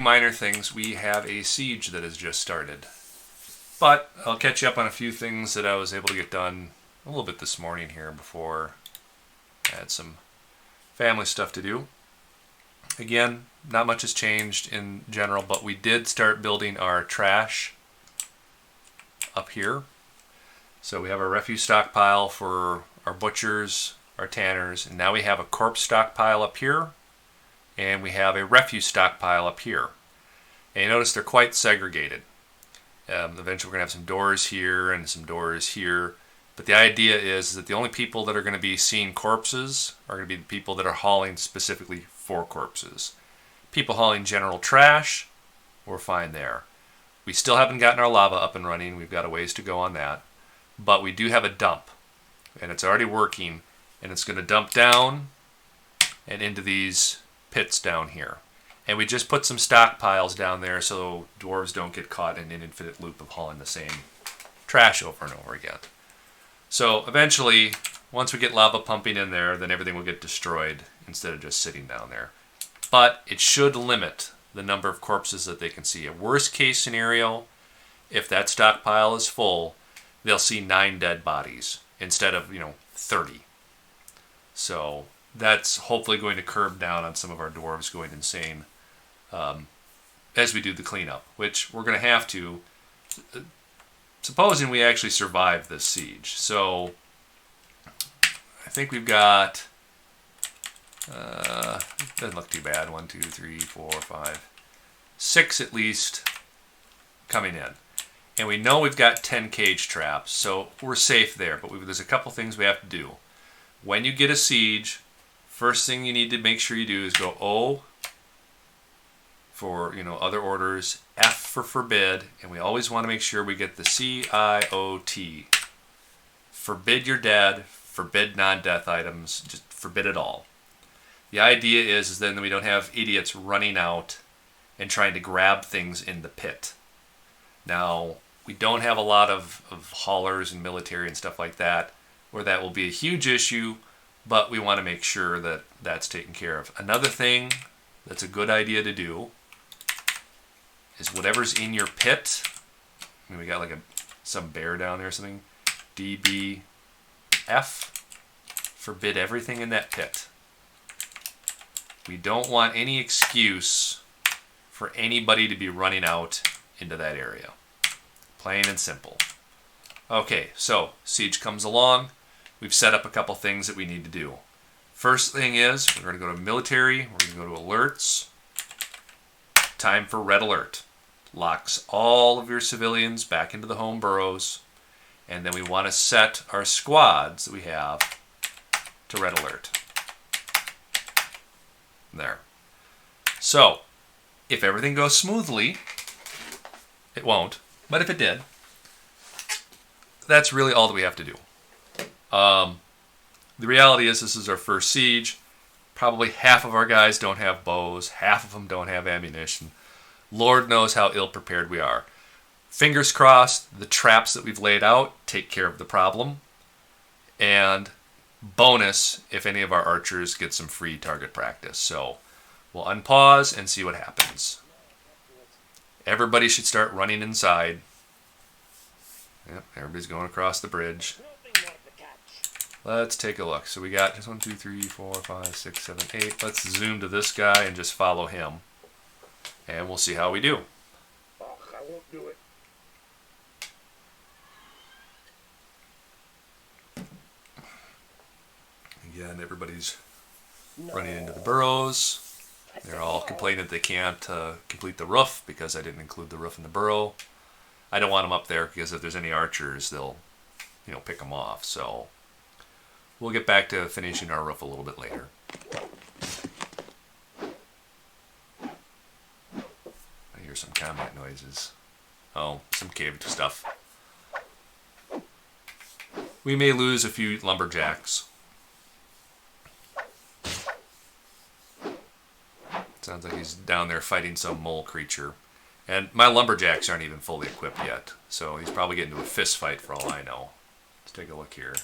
Minor things, we have a siege that has just started. But I'll catch you up on a few things that I was able to get done a little bit this morning here before I had some family stuff to do. Again, not much has changed in general, but we did start building our trash up here. So we have our refuse stockpile for our butchers, our tanners, and now we have a corpse stockpile up here, and we have a refuse stockpile up here. And you notice they're quite segregated. Eventually we're going to have some doors here and some doors here. But the idea is that the only people that are going to be seeing corpses are going to be the people that are hauling specifically for corpses. People hauling general trash, we're fine there. We still haven't gotten our lava up and running. We've got a ways to go on that. But we do have a dump. And it's already working. And it's going to dump down and into these pits down here. And we just put some stockpiles down there so dwarves don't get caught in an infinite loop of hauling the same trash over and over again. So eventually, once we get lava pumping in there, then everything will get destroyed instead of just sitting down there. But it should limit the number of corpses that they can see. A worst case scenario, if that stockpile is full, they'll see 9 dead bodies instead of, 30. So that's hopefully going to curb down on some of our dwarves going insane as we do the cleanup, which we're going to have to, supposing we actually survive this siege. So I think we've got, doesn't look too bad, 1, 2, 3, 4, 5, 6 at least coming in. And we know we've got 10 cage traps, so we're safe there. But there's a couple things we have to do. When you get a siege, first thing you need to make sure you do is go O for, other orders, F for forbid, and we always want to make sure we get the CIOT. Forbid your dead, forbid non-death items, just forbid it all. The idea is then we don't have idiots running out and trying to grab things in the pit. Now, we don't have a lot of haulers and military and stuff like that, where that will be a huge issue, but we want to make sure that that's taken care of. Another thing that's a good idea to do is whatever's in your pit, we got like some bear down there or something, DBF, forbid everything in that pit. We don't want any excuse for anybody to be running out into that area. Plain and simple. Okay, so siege comes along. We've set up a couple things that we need to do. First thing is, we're going to go to military, we're going to go to alerts. Time for red alert. Locks all of your civilians back into the home burrows. And then we want to set our squads that we have to red alert. There. So, if everything goes smoothly, it won't, but if it did, that's really all that we have to do. The reality is this is our first siege. Probably half of our guys don't have bows. Half of them don't have ammunition. Lord knows how ill-prepared we are. Fingers crossed, the traps that we've laid out take care of the problem. And bonus, if any of our archers get some free target practice. So we'll unpause and see what happens. Everybody should start running inside. Yep, everybody's going across the bridge. Let's take a look. So we got 1, 2, 3, 4, 5, 6, 7, 8. Let's zoom to this guy and just follow him. And we'll see how we do. Oh, I won't do it. Again, everybody's running into the burrows. They're all complaining that they can't complete the roof because I didn't include the roof in the burrow. I don't want them up there because if there's any archers, they'll, pick them off. So we'll get back to finishing our roof a little bit later. I hear some combat noises. Oh, some cave stuff. We may lose a few lumberjacks. Sounds like he's down there fighting some mole creature. And my lumberjacks aren't even fully equipped yet. So he's probably getting into a fist fight for all I know. Let's take a look here.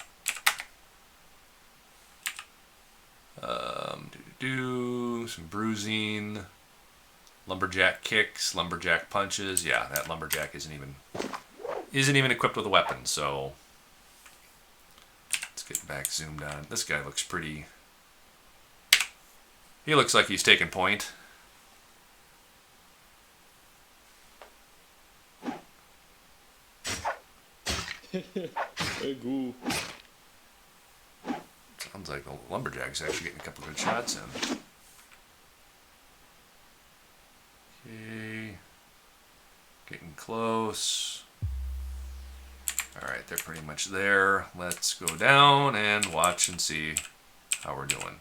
Some bruising. Lumberjack kicks, lumberjack punches. Yeah, that lumberjack isn't even equipped with a weapon, so let's get back zoomed on. This guy looks pretty... He looks like he's taking point. Sounds like the lumberjack's actually getting a couple good shots in. Okay. Getting close. Alright, they're pretty much there. Let's go down and watch and see how we're doing.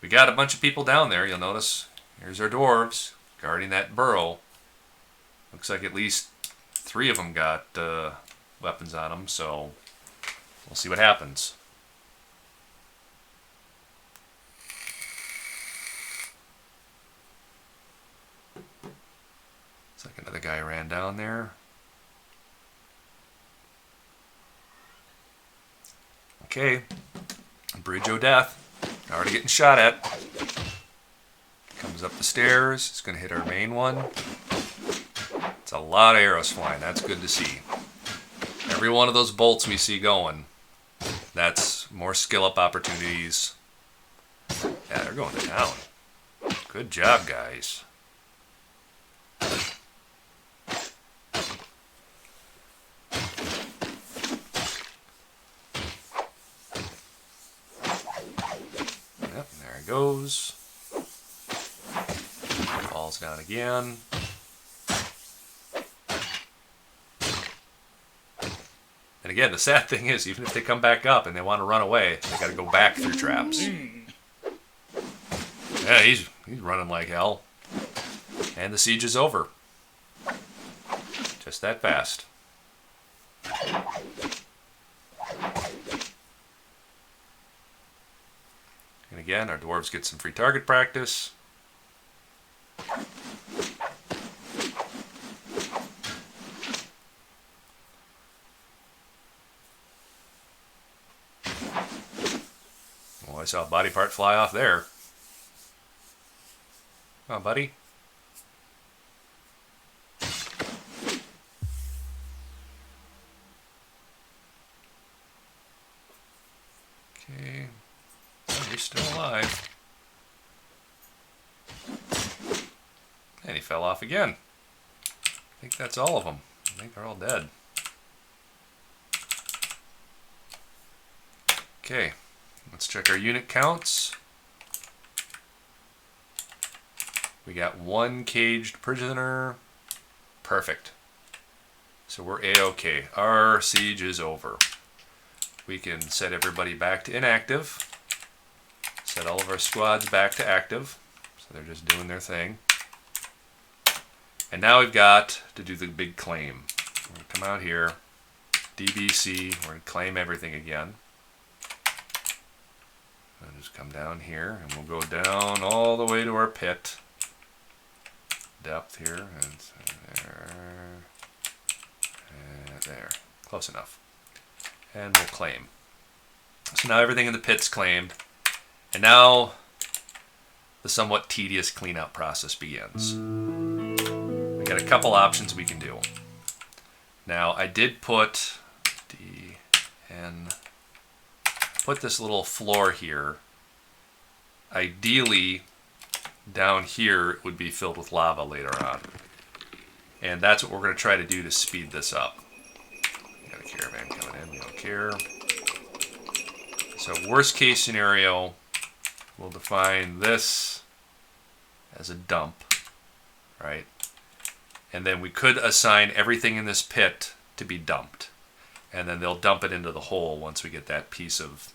We got a bunch of people down there, you'll notice. Here's our dwarves guarding that burrow. Looks like at least 3 of them got weapons on them, so we'll see what happens. Looks like another guy ran down there. Okay, Bridge o' Death, already getting shot at. Comes up the stairs, it's going to hit our main one. It's a lot of arrows flying, that's good to see. Every one of those bolts we see going, that's more skill up opportunities. Yeah, they're going to town. Good job, guys. Yep, there he goes. Falls down again. And again, the sad thing is, even if they come back up and they want to run away, they got to go back through traps. Yeah, he's running like hell. And the siege is over. Just that fast. And again, our dwarves get some free target practice. I saw a body part fly off there. Come on, buddy. Okay. Oh, you're still alive. And he fell off again. I think that's all of them. I think they're all dead. Okay. Let's check our unit counts. We got 1 caged prisoner. Perfect. So we're A-okay. Our siege is over. We can set everybody back to inactive. Set all of our squads back to active. So they're just doing their thing. And now we've got to do the big claim. We're going to come out here. DBC. We're going to claim everything again. I'll just come down here and we'll go down all the way to our pit. Depth here, and there. Close enough. And we'll claim. So now everything in the pit's claimed. And now the somewhat tedious cleanup process begins. We got a couple options we can do. Now I did put put this little floor here. Ideally, down here it would be filled with lava later on. And that's what we're going to try to do to speed this up. Got a caravan coming in, we don't care. So worst case scenario, we'll define this as a dump, right? And then we could assign everything in this pit to be dumped. And then they'll dump it into the hole once we get that piece of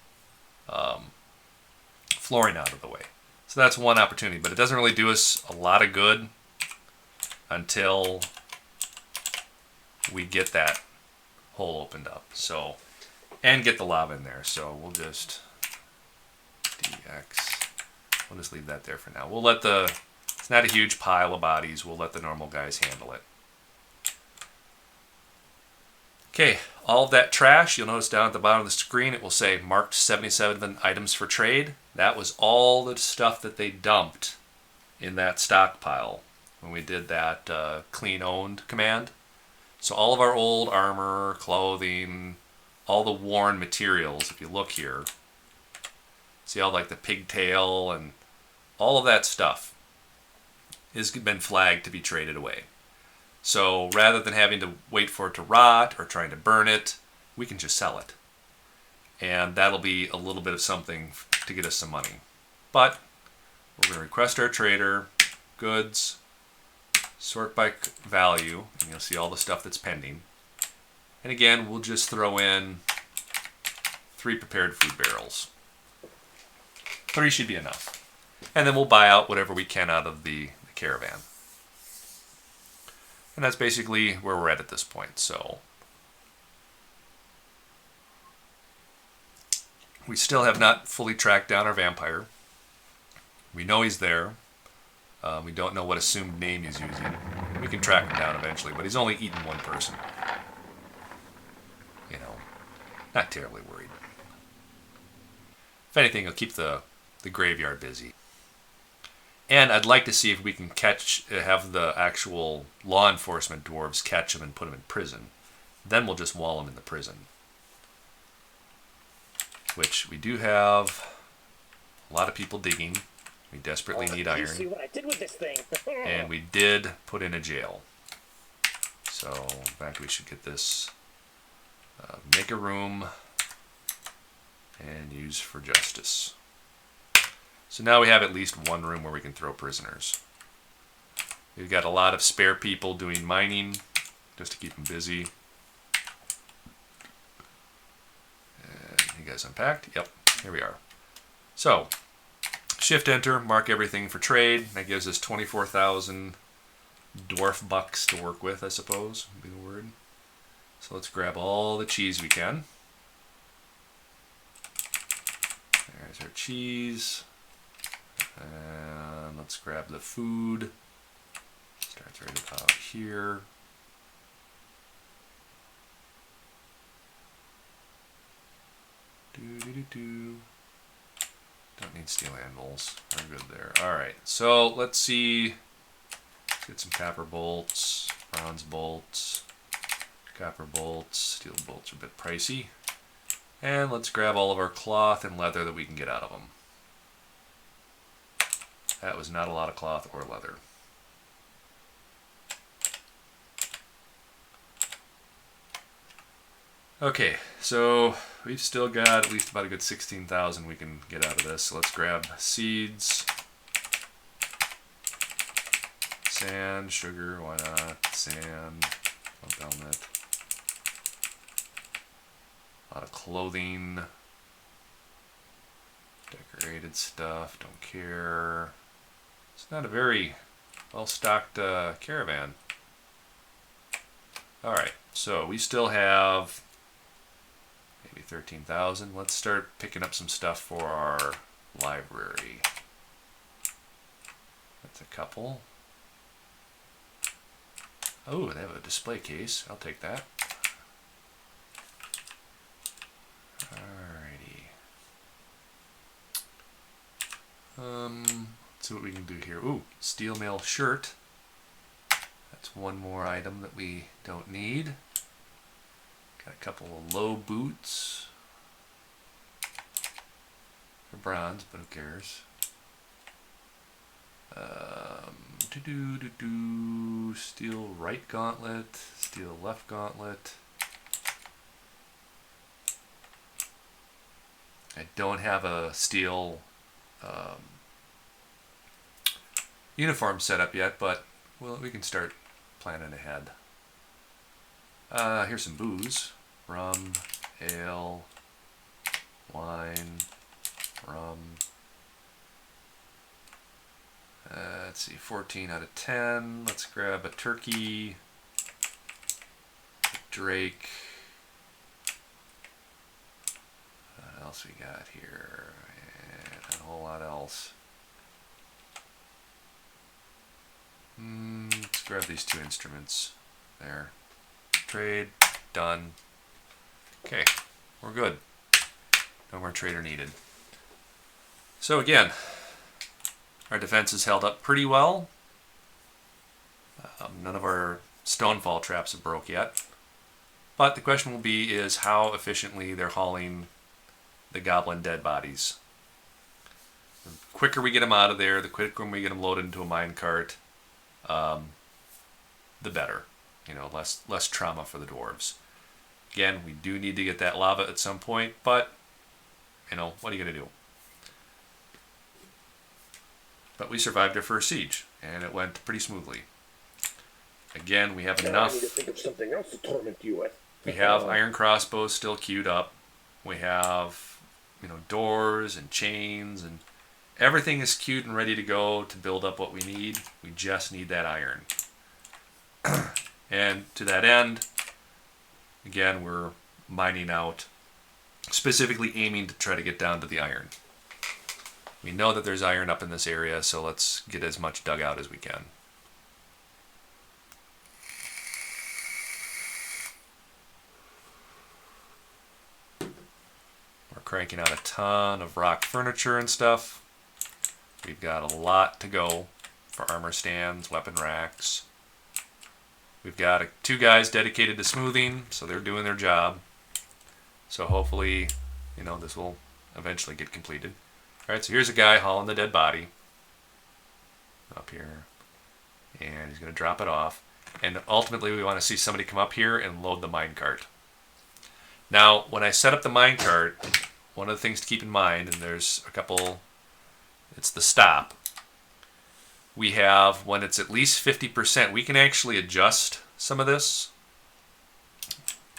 flooring out of the way. So that's one opportunity, but it doesn't really do us a lot of good until we get that hole opened up. So, and get the lava in there. So we'll just DX. We'll just leave that there for now. We'll let it's not a huge pile of bodies. We'll let the normal guys handle it. Okay, all of that trash, you'll notice down at the bottom of the screen it will say marked 77 items for trade. That was all the stuff that they dumped in that stockpile. when we did that clean owned command. So all of our old armor, clothing, all the worn materials, if you look here, see all like the pigtail and all of that stuff has been flagged to be traded away. So rather than having to wait for it to rot or trying to burn it, we can just sell it. And that'll be a little bit of something to get us some money. But we're going to request our trader, goods, sort by value, and you'll see all the stuff that's pending. And again, we'll just throw in 3 prepared food barrels. 3 should be enough. And then we'll buy out whatever we can out of the caravan. And that's basically where we're at this point. So we still have not fully tracked down our vampire. We know he's there. We don't know what assumed name he's using. We can track him down eventually, but he's only eaten 1 person. You know, not terribly worried. If anything, he'll keep the graveyard busy. And I'd like to see if we can have the actual law enforcement dwarves catch him and put him in prison. Then we'll just wall him in the prison. Which we do have a lot of people digging. We desperately need iron. You see what I did with this thing? And we did put in a jail. So, in fact, we should get this, make a room, and use for justice. So now we have at least 1 room where we can throw prisoners. We've got a lot of spare people doing mining, just to keep them busy. And you guys unpacked? Yep, here we are. So, shift enter, mark everything for trade. That gives us 24,000 dwarf bucks to work with, I suppose, would be the word. So let's grab all the cheese we can. There's our cheese. And let's grab the food. Starts right about here. Don't need steel anvils. We're good there. Alright, so let's see. Let's get some copper bolts, bronze bolts, copper bolts. Steel bolts are a bit pricey. And let's grab all of our cloth and leather that we can get out of them. That was not a lot of cloth or leather. Okay, so we've still got at least about a good 16,000 we can get out of this. So let's grab seeds, sand, sugar, why not, sand, pelmet, a lot of clothing, decorated stuff, don't care. It's not a very well-stocked caravan. Alright, so we still have maybe 13,000. Let's start picking up some stuff for our library. That's a couple. Oh, they have a display case. I'll take that. Alrighty. Let's see what we can do here. Ooh, steel mail shirt. That's 1 more item that we don't need. Got a couple of low boots. They're bronze, but who cares? Steel right gauntlet, steel left gauntlet. I don't have a steel uniform set up yet, but well, we can start planning ahead. Here's some booze. Rum, ale, wine, rum. Let's see, 14 out of 10. Let's grab a turkey, a drake. What else we got here? And a whole lot else. Let's grab these 2 instruments. There. Trade. Done. Okay. We're good. No more trader needed. So again, our defense is held up pretty well. None of our stonefall traps have broke yet. But the question will be is how efficiently they're hauling the goblin dead bodies. The quicker we get them out of there, the quicker we get them loaded into a minecart, the better. Less trauma for the dwarves. Again, we do need to get that lava at some point, but, what are you going to do? But we survived our first siege, and it went pretty smoothly. Again, we have enough. I need to think of something else to torment you with. We have iron crossbows still queued up. We have, doors and chains, and everything is queued and ready to go to build up what we need. We just need that iron. And to that end, again, we're mining out, specifically aiming to try to get down to the iron. We know that there's iron up in this area, so let's get as much dug out as we can. We're cranking out a ton of rock furniture and stuff. We've got a lot to go for armor stands, weapon racks. We've got 2 guys dedicated to smoothing, so they're doing their job. So hopefully, this will eventually get completed. Alright, so here's a guy hauling the dead body up here. And he's going to drop it off. And ultimately we want to see somebody come up here and load the minecart. Now, when I set up the minecart, one of the things to keep in mind, and there's a couple, it's the stop. We have, when it's at least 50%, we can actually adjust some of this.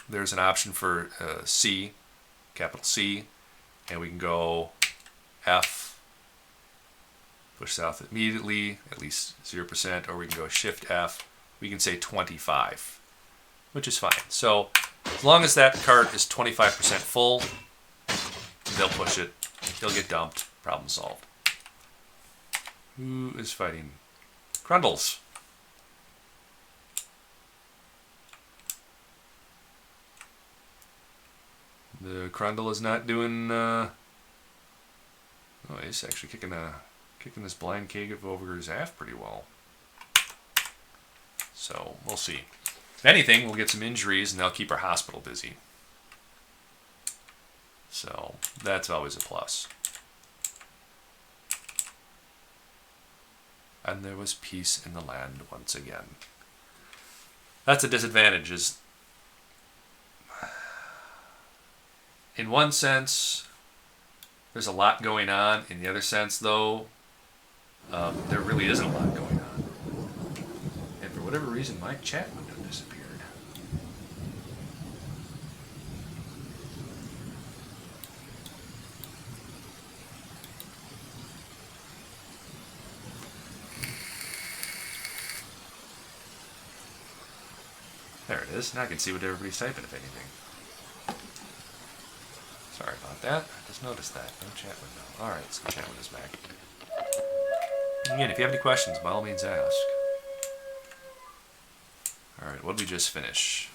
There's an option for C, capital C, and we can go F, push south immediately, at least 0%, or we can go Shift F. We can say 25, which is fine. So as long as that cart is 25% full, they'll push it, he'll get dumped, problem solved. Who is fighting? Grundles. The Crundle is not doing. Oh, he's actually kicking this blind cave over his ass pretty well. So we'll see. If anything, we'll get some injuries, and they'll keep our hospital busy. So that's always a plus. And there was peace in the land once again. That's a disadvantage. Is in one sense, there's a lot going on. In the other sense, though, there really isn't a lot going on. And for whatever reason, my chat window disappeared. There it is. Now I can see what everybody's typing, if anything. Sorry about that. I just noticed that. No chat window. Alright, so chat window's back. Again, if you have any questions, by all means ask. Alright, what did we just finish?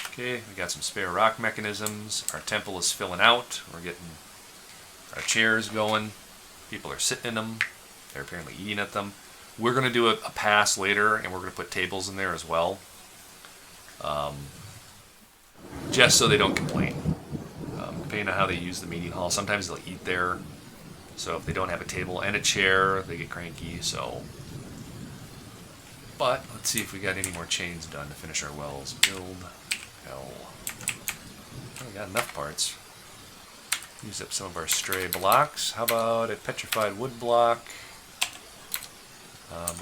Okay, we got some spare rock mechanisms. Our temple is filling out. We're getting our chairs going. People are sitting in them. They're apparently eating at them. We're going to do a pass later, and we're going to put tables in there as well. Just so they don't complain. Depending on how they use the meeting hall, sometimes they'll eat there. So if they don't have a table and a chair, they get cranky. So, but let's see if we got any more chains done to finish our wells. Build hell. Oh, we got enough parts. Use up some of our stray blocks. How about a petrified wood block?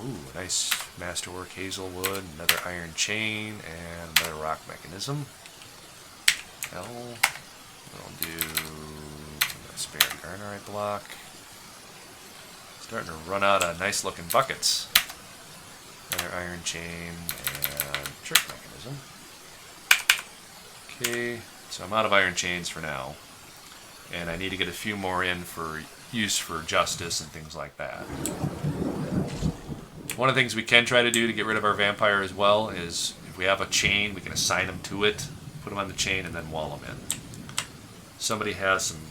Ooh, nice masterwork hazelwood, another iron chain, and another rock mechanism. Hell, we'll do a spare garnerite block. Starting to run out of nice looking buckets. Another iron chain and trick mechanism. Okay, so I'm out of iron chains for now. And I need to get a few more in for use for justice and things like that. One of the things we can try to do to get rid of our vampire as well is if we have a chain, we can assign them to it, put them on the chain, and then wall them in. Somebody has some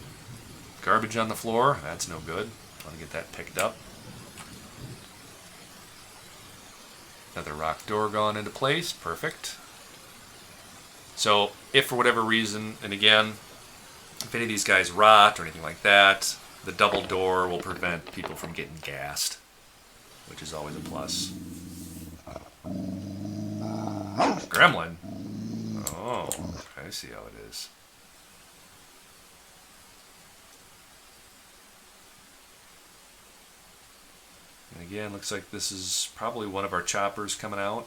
garbage on the floor. That's no good. I want to get that picked up. Another rock door gone into place. Perfect. So if for whatever reason, and again, if any of these guys rot or anything like that, the double door will prevent people from getting gassed, which is always a plus. Gremlin? Oh, I see how it is. And again, looks like this is probably one of our choppers coming out.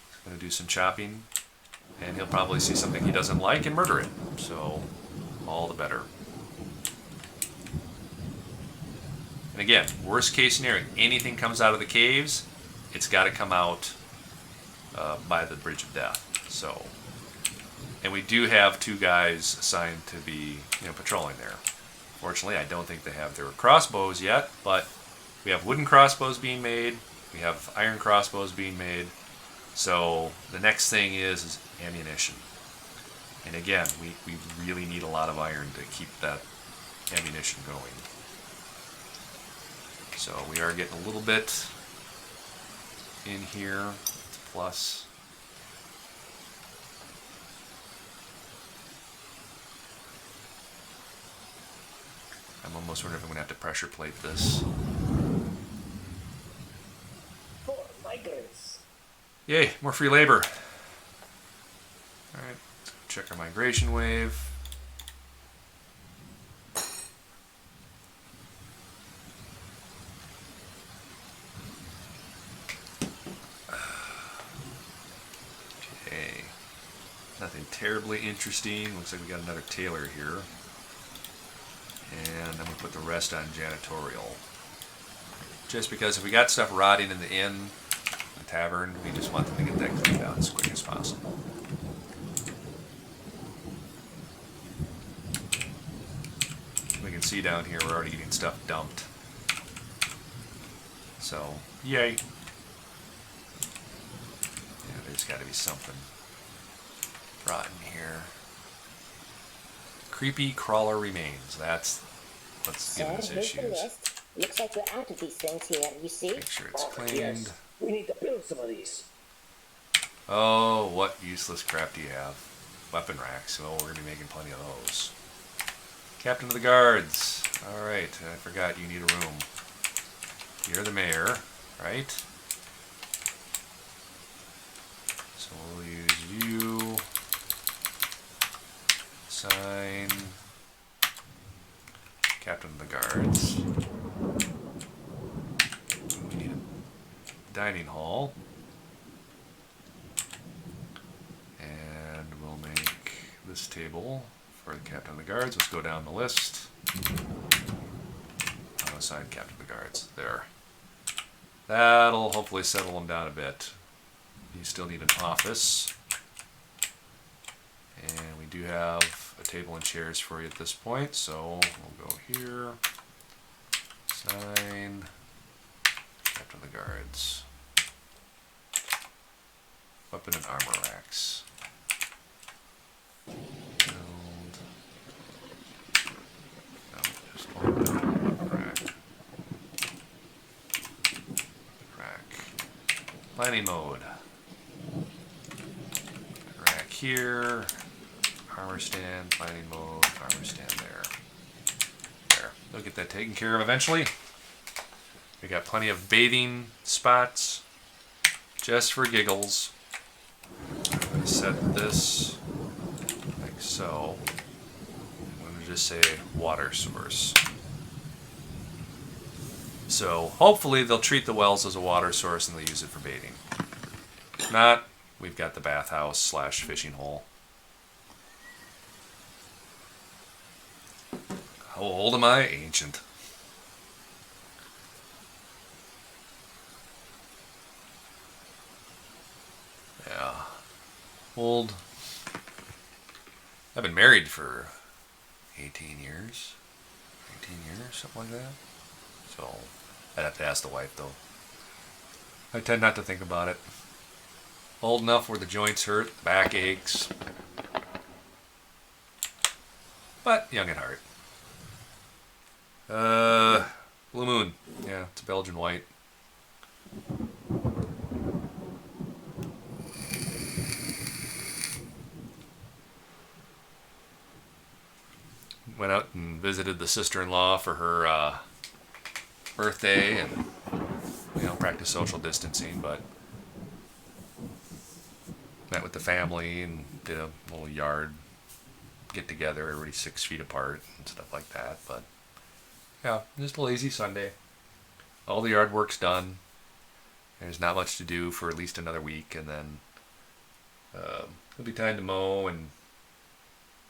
He's going to do some chopping, and he'll probably see something he doesn't like and murder it. So, all the better. And again, worst case scenario, anything comes out of the caves, it's got to come out by the Bridge of Death. So, and we do have 2 guys assigned to be, patrolling there. Fortunately, I don't think they have their crossbows yet, but we have wooden crossbows being made. We have iron crossbows being made. So the next thing is ammunition. And again, we really need a lot of iron to keep that ammunition going. So we are getting a little bit in here. It's a plus. I'm almost wondering if I'm going to have to pressure plate this. For migrants. Yay, more free labor. Alright, check our migration wave. Okay, nothing terribly interesting. Looks like we got another tailor here. And I'm going to put the rest on janitorial. Just because if we got stuff rotting in the inn, the tavern, we just want them to get that cleaned out as quick as possible. We can see down here we're already getting stuff dumped. So, yay. Yeah, there's got to be something rotten here. Creepy crawler remains. That's what's giving us issues. Looks like we're out of these things here, you see? Make sure it's cleaned. Yes. We need to build some of these. Oh, what useless crap do you have? Weapon racks. Well, we're going to be making plenty of those. Captain of the Guards. Alright, I forgot you need a room. You're the mayor, right? So we'll use you. Sign. Captain of the Guards. We need a dining hall. And we'll make this table for the Captain of the Guards. Let's go down the list. I'll assign Captain of the Guards. There. That'll hopefully settle him down a bit. You still need an office. And we do have a table and chairs for you at this point, so we'll go here. Sign. Captain of the Guards. Weapon and armor racks. Build. No, just one build weapon rack. Weapon rack. Planning mode. Rack here. Armor stand, planning mode, armor stand there. There. They'll get that taken care of eventually. We got plenty of bathing spots just for giggles. I'm going to set this like so. I'm going to just say water source. So hopefully they'll treat the wells as a water source and they'll use it for bathing. If not, we've got the bathhouse / fishing hole. How old am I? Ancient. Yeah. Old. I've been married for 18 years. 18 years, something like that. So, I'd have to ask the wife, though. I tend not to think about it. Old enough where the joints hurt, the back aches. But young at heart. Blue Moon. Yeah, it's a Belgian white. went out and visited the sister-in-law for her birthday, and practiced social distancing, but met with the family and did a little yard get together, everybody 6 feet apart and stuff like that. But yeah, just a lazy Sunday. All the yard work's done. There's not much to do for at least another week, and then it'll be time to mow and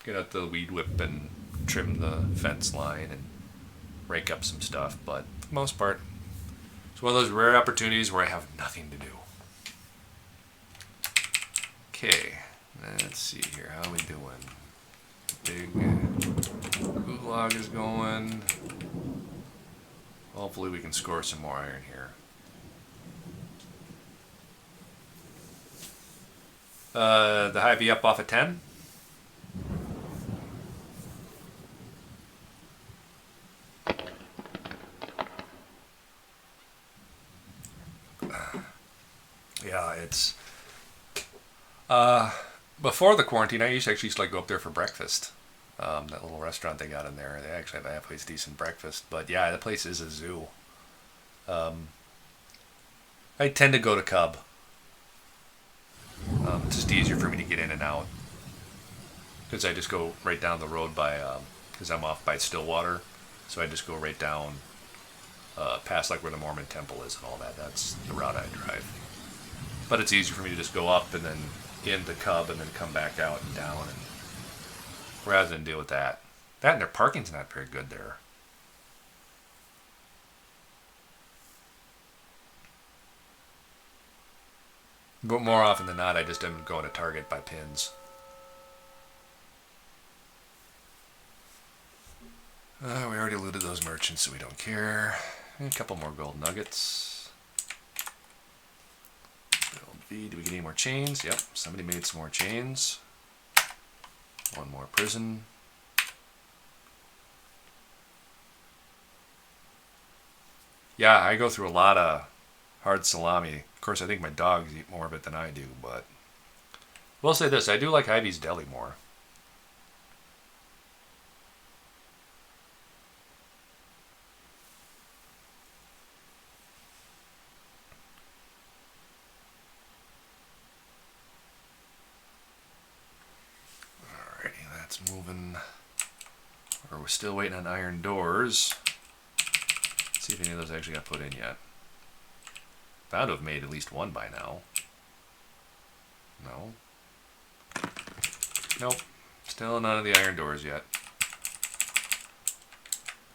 get out the weed whip and trim the fence line and rake up some stuff. But for the most part, it's one of those rare opportunities where I have nothing to do. Okay, let's see here. How are we doing? Big gulag is going. Hopefully we can score some more iron here. The Hy-Vee up off of 10. Yeah, it's before the quarantine, I used to actually go up there for breakfast. That little restaurant they got in there, they actually have that place decent breakfast. But yeah, the place is a zoo. I tend to go to Cub. It's just easier for me to get in and out because I just go right down the road by because I'm off by Stillwater, so I just go right down past where the Mormon temple is and all that. That's the route I drive. But it's easier for me to just go up and then into Cub and then come back out and down, and rather than deal with that. That and their parking's not very good there. But more often than not, I just am going to Target by pins. We already looted those merchants, so we don't care. A couple more gold nuggets. Gold V. Do we get any more chains? Yep, somebody made some more chains. One more prison. Yeah, I go through a lot of hard salami. Of course, I think my dogs eat more of it than I do, but I will say this, I do like Hy-Vee's deli more. Alrighty, that's moving. Or we're still waiting on iron doors. Let's see if any of those actually got put in yet. Bound to have made at least one by now. No. Nope. Still none of the iron doors yet.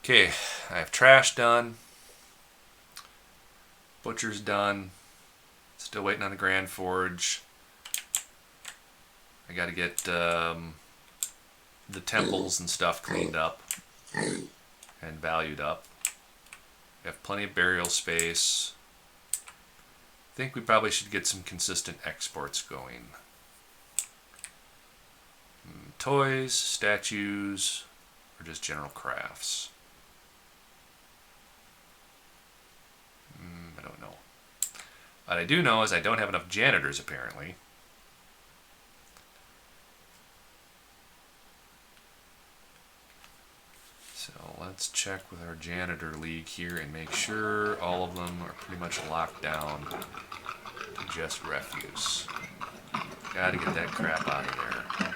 Okay, I have trash done. Butcher's done. Still waiting on the Grand Forge. I gotta get the temples and stuff cleaned up and valued up. We have plenty of burial space. I think we probably should get some consistent exports going. Toys, statues, or just general crafts. I don't know. What I do know is I don't have enough janitors apparently. So let's check with our janitor league here and make sure all of them are pretty much locked down to just refuse. Gotta get that crap out of there.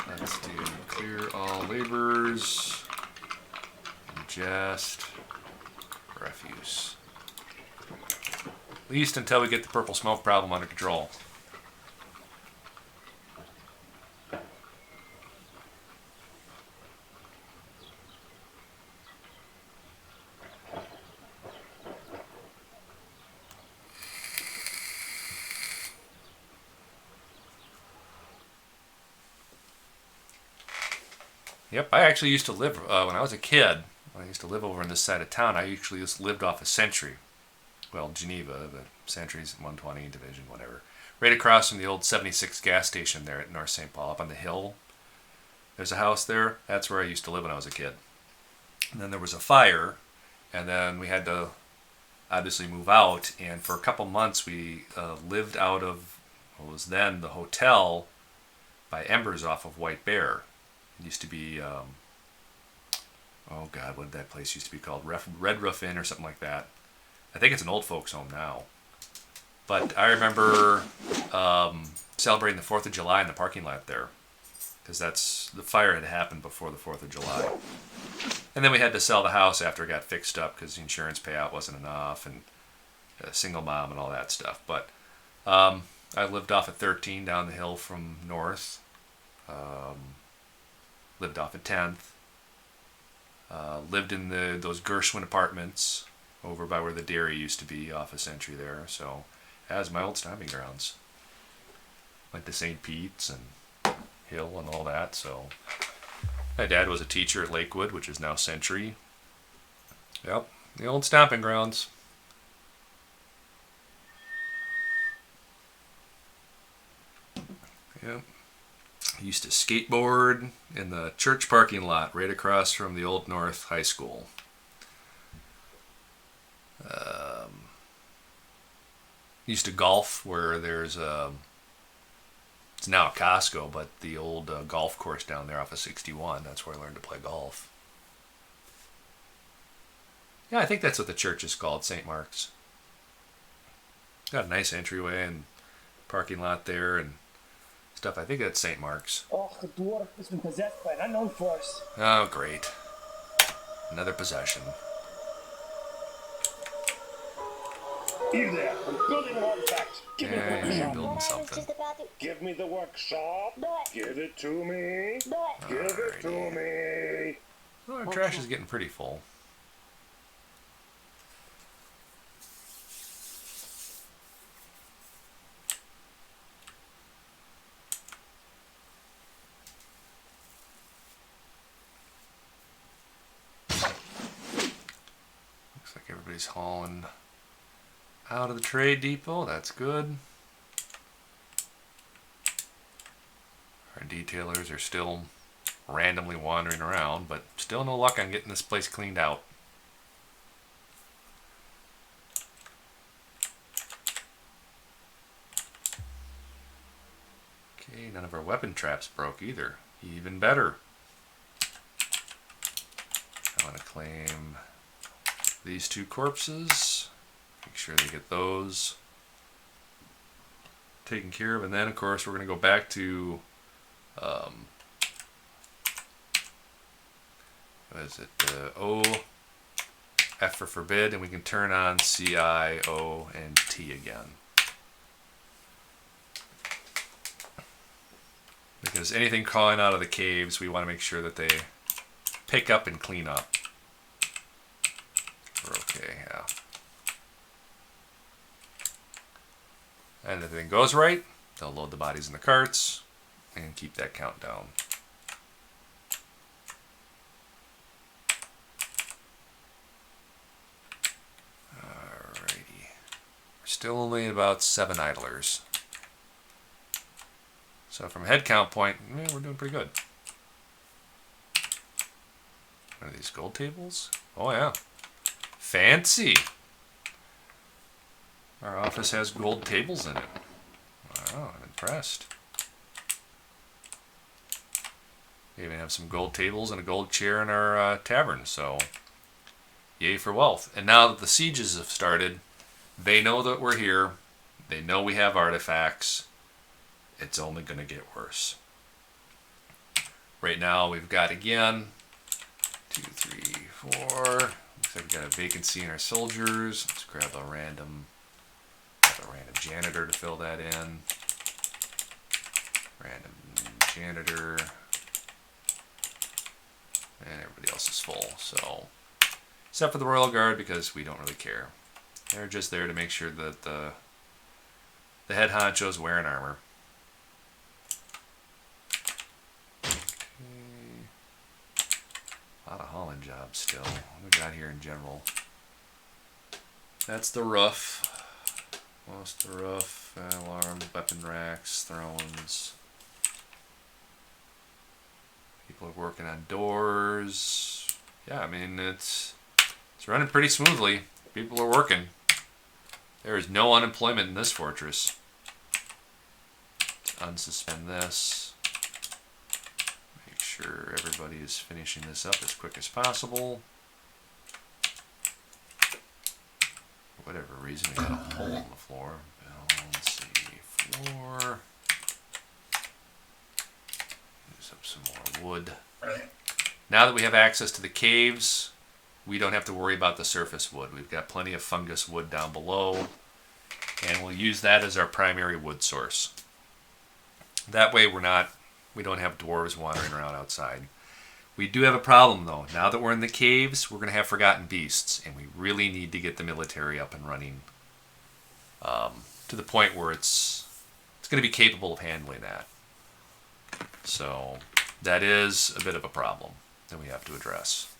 Let's do clear all laborers and just refuse. At least until we get the purple smoke problem under control. Yep, I actually used to live, when I was a kid, when I used to live over on this side of town, I actually just lived off of Century. Well, Geneva, but Century's 120 Division, whatever. Right across from the old 76 gas station there at North St. Paul, up on the hill. There's a house there. That's where I used to live when I was a kid. And then there was a fire, and then we had to obviously move out, and for a couple months we lived out of what was then the hotel by Embers off of White Bear. It used to be, oh God, what did that place used to be called? Red Roof Inn or something like that. I think it's an old folks home now. But I remember celebrating the 4th of July in the parking lot there. Because the fire had happened before the 4th of July. And then we had to sell the house after it got fixed up because the insurance payout wasn't enough and a single mom and all that stuff. But I lived off at 13 down the hill from North. Lived off at 10th. Lived in those Gershwin apartments over by where the dairy used to be off a Century there. So as my old stomping grounds. Went to St. Pete's and Hill and all that. So my dad was a teacher at Lakewood, which is now Century. Yep, the old stomping grounds. Yep. I used to skateboard in the church parking lot right across from the Old North High School. Used to golf where there's it's now a Costco, but the old golf course down there off of 61. That's where I learned to play golf. Yeah, I think that's what the church is called, St. Mark's. Got a nice entryway and parking lot there and stuff. I think that's St. Mark's. Oh, the dwarf has been possessed by an unknown force. Oh, great. Another possession. You there, I'm building an artifact. Give me the Yeah, you're workshop. building something. Just about to Give me the workshop. do it. Give it to me. Do it. Give it to me. Oh, our trash is getting pretty full. Looks like everybody's hauling out of the trade depot. That's good. Our detailers are still randomly wandering around, but still no luck on getting this place cleaned out. Okay, none of our weapon traps broke either. Even better. I want to claim these 2 corpses. Make sure they get those taken care of. And then, of course, we're going to go back to what is it? O, F for forbid, and we can turn on C, I, O, and T again. Because anything crawling out of the caves, we want to make sure that they pick up and clean up. We're okay, yeah. And if everything goes right, they'll load the bodies in the carts and keep that count down. Alrighty. We're still only about 7 idlers. So from a head count point, we're doing pretty good. What are these, gold tables? Oh yeah. Fancy! Our office has gold tables in it. Wow, I'm impressed. We even have some gold tables and a gold chair in our tavern, so yay for wealth. And now that the sieges have started, they know that we're here. They know we have artifacts. It's only going to get worse. Right now we've got, again, 2, 3, 4. Looks like we've got a vacancy in our soldiers. Let's grab a random janitor to fill that in. Random janitor. And everybody else is full. So, except for the Royal Guard, because we don't really care. They're just there to make sure that the head honcho's wearing armor. A lot of hauling jobs still. What we got here in general? That's the roof. Most of the roof, alarms, weapon racks, thrones. People are working on doors. Yeah, I mean it's running pretty smoothly. People are working. There is no unemployment in this fortress. Let's unsuspend this. Make sure everybody is finishing this up as quick as possible. For whatever reason, we got a hole in the floor. Well, let's see, floor. Use up some more wood. Now that we have access to the caves, we don't have to worry about the surface wood. We've got plenty of fungus wood down below, and we'll use that as our primary wood source. That way we don't have dwarves wandering around outside. We do have a problem though. Now that we're in the caves, we're going to have forgotten beasts, and we really need to get the military up and running to the point where it's going to be capable of handling that. So that is a bit of a problem that we have to address.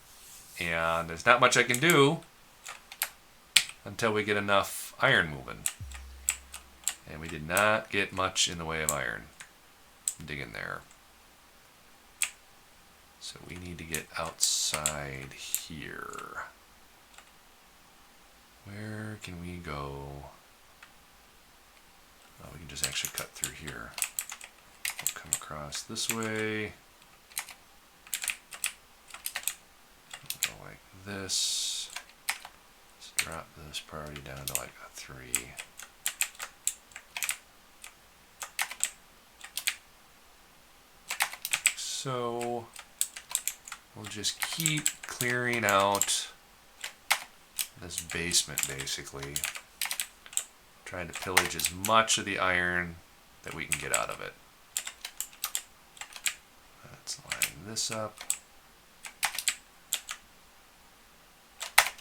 And there's not much I can do until we get enough iron moving. And we did not get much in the way of iron. Dig in there. So we need to get outside here. Where can we go? Oh, we can just actually cut through here. We'll come across this way. Go like this. Let's drop this priority down to like a 3. So we'll just keep clearing out this basement basically. Trying to pillage as much of the iron that we can get out of it. Let's line this up.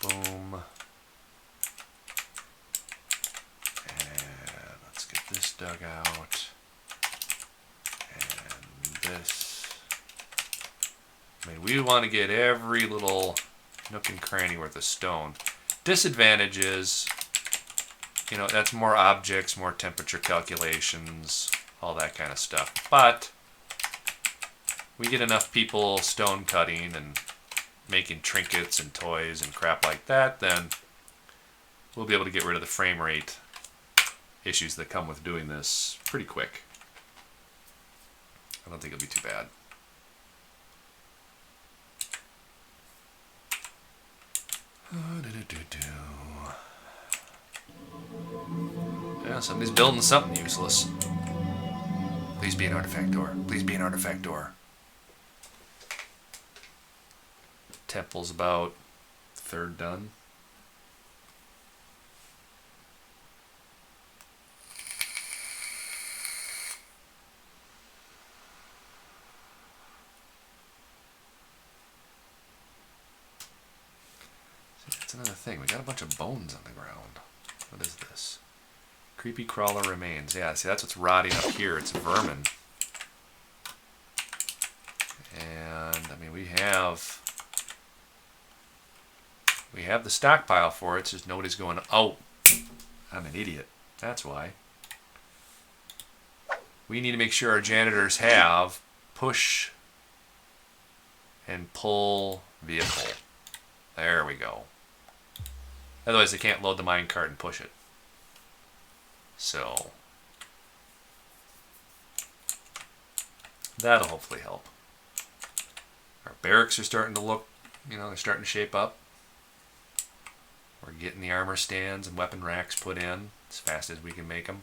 Boom. And let's get this dug out. And this. I mean, we want to get every little nook and cranny worth of stone. Disadvantage is, you know, that's more objects, more temperature calculations, all that kind of stuff. But we get enough people stone cutting and making trinkets and toys and crap like that, then we'll be able to get rid of the frame rate issues that come with doing this pretty quick. I don't think it'll be too bad. Yeah, somebody's building something useless. Please be an artifact door. Please be an artifact door. Temple's about third done. See, that's another thing. We got a bunch of bones on the ground. What is this? Creepy crawler remains. Yeah, see, that's what's rotting up here. It's vermin. And, I mean, we have the stockpile for it. It's just nobody's going, oh, I'm an idiot. That's why. We need to make sure our janitors have push and pull vehicle. There we go. Otherwise, they can't load the minecart and push it. So that'll hopefully help. Our barracks are starting to look, you know, they're starting to shape up. We're getting the armor stands and weapon racks put in as fast as we can make them.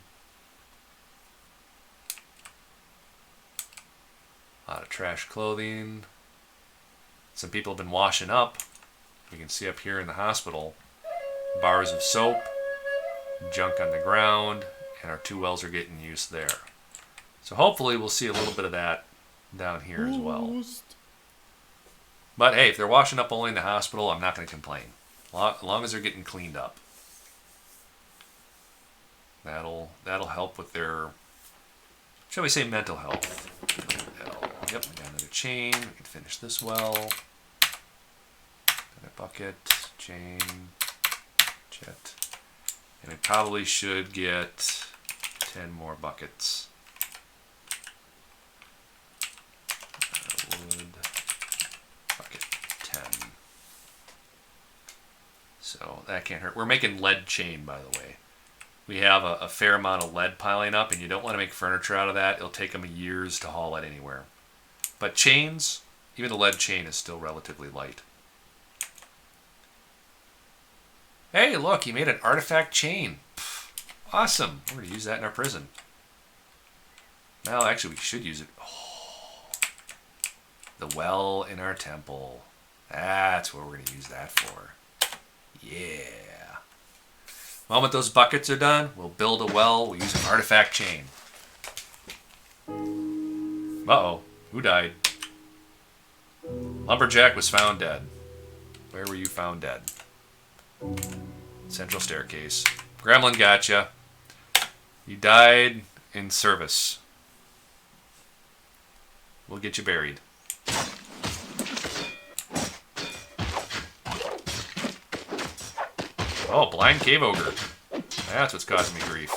A lot of trash clothing. Some people have been washing up. You can see up here in the hospital, bars of soap, junk on the ground, and our 2 wells are getting used there. So hopefully we'll see a little bit of that down here as well. But hey, if they're washing up only in the hospital, I'm not going to complain. As long as they're getting cleaned up. That'll help with their, shall we say, mental health. Yep, we got another chain. We can finish this well. Got a bucket, chain, jet. And we probably should get 10 more buckets. Wood, bucket, 10. So that can't hurt. We're making lead chain, by the way. We have a fair amount of lead piling up, and you don't want to make furniture out of that. It'll take them years to haul it anywhere. But chains, even the lead chain is still relatively light. Hey, look, he made an artifact chain. Pff, awesome. We're going to use that in our prison. Well, actually, we should use it. Oh, the well in our temple. That's what we're going to use that for. Yeah. The moment those buckets are done, we'll build a well. We'll use an artifact chain. Uh-oh. Who died? Lumberjack was found dead. Where were you found dead? Central staircase. Gremlin gotcha. You died in service. We'll get you buried. Oh, blind cave ogre. That's what's causing me grief.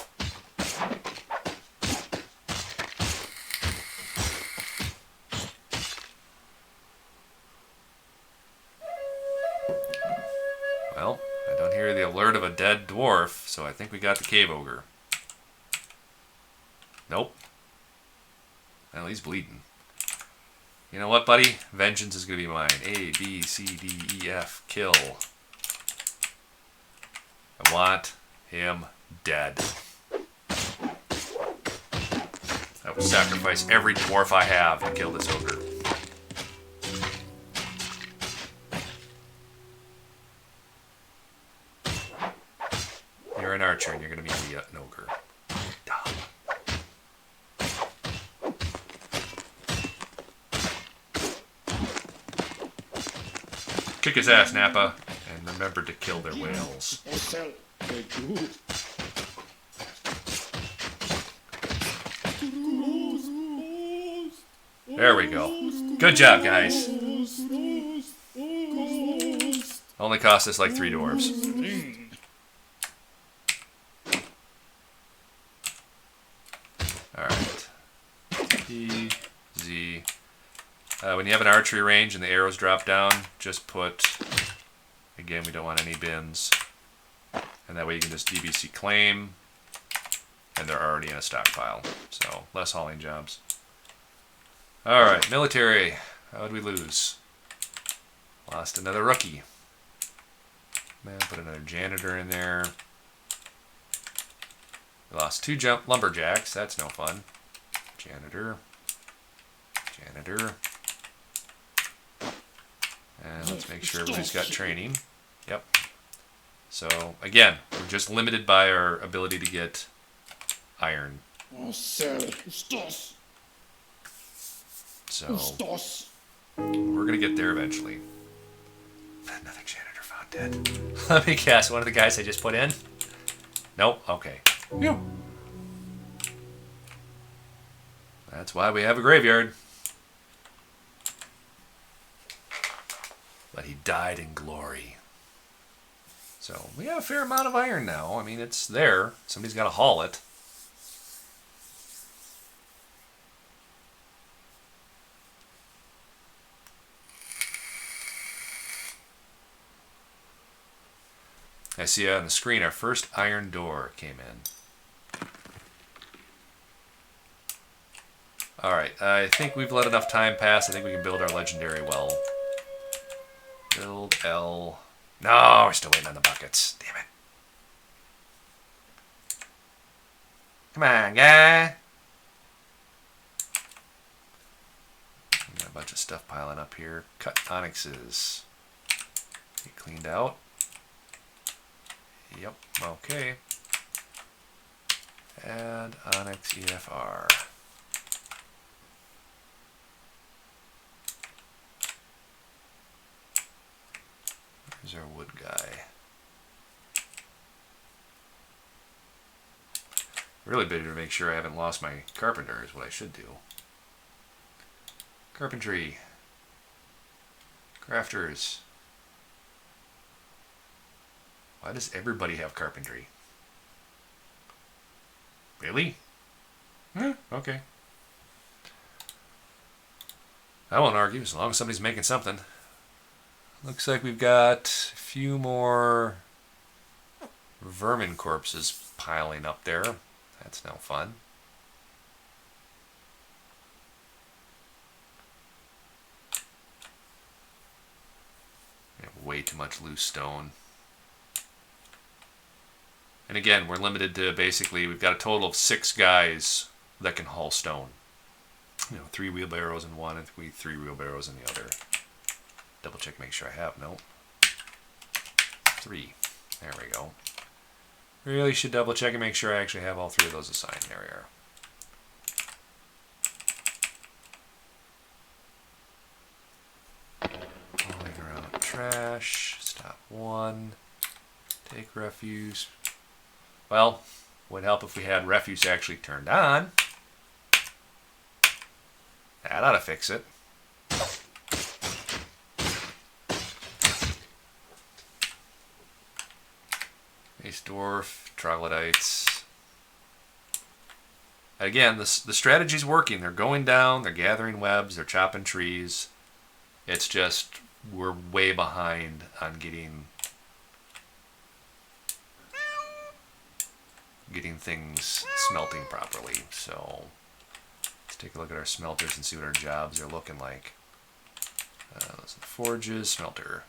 Well, I don't hear the alert of a dead dwarf, so I think we got the cave ogre. Nope. Well, he's bleeding. You know what, buddy? Vengeance is going to be mine. A, B, C, D, E, F. Kill. I want him dead. I will sacrifice every dwarf I have to kill this ogre. You're an archer and you're going to be an ogre. Kick his ass, Nappa, and remember to kill their whales. There we go. Good job, guys. Only cost us like 3 dwarves. Alright. E, Z. When you have an archery range and the arrows drop down, just put, again, we don't want any bins. And that way you can just DBC claim, and they're already in a stockpile. So, less hauling jobs. Alright, military. How did we lose? Lost another rookie. Man, put another janitor in there. We lost 2 lumberjacks. That's no fun. Janitor. Janitor. And let's make sure everybody's got training. Yep. So, again, we're just limited by our ability to get iron. So, we're going to get there eventually. Another janitor found dead. Let me guess, one of the guys I just put in? Nope, okay. Phew. That's why we have a graveyard. But he died in glory. So, we have a fair amount of iron now. I mean, it's there. Somebody's got to haul it. I see on the screen our first iron door came in. Alright, I think we've let enough time pass. I think we can build our legendary well. Build L. No, we're still waiting on the buckets. Damn it. Come on, guy. We got a bunch of stuff piling up here. Cut onyxes. Get cleaned out. Yep, okay. Add onyx EFR. There's our wood guy. Really better to make sure I haven't lost my carpenter is what I should do. Carpentry. Crafters. Why does everybody have carpentry? Really? Okay. I won't argue as long as somebody's making something. Looks like we've got a few more vermin corpses piling up there. That's no fun. way too much loose stone. And again, we're limited to basically, we've got a total of 6 guys that can haul stone. 3 wheelbarrows in one and 3 wheelbarrows in the other. Double check, make sure I have. Nope. 3. There we go. Really should double check and make sure I actually have all 3 of those assigned. There we are. Hauling around trash. Stop 1. Take refuse. Well, would help if we had refuse actually turned on. That ought to fix it. Base dwarf, troglodytes. Again, the strategy's working. They're going down, they're gathering webs, they're chopping trees. It's just we're way behind on getting things smelting properly. So let's take a look at our smelters and see what our jobs are looking like. Those are the forges, smelter,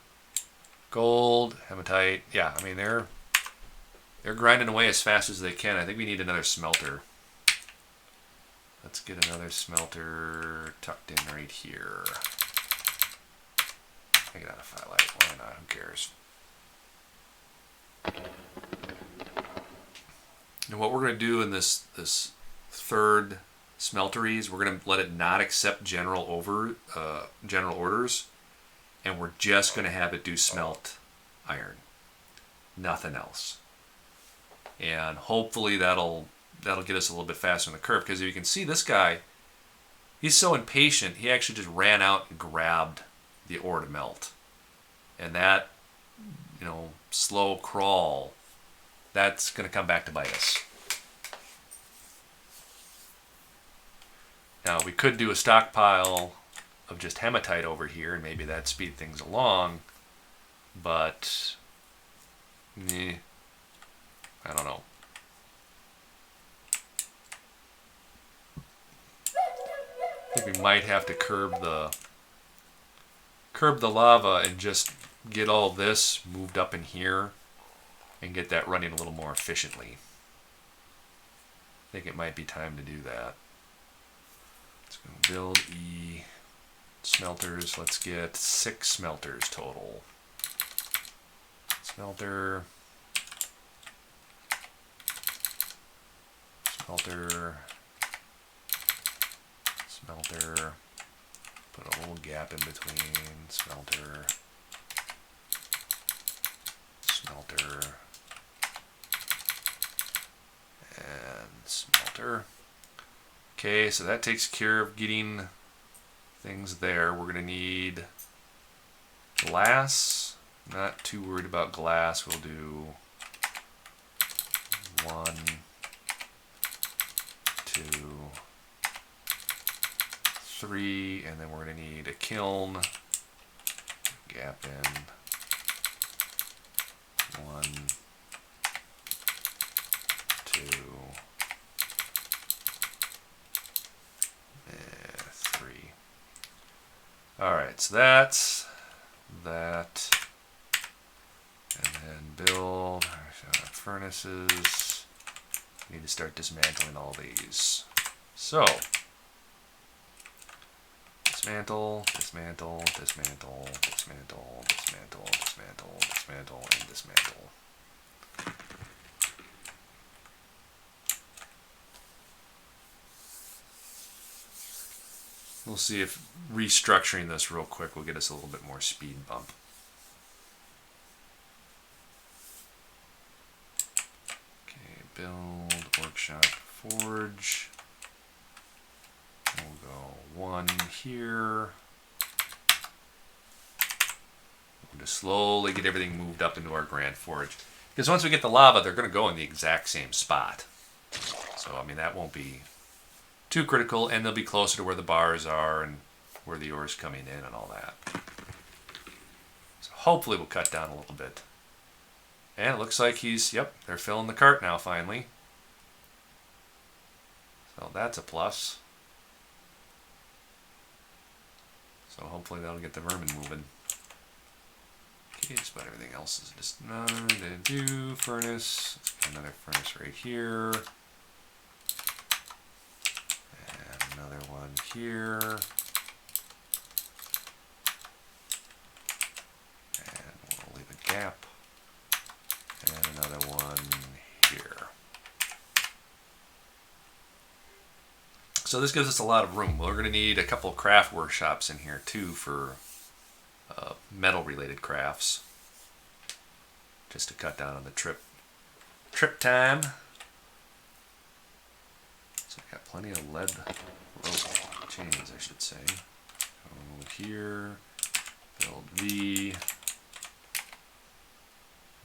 gold, hematite. Yeah, I mean they're grinding away as fast as they can. I think we need another smelter. Let's get another smelter tucked in right here. Take it out of highlight. Why not? Who cares? And what we're going to do in this third smelteries, we're going to let it not accept general orders, and we're just going to have it do smelt iron, nothing else. And hopefully that'll get us a little bit faster on the curve, because if you can see this guy, he's so impatient, he actually just ran out and grabbed the ore to melt. And that, slow crawl, that's going to come back to bite us. Now, we could do a stockpile of just hematite over here, and maybe that'd speed things along, but I don't know. I think we might have to curb the lava and just get all this moved up in here and get that running a little more efficiently. I think it might be time to do that. Let's go build smelters. Let's get 6 smelters total. Smelter. Smelter. Put a little gap in between. Smelter. And smelter. Okay, so that takes care of getting things there. We're going to need glass. Not too worried about glass. We'll do 1, 2, 3, and then we're going to need a kiln. Gap in 1, 2, 3. Alright, so that's that. And then build furnaces. Need to start dismantling all these. So, dismantle, dismantle, dismantle, dismantle, dismantle, dismantle, dismantle, and dismantle. We'll see if restructuring this real quick will get us a little bit more speed bump. Okay, build, workshop, forge. We'll go 1 here. We'll just slowly get everything moved up into our grand forge. Because once we get the lava, they're going to go in the exact same spot. So, I mean, that won't be too critical, and they'll be closer to where the bars are and where the ore is coming in and all that. So hopefully we'll cut down a little bit. And it looks like they're filling the cart now finally. So that's a plus. So hopefully that'll get the vermin moving. Just about everything else is just none to do. Furnace. Let's get another furnace right here. And another one here. And we'll leave a gap. And another one here. So this gives us a lot of room. We're going to need a couple of craft workshops in here too for metal related crafts, just to cut down on the trip time. So I got plenty of lead rope chains, I should say. Go here, build V,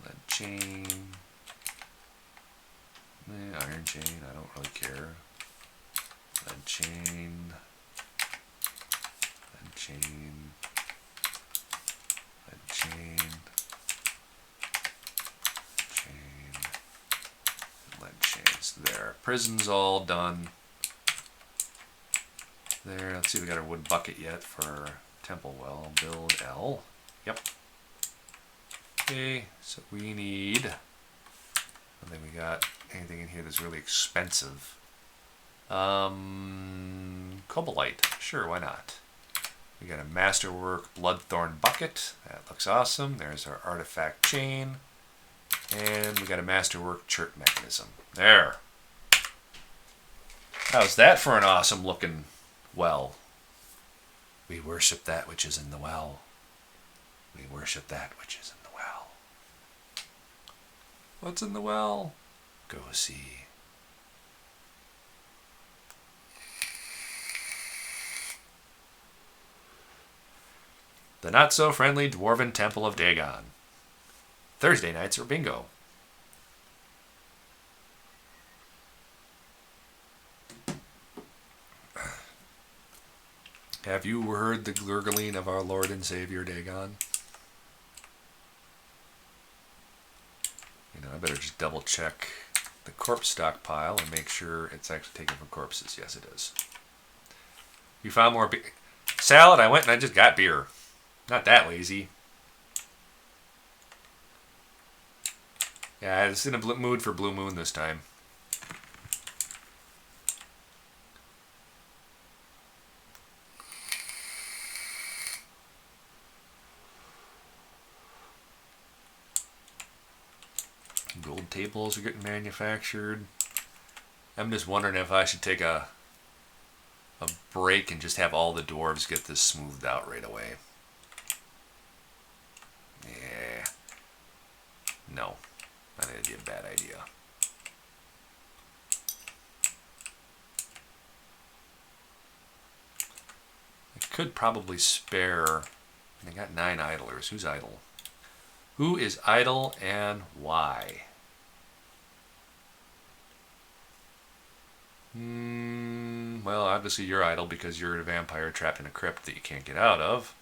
lead chain, iron chain, I don't really care. Lead chain, lead chain, lead chain, chain, lead chains. There. Prison's all done. There. Let's see if we got our wood bucket yet for temple well. Build L. Yep. Okay, so we need, I think we got anything in here that's really expensive. Cobalite. Sure, why not? We got a masterwork bloodthorn bucket. That looks awesome. There's our artifact chain. And we got a masterwork chirp mechanism. There. How's that for an awesome looking well? We worship that which is in the well. We worship that which is in the well. What's in the well? Go see. The not-so-friendly Dwarven Temple of Dagon. Thursday nights are bingo. Have you heard the gurgling of our Lord and Savior Dagon? I better just double check the corpse stockpile and make sure it's actually taken from corpses. Yes, it is. You found more salad? I went and I just got beer. Not that lazy. Yeah, I was in a mood for Blue Moon this time. Gold tables are getting manufactured. I'm just wondering if I should take a break and just have all the dwarves get this smoothed out right away. Yeah. No. I think it'd be a bad idea. I could probably spare... I got 9 idlers. Who's idle? Who is idle and why? Well, obviously you're idle because you're a vampire trapped in a crypt that you can't get out of.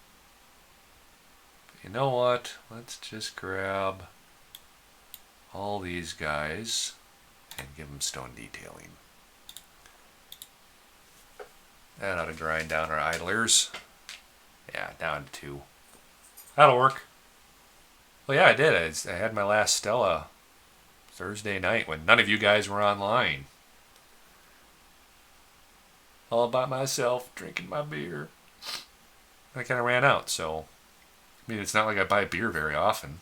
But you know what? Let's just grab all these guys and give them stone detailing. That ought to grind down our idlers. Yeah, down to 2. That'll work. Well, yeah, I did. I had my last Stella Thursday night when none of you guys were online. All by myself, drinking my beer. I kind of ran out, so... I mean, it's not like I buy beer very often.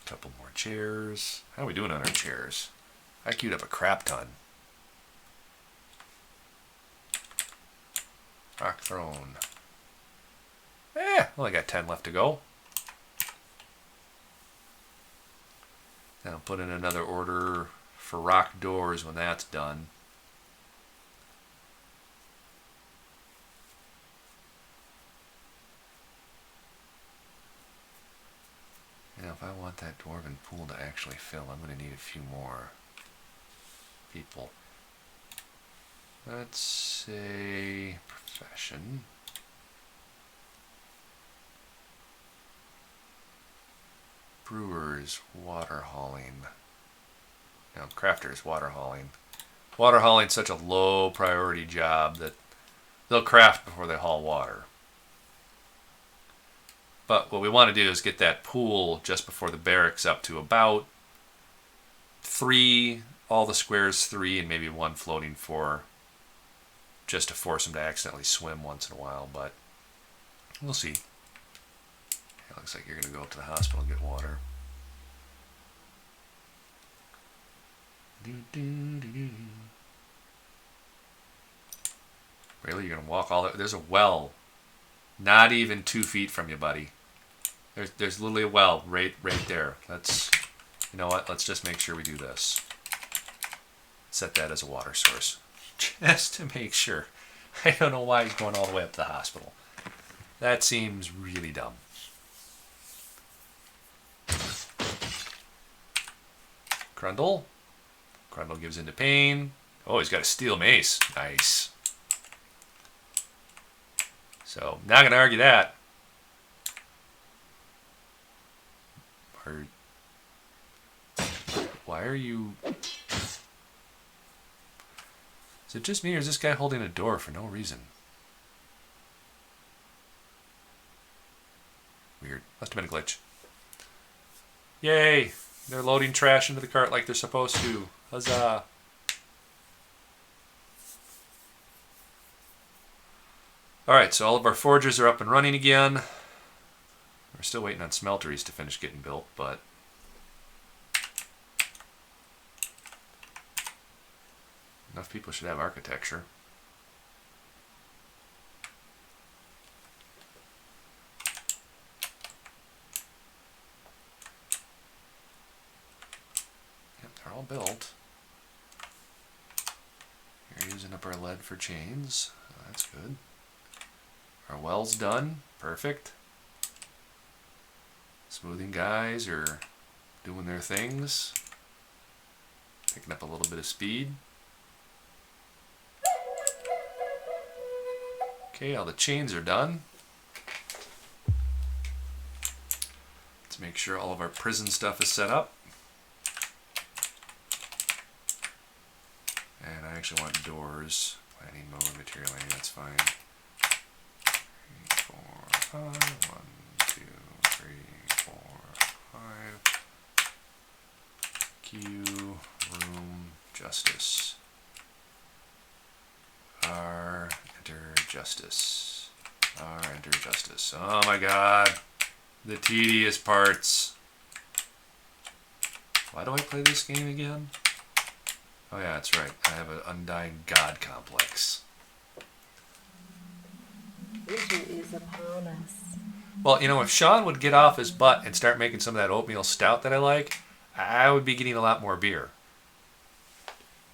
A couple more chairs. How are we doing on our chairs? I queued up a crap ton. Rock throne. Only got 10 left to go. Then I'll put in another order for rock doors when that's done. Now, if I want that dwarven pool to actually fill, I'm going to need a few more people. Let's say profession. Brewers, water hauling. You know, crafters, water hauling. Water hauling's such a low priority job that they'll craft before they haul water. But what we want to do is get that pool just before the barracks up to about 3, all the squares 3, and maybe 1 floating 4, just to force them to accidentally swim once in a while, but we'll see. It looks like you're going to go up to the hospital and get water. Really? You're going to walk all the way? There's a well not even 2 feet from you, buddy. There's literally a well right there. Let's, you know what? Let's just make sure we do this. Set that as a water source. Just to make sure. I don't know why he's going all the way up to the hospital. That seems really dumb. Crundle. Crundle gives into pain. Oh, he's got a steel mace. Nice. So, not going to argue that. Why are you... Is it just me, or is this guy holding a door for no reason? Weird. Must have been a glitch. Yay! They're loading trash into the cart like they're supposed to. Huzzah! Alright, so all of our forges are up and running again. We're still waiting on Smelters to finish getting built, but... enough people should have architecture. Yep, they're all built. We're using up our lead for chains. So that's good. Our well's done. Perfect. Smoothing guys are doing their things. Picking up a little bit of speed. Okay, all the chains are done. Let's make sure all of our prison stuff is set up. And I actually want doors. Planning mode, material, that's fine. 3, 4, 5. 1, 2, 3, 4, 5. Q, room, justice. R, enter justice. R, enter justice. Oh my god. The tedious parts. Why do I play this game again? Oh yeah, that's right. I have an undying god complex. Winter is upon us. Well, you know, if Sean would get off his butt and start making some of that oatmeal stout that I like, I would be getting a lot more beer.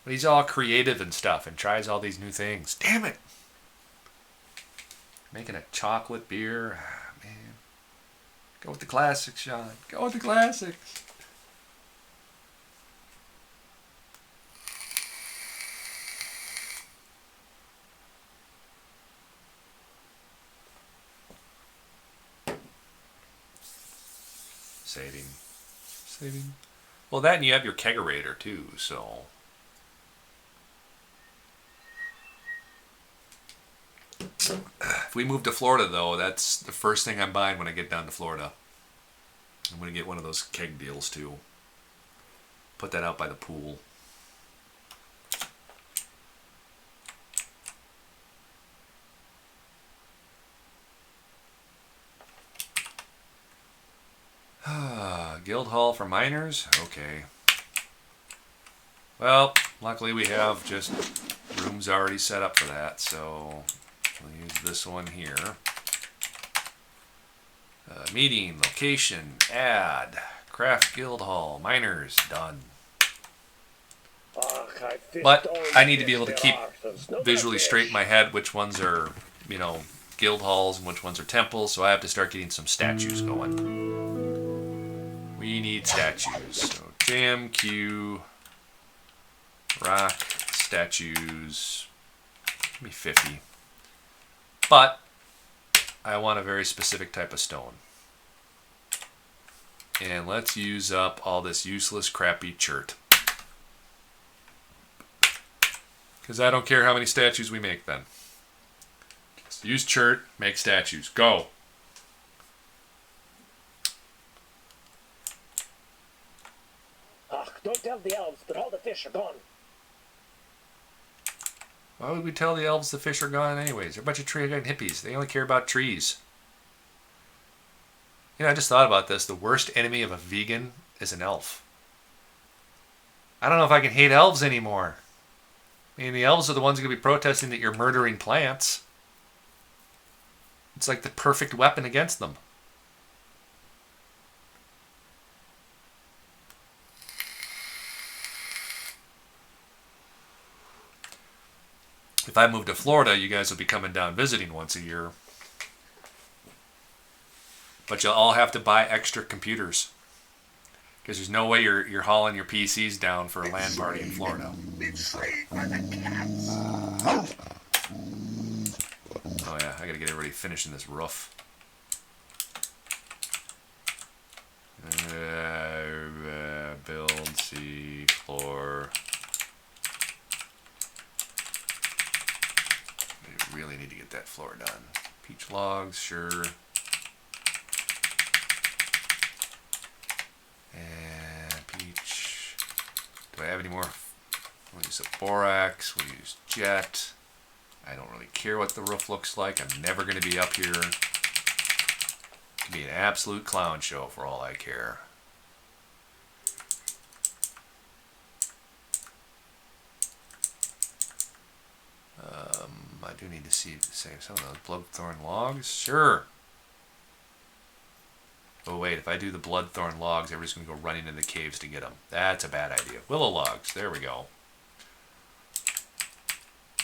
But he's all creative and stuff and tries all these new things. Damn it! Making a chocolate beer. Ah, man. Go with the classics, Sean. Go with the classics. Saving. Well, that and you have your kegerator too, so... If we move to Florida, though, that's the first thing I'm buying when I get down to Florida. I'm going to get one of those keg deals, too. Put that out by the pool. Guild Hall for miners? Okay. Well, luckily we have just rooms already set up for that, so we'll use this one here. Meeting, location, add, craft guild hall, miners, done. But I need to be able to keep visually straight in my head which ones are, you know, guild halls and which ones are temples, so I have to start getting some statues going. We need statues. So jam, Q, rock, statues, give me 50. But I want a very specific type of stone. And let's use up all this useless, crappy chert. Because I don't care how many statues we make then. Just use chert, make statues. Go! Ach, don't tell the elves, but all the fish are gone. Why would we tell the elves the fish are gone anyways? They're a bunch of tree-gun hippies. They only care about trees. You know, I just thought about this. The worst enemy of a vegan is an elf. I don't know if I can hate elves anymore. I mean, the elves are the ones going to be protesting that you're murdering plants. It's like the perfect weapon against them. If I move to Florida, you guys will be coming down visiting once a year. But you'll all have to buy extra computers. Because there's no way you're hauling your PCs down for a LAN party in Florida. Oh yeah, I gotta get everybody finishing this roof. Build, C, floor. We really need to get that floor done. Peach logs, sure. And peach. Do I have any more? We'll use a borax. We'll use jet. I don't really care what the roof looks like. I'm never going to be up here. It could be an absolute clown show for all I care. I do need to save some of those bloodthorn logs. Sure. Oh wait, if I do the bloodthorn logs, everybody's going to go running into the caves to get them. That's a bad idea. Willow logs. There we go.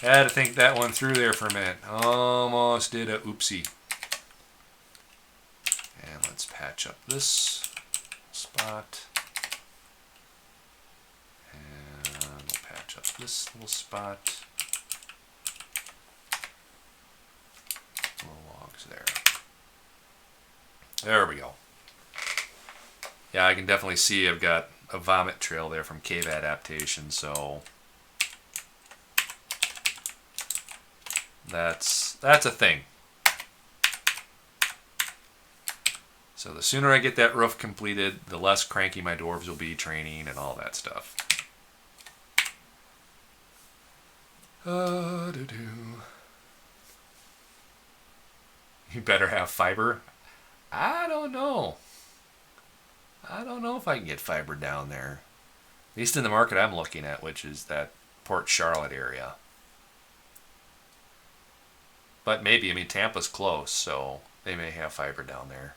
Had to think that one through there for a minute. Almost did a oopsie. And let's patch up this spot. And we'll patch up this little spot. Little logs there. There we go. Yeah, I can definitely see I've got a vomit trail there from cave adaptation, so that's a thing. So the sooner I get that roof completed, the less cranky my dwarves will be training and all that stuff. You better have fiber. I don't know. I don't know if I can get fiber down there. At least in the market I'm looking at, which is that Port Charlotte area. But maybe, I mean, Tampa's close, so they may have fiber down there.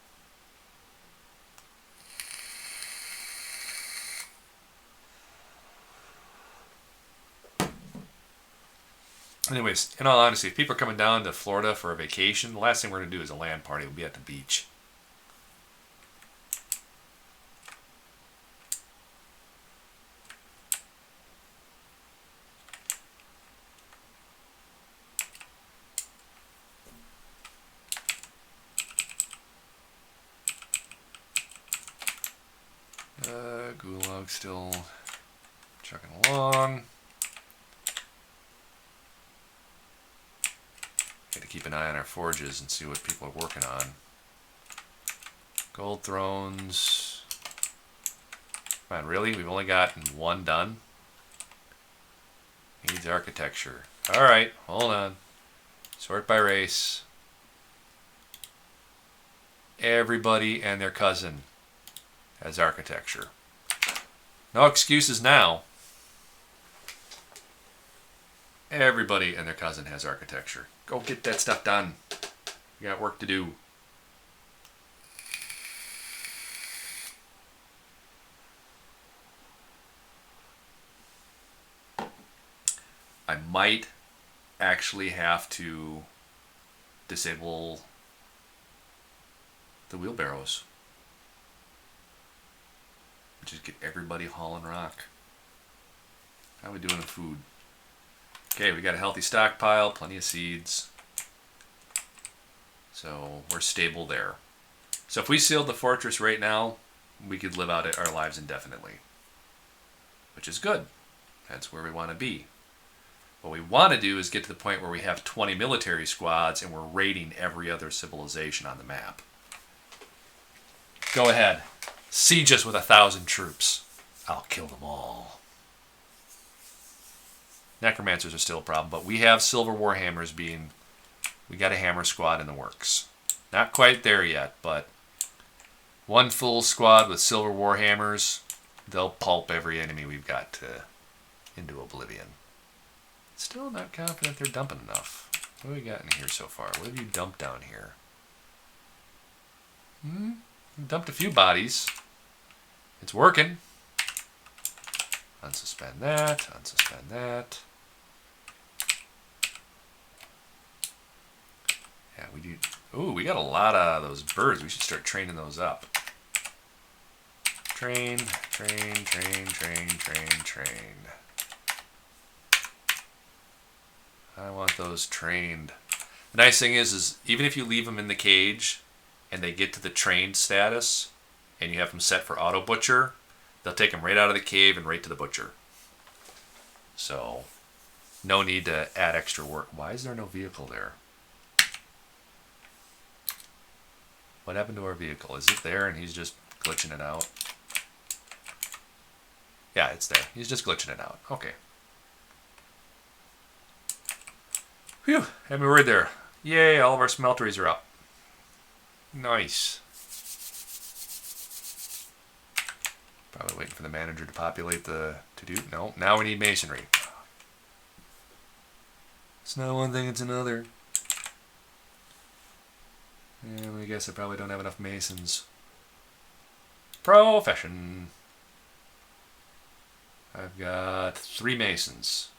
Anyways, in all honesty, if people are coming down to Florida for a vacation, the last thing we're going to do is a LAN party. We'll be at the beach. Gulag still chugging along. Got to keep an eye on our forges and see what people are working on. Gold thrones. Come on, really? We've only gotten one done? Needs architecture. Alright, hold on. Sort by race. Everybody and their cousin has architecture. No excuses now. Everybody and their cousin has architecture. Go get that stuff done. We got work to do. I might actually have to disable the wheelbarrows. Just get everybody hauling rock. How are we doing with food? Okay, we got a healthy stockpile, plenty of seeds. So we're stable there. So if we sealed the fortress right now, we could live out our lives indefinitely. Which is good. That's where we want to be. What we want to do is get to the point where we have 20 military squads and we're raiding every other civilization on the map. Go ahead. Siege us with 1,000 troops. I'll kill them all. Necromancers are still a problem, but we have Silver Warhammers being... We got a hammer squad in the works. Not quite there yet, but... One full squad with Silver Warhammers, they'll pulp every enemy we've got into oblivion. Still not confident they're dumping enough. What have we got in here so far? What have you dumped down here? Dumped a few bodies. It's working. Unsuspend that. Unsuspend that. Yeah, we do. Ooh, we got a lot of those birds. We should start training those up. Train, train, train, train, train, train. I want those trained. The nice thing is even if you leave them in the cage and they get to the trained status and you have them set for auto butcher, they'll take them right out of the cave and right to the butcher. So, no need to add extra work. Why is there no vehicle there? What happened to our vehicle? Is it there and he's just glitching it out? Yeah, it's there. He's just glitching it out. Okay. Phew, had me worried there. Yay, all of our smelteries are up. Nice. Probably waiting for the manager to populate the to-do. No, now we need masonry. It's not one thing, it's another. And I guess I probably don't have enough masons. Profession. I've got 3 masons.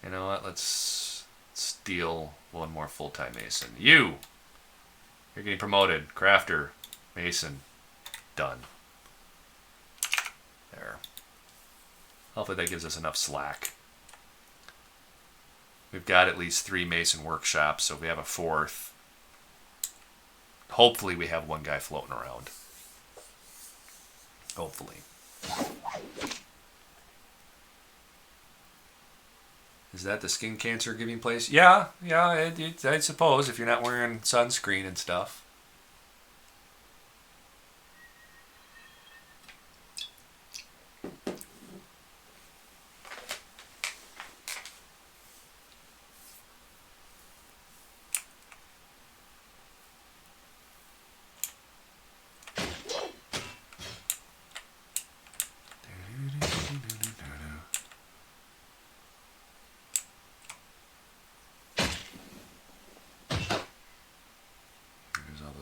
You know what? Let's steal 1 more full-time mason. You're getting promoted. Crafter, mason, done. There. Hopefully that gives us enough slack. We've got at least 3 mason workshops, so if we have a 4th, hopefully we have 1 guy floating around. Hopefully. Is that the skin cancer giving place? Yeah, I suppose if you're not wearing sunscreen and stuff.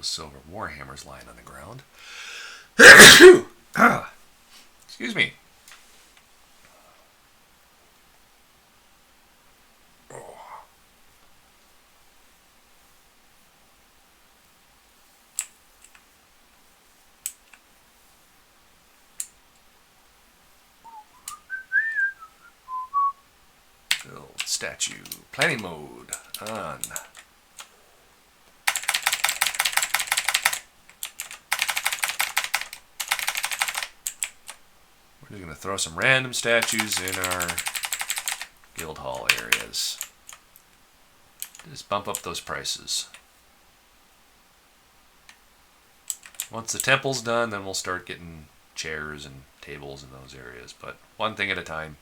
Silver Warhammers lying on the ground. Excuse me. Oh. Build statue. Planning mode on. We're going to throw some random statues in our guild hall areas. Just bump up those prices. Once the temple's done, then we'll start getting chairs and tables in those areas. But one thing at a time.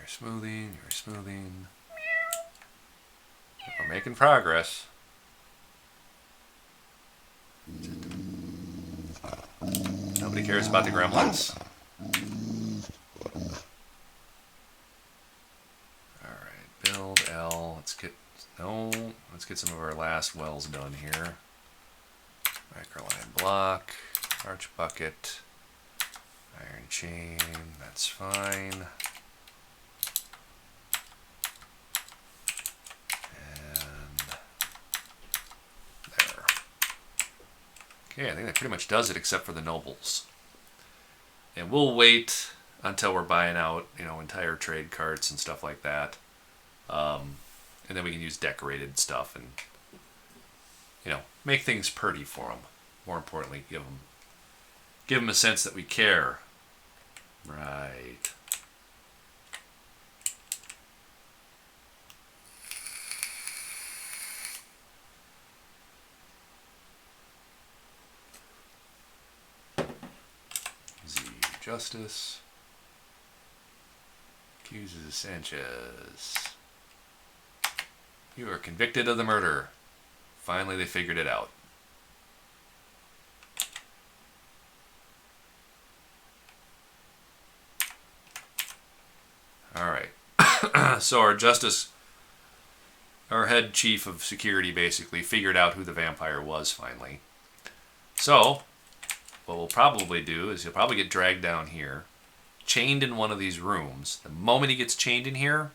Smoothing, you're smoothing. We're making progress. Nobody cares about the gremlins. Alright, build L. Let's get some of our last wells done here. Microline block, arch bucket, iron chain, that's fine. Okay, I think that pretty much does it except for the nobles. And we'll wait until we're buying out, entire trade carts and stuff like that. And then we can use decorated stuff and, make things pretty for them. More importantly, give them a sense that we care. Right. Z Justice accuses Sanchez. You are convicted of the murder. Finally, they figured it out. All right. So our head chief of security basically figured out who the vampire was finally. So, what we'll probably do is he'll probably get dragged down here, chained in one of these rooms. The moment he gets chained in here,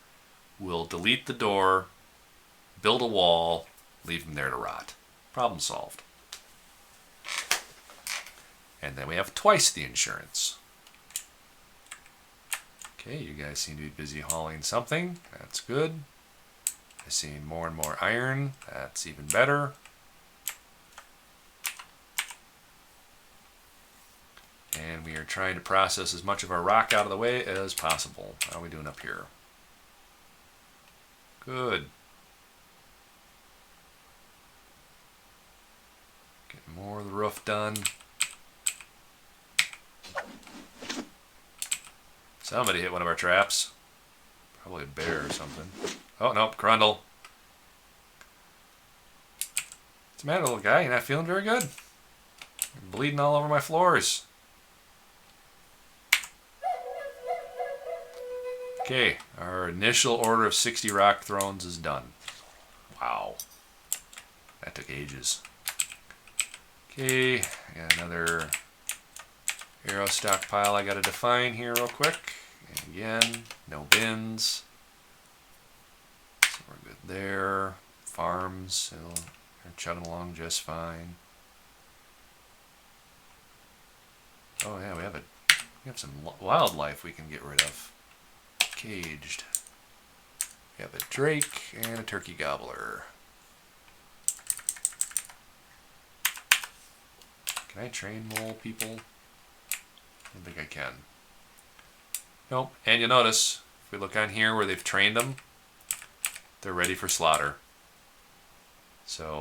we'll delete the door, build a wall, leave him there to rot. Problem solved. And then we have twice the insurance. Okay, you guys seem to be busy hauling something. That's good. I see more and more iron. That's even better. And we are trying to process as much of our rock out of the way as possible. How are we doing up here? Good. Getting more of the roof done. Somebody hit one of our traps. Probably a bear or something. Oh, nope, Grundle. What's the matter, little guy? You're not feeling very good? You're bleeding all over my floors. Okay, our initial order of 60 rock thrones is done. Wow. That took ages. Okay, I got another arrow stockpile I got to define here real quick. And again, no bins. So we're good there. Farms, so they're chugging along just fine. Oh yeah, we have some wildlife we can get rid of. Caged. We have a drake and a turkey gobbler. Can I train mole people? I don't think I can. Nope. And you'll notice, if we look on here where they've trained them, they're ready for slaughter. So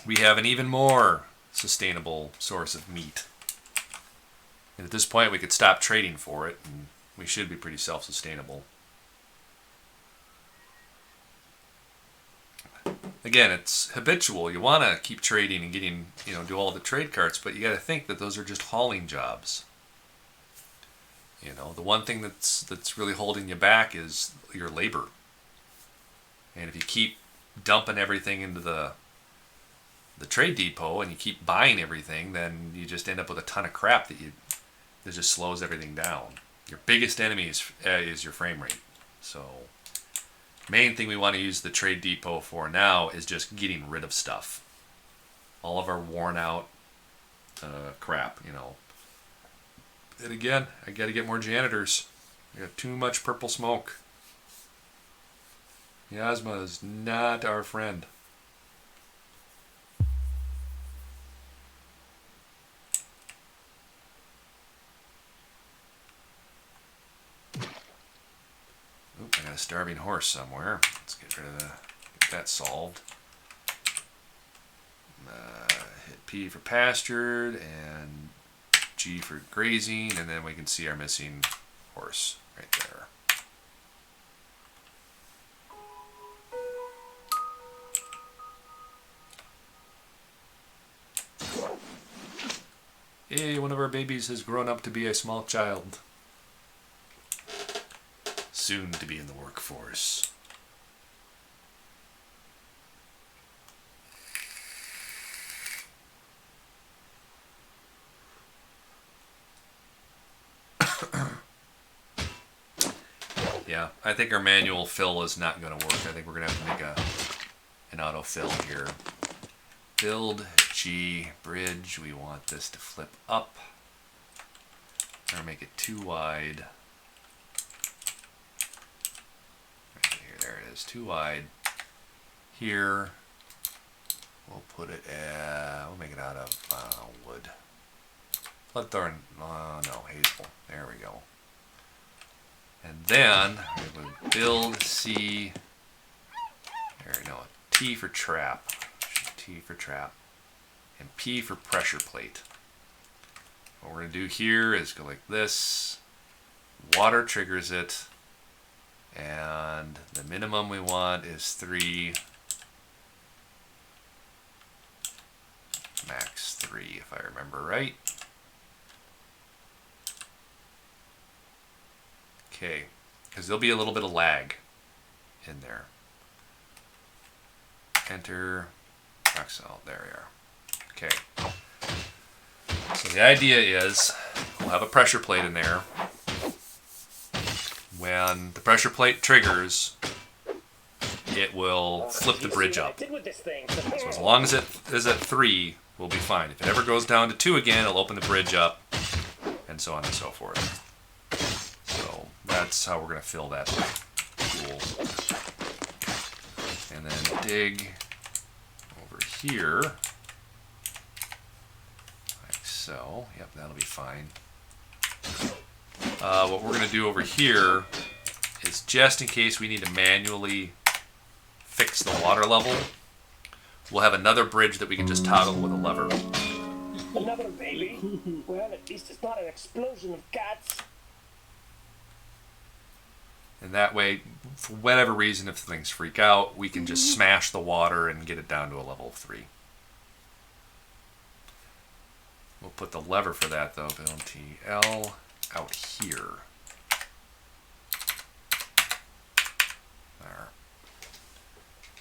we have an even more sustainable source of meat. And at this point we could stop trading for it, and we should be pretty self-sustainable. Again, it's habitual. You want to keep trading and getting, do all the trade carts, but you got to think that those are just hauling jobs. The one thing that's really holding you back is your labor. And if you keep dumping everything into the trade depot and you keep buying everything, then you just end up with a ton of crap that just slows everything down. Your biggest enemy is your frame rate. So main thing we want to use the trade depot for now is just getting rid of stuff. All of our worn out crap, And again, I got to get more janitors. I got too much purple smoke. Miasma is not our friend. Oop, I got a starving horse somewhere. Let's get that solved. Hit P for pastured and G for grazing, and then we can see our missing horse right there. Hey, one of our babies has grown up to be a small child. Soon to be in the workforce. Yeah, I think our manual fill is not going to work. I think we're going to have to make an auto fill here. Build G bridge. We want this to flip up. We're going to make it too wide. Right here, there it is, too wide. Here, we'll put it at, we'll make it out of wood. Bloodthorn, no, hazel. There we go. And then we would build C. There we go. T for trap. T for trap. And P for pressure plate. What we're going to do here is go like this. Water triggers it. And the minimum we want is 3. Max 3, if I remember right. Okay, because there'll be a little bit of lag in there. Enter, Excel, there we are. Okay. So the idea is we'll have a pressure plate in there. When the pressure plate triggers, it will flip the bridge up. So as long as it is at 3, we'll be fine. If it ever goes down to 2 again, it'll open the bridge up, and so on and so forth. So that's how we're going to fill that pool. And then dig over here, like so. Yep, that'll be fine. What we're going to do over here is, just in case we need to manually fix the water level, we'll have another bridge that we can just toggle with a lever. Another baby? Well, at least it's not an explosion of cats. And that way, for whatever reason, if things freak out, we can just smash the water and get it down to a level of 3. We'll put the lever for that, though. Build TL out here. There.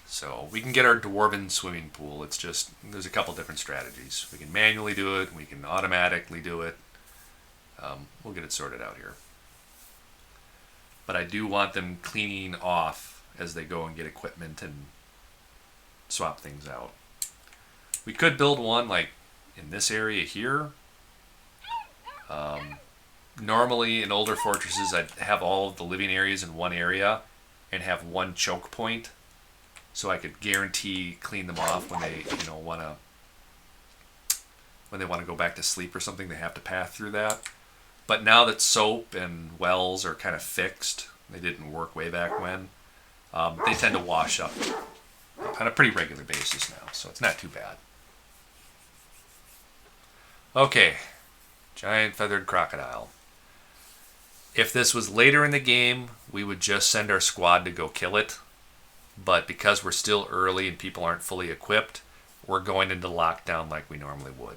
So we can get our dwarven swimming pool. It's just, there's a couple different strategies. We can manually do it. We can automatically do it. We'll get it sorted out here. But I do want them cleaning off as they go and get equipment and swap things out. We could build one like in this area here. Normally in older fortresses, I'd have all of the living areas in one area and have one choke point, so I could guarantee clean them off when they, want to go back to sleep or something. They have to pass through that. But now that soap and wells are kind of fixed, they didn't work way back when, they tend to wash up on a pretty regular basis now, so it's not too bad. Okay, giant feathered crocodile. If this was later in the game, we would just send our squad to go kill it. But because we're still early and people aren't fully equipped, we're going into lockdown like we normally would.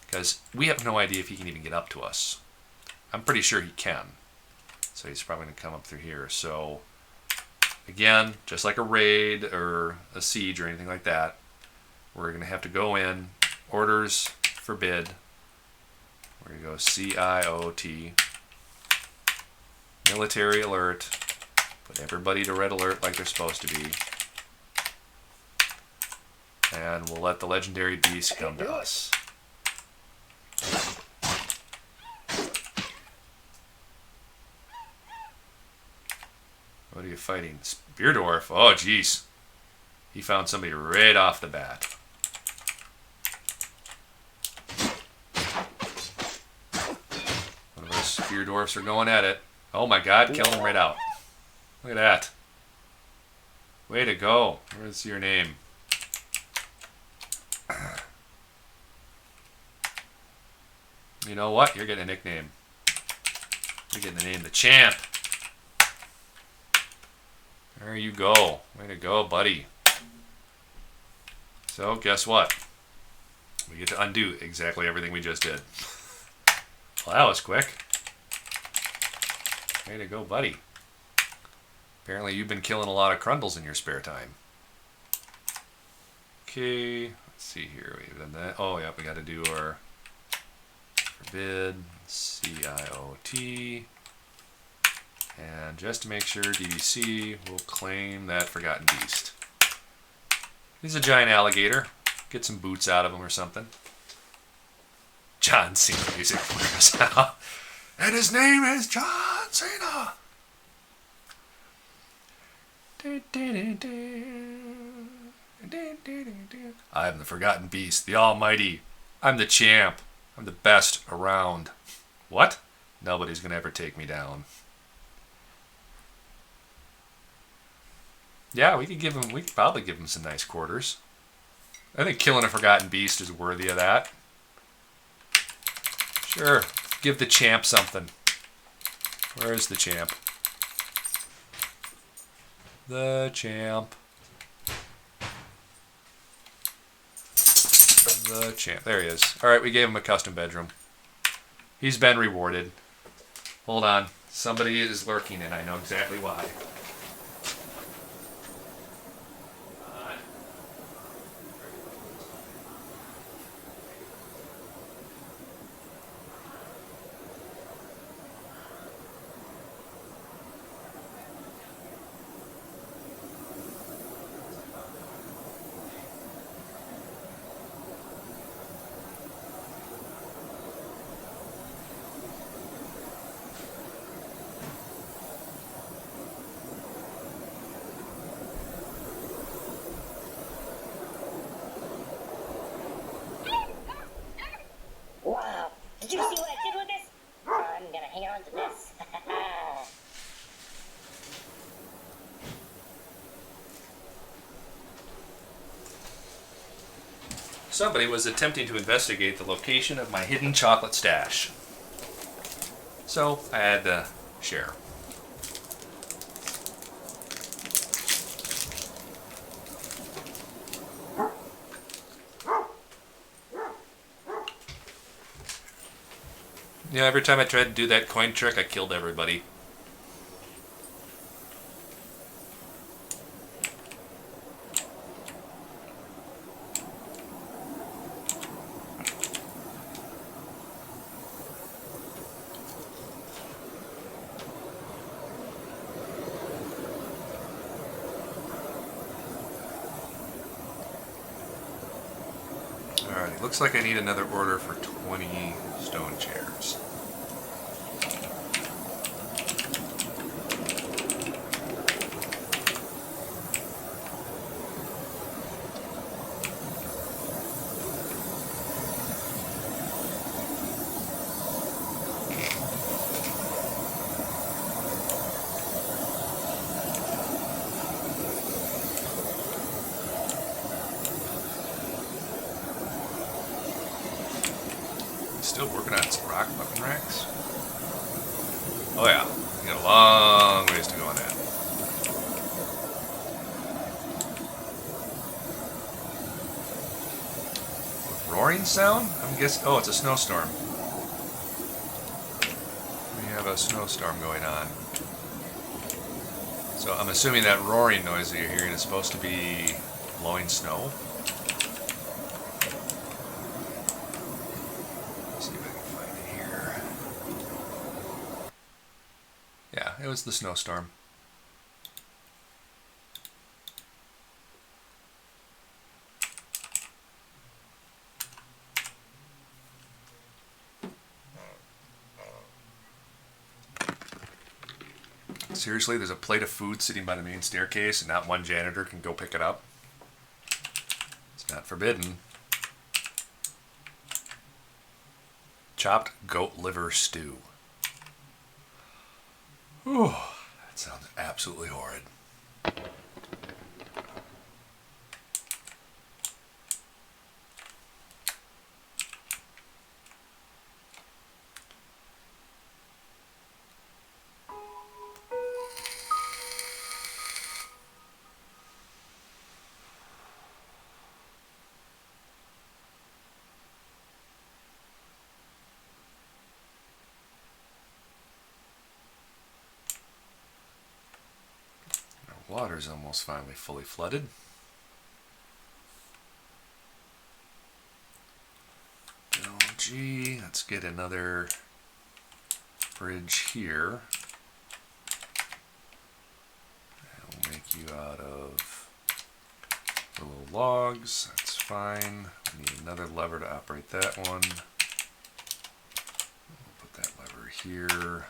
Because we have no idea if he can even get up to us. I'm pretty sure he can. So he's probably going to come up through here. So, again, just like a raid or a siege or anything like that, we're going to have to go in, orders, forbid. We're going to go CIOT, military alert, put everybody to red alert like they're supposed to be. And we'll let the legendary beast come to us. What are you fighting? Spear Dwarf? Oh, jeez. He found somebody right off the bat. One of those Spear Dwarfs are going at it. Oh my god, killing him right out. Look at that. Way to go. Where's your name? You know what? You're getting a nickname. You're getting the name The Champ. There you go. Way to go, buddy. So, guess what? We get to undo exactly everything we just did. Well, that was quick. Way to go, buddy. Apparently you've been killing a lot of crundles in your spare time. Okay, let's see here. We've done that. Oh, yeah, we got to do our forbid, CIOT. And just to make sure, DVC will claim that Forgotten Beast. He's a giant alligator. Get some boots out of him or something. John Cena music plays out. And his name is John Cena. I am the Forgotten Beast, the Almighty. I'm the champ. I'm the best around. What? Nobody's gonna ever take me down. Yeah, we could probably give him some nice quarters. I think killing a Forgotten Beast is worthy of that. Sure, give the champ something. Where is the champ? The champ. The champ. There he is. Alright, we gave him a custom bedroom. He's been rewarded. Hold on. Somebody is lurking and I know exactly why. Wow. Did you see what I did with this? I'm gonna hang on to this. Somebody was attempting to investigate the location of my hidden chocolate stash. So I had to share. Yeah, every time I tried to do that coin trick, I killed everybody. Alright, looks like I need another order for 20 stone chairs. Still working on some rock weapon racks? Oh yeah, we got a long ways to go on that. Roaring sound? I'm guessing. Oh, it's a snowstorm. We have a snowstorm going on. So I'm assuming that roaring noise that you're hearing is supposed to be blowing snow. It was the snowstorm. Seriously, there's a plate of food sitting by the main staircase and not one janitor can go pick it up? It's not forbidden. Chopped goat liver stew. Ooh, that sounds absolutely horrid. Water's almost finally fully flooded. LG, let's get another bridge here. And we'll make you out of little logs. That's fine. We need another lever to operate that one. here.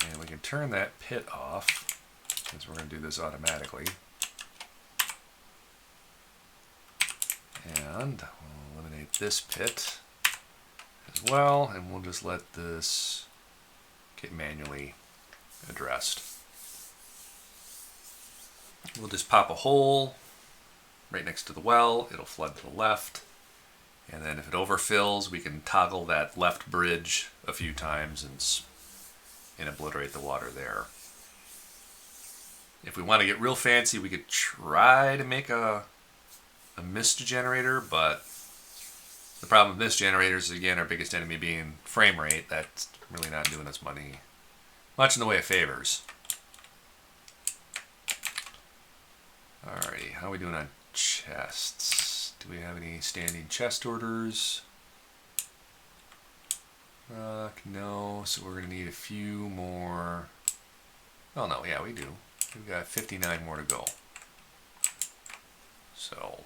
And we can turn that pit off, since we're going to do this automatically. And we'll eliminate this pit as well, and we'll just let this get manually addressed. We'll just pop a hole right next to the well. It'll flood to the left. And then if it overfills, we can toggle that left bridge a few times and obliterate the water there. If we want to get real fancy, we could try to make a mist generator, but the problem with mist generators is, again, our biggest enemy being frame rate. That's really not doing us much in the way of favors. Alrighty, how are we doing on chests? Do we have any standing chest orders? No, so we're going to need a few more. Oh no, yeah, we do. We've got 59 more to go. So,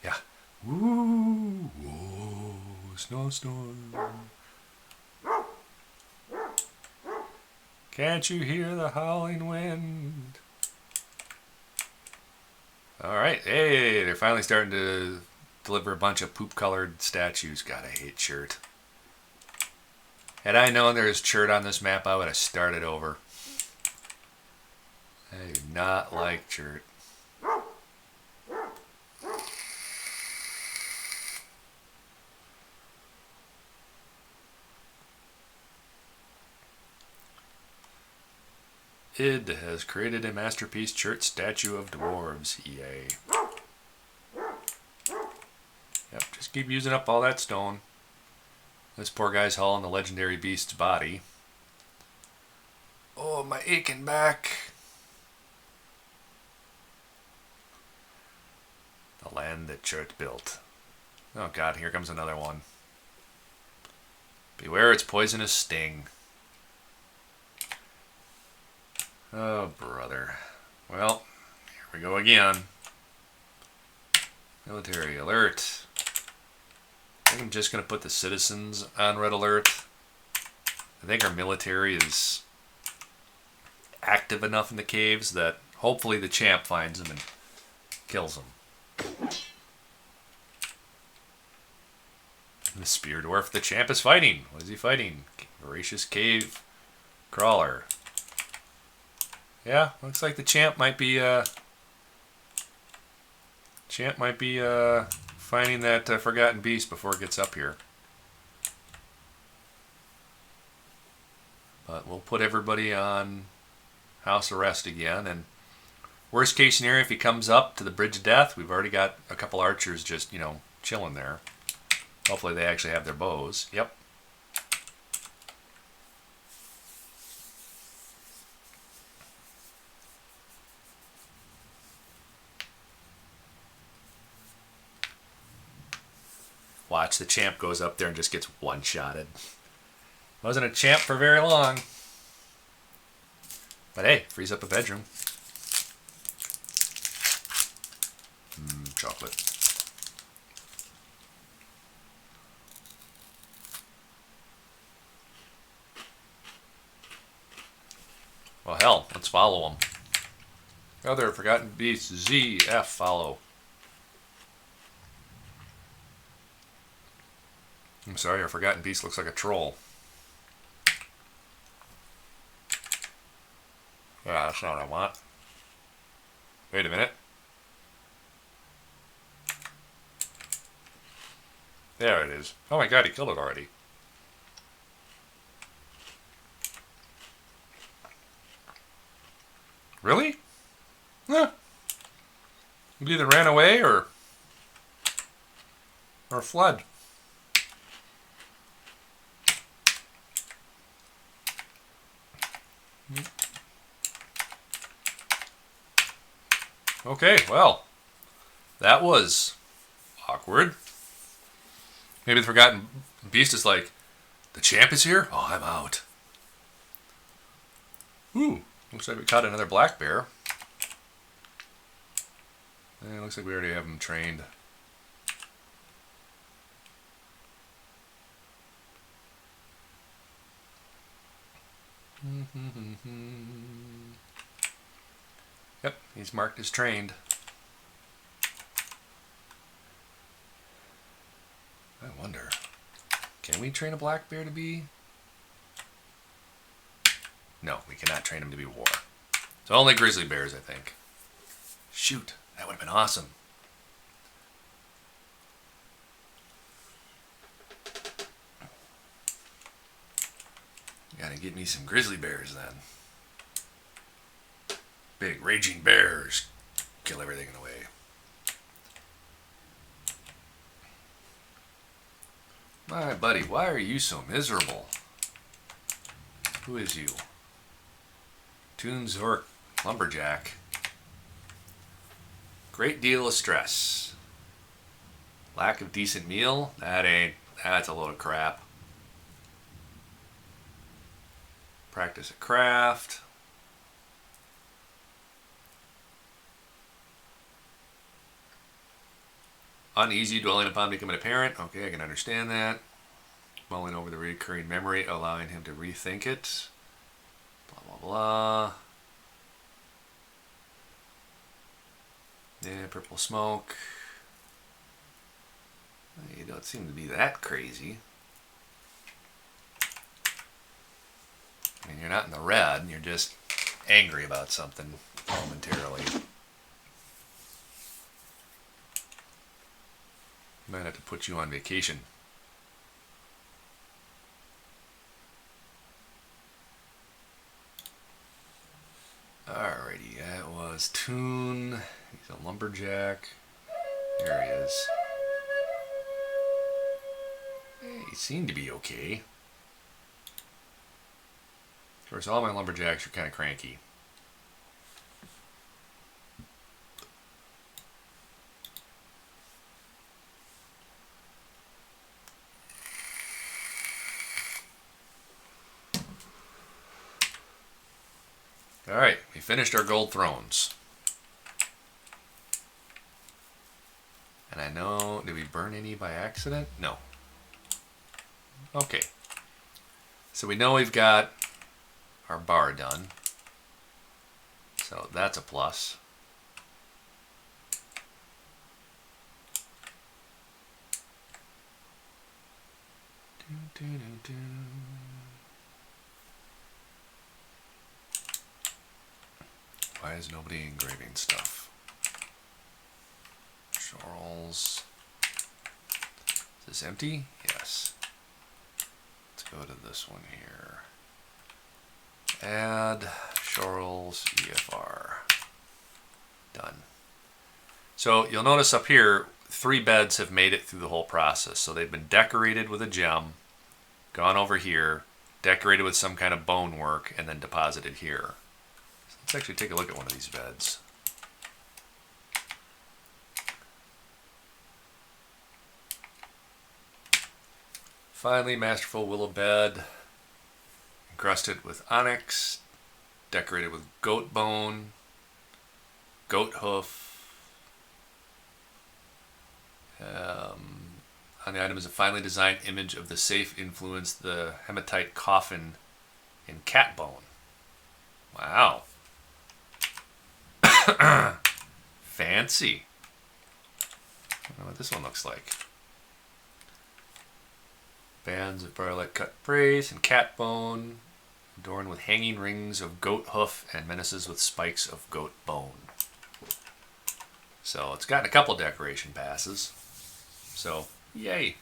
yeah. Woo, whoa, snowstorm. Can't you hear the howling wind? Alright, hey, they're finally starting to deliver a bunch of poop-colored statues. God, I hate chert. Had I known there was chert on this map, I would have started over. I do not like chert. id has created a masterpiece chert statue of dwarves. Yay. Yep, just keep using up all that stone. This poor guy's hauling the legendary beast's body. Oh, my aching back. The land that Chert built. Oh god, here comes another one. Beware its poisonous sting. Oh, brother. Well, here we go again. Military alert. I think I'm just going to put the citizens on red alert. I think our military is active enough in the caves that hopefully the champ finds them and kills them. The spear dwarf the champ is fighting. What is he fighting? Voracious cave crawler. Yeah, looks like the champ might be finding that forgotten beast before it gets up here. But we'll put everybody on house arrest again, and worst case scenario, if he comes up to the bridge of death, we've already got a couple archers just, chilling there. Hopefully they actually have their bows. Yep. Watch, the champ goes up there and just gets one-shotted. Wasn't a champ for very long. But hey, frees up a bedroom. Chocolate. Well, hell, let's follow them. Other forgotten beast, ZF, follow. I'm sorry, our forgotten beast looks like a troll. Yeah, that's not what I want. Wait a minute. There it is. Oh my god, he killed it already. Really? Huh. It either ran away or fled. Okay, well, that was awkward. Maybe the forgotten beast is like, the champ is here? Oh, I'm out. Ooh, looks like we caught another black bear. Looks like we already have them trained. Yep, he's marked as trained. I wonder, can we train a black bear to be? No, we cannot train him to be war. So only grizzly bears, I think. Shoot, that would have been awesome. Gotta get me some grizzly bears then. Big raging bears. Kill everything in the way. My buddy, why are you so miserable? Who is you? Toon Zork Lumberjack. Great deal of stress. Lack of decent meal? That's a load of crap. Practice a craft. Uneasy dwelling upon becoming a parent. Okay, I can understand that. Mulling over the recurring memory, allowing him to rethink it. Blah, blah, blah. Yeah, purple smoke. You don't seem to be that crazy. I mean, you're not in the red, you're just angry about something momentarily. Might have to put you on vacation. Alrighty, that was Toon. He's a lumberjack. There he is. Hey, he seemed to be okay. Of course, all my lumberjacks are kind of cranky. Alright, we finished our gold thrones. And I know, did we burn any by accident? No. Okay. So we know we've got our bar done. So that's a plus. Why is nobody engraving stuff? Charles. Is this empty? Yes. Let's go to this one here. Add Charles EFR. Done. So you'll notice up here, 3 beds have made it through the whole process. So they've been decorated with a gem, gone over here, decorated with some kind of bone work, and then deposited here. So let's actually take a look at one of these beds. Finally, masterful willow bed, encrusted with onyx, decorated with goat bone, goat hoof. On the item is a finely designed image of the safe influence, the hematite coffin in cat bone. Wow. Fancy. I don't know what this one looks like. Bands of barlet cut brace and cat bone, adorned with hanging rings of goat hoof and menaces with spikes of goat bone. So it's gotten a couple decoration passes. So, yay.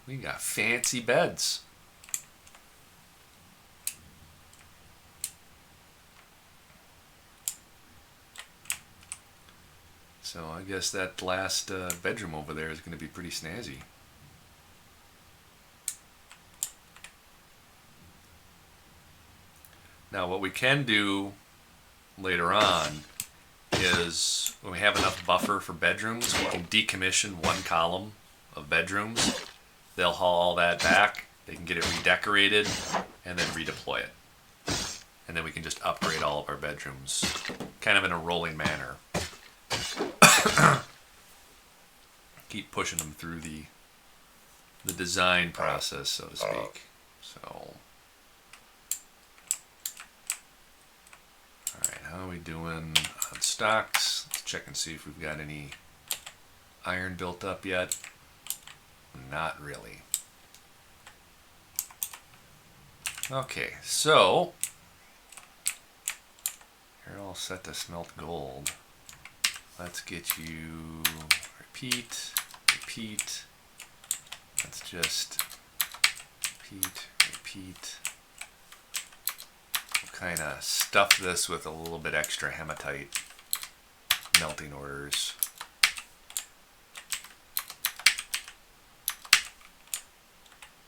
We got fancy beds. So I guess that last bedroom over there is going to be pretty snazzy. Now what we can do later on is when we have enough buffer for bedrooms, we can decommission one column of bedrooms. They'll haul all that back, they can get it redecorated, and then redeploy it. And then we can just upgrade all of our bedrooms, kind of in a rolling manner. keep pushing them through the design process, so to speak. So, all right, how are we doing on stocks? Let's check and see if we've got any iron built up yet. Not really. Okay, so you're all set to smelt gold. Let's get you repeat. Let's just repeat. We'll kind of stuff this with a little bit extra hematite melting orders.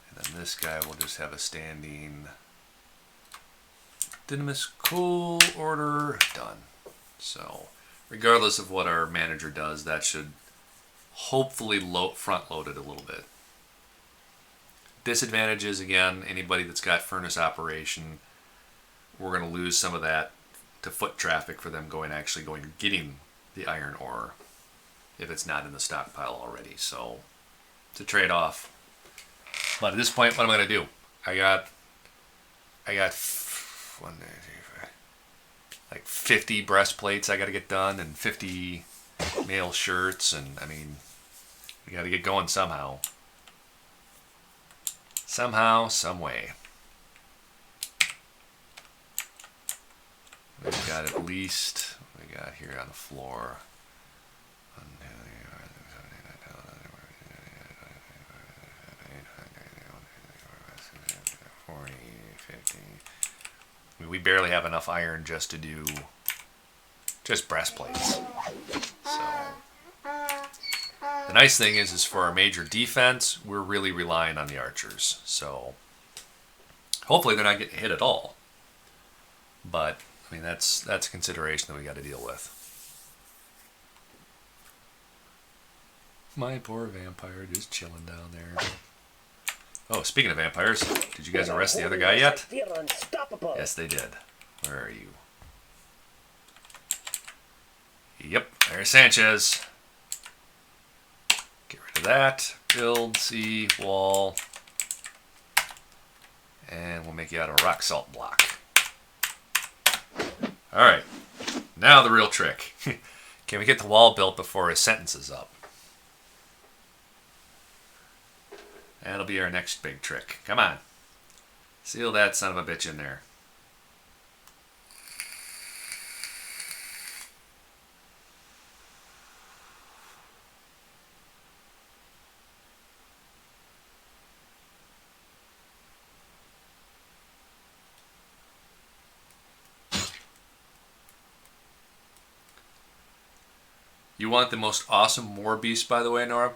And then this guy will just have a standing dynamis coal order done. So regardless of what our manager does, that should hopefully front load it a little bit. Disadvantages, again, anybody that's got furnace operation, we're going to lose some of that to foot traffic for them getting the iron ore if it's not in the stockpile already. So it's a trade-off. But at this point, what am I going to do? I got like 50 breastplates I got to get done and 50 mail shirts, and I mean, we got to get going somehow. Somehow, some way. We've got at least, what we got here on the floor. 40, 50. I mean, we barely have enough iron just to do just breastplates. So the nice thing is for our major defense, we're really relying on the archers. So hopefully they're not getting hit at all. But I mean, that's a consideration that we got to deal with. My poor vampire just chilling down there. Oh, speaking of vampires, did you guys arrest the other guy yet? Yes, they did. Where are you? Yep, there's Sanchez. Get rid of that. Build, C, wall. And we'll make you out a rock salt block. Alright, now the real trick. Can we get the wall built before his sentence is up? That'll be our next big trick. Come on. Seal that son of a bitch in there. You want the most awesome war beast, by the way, Nora?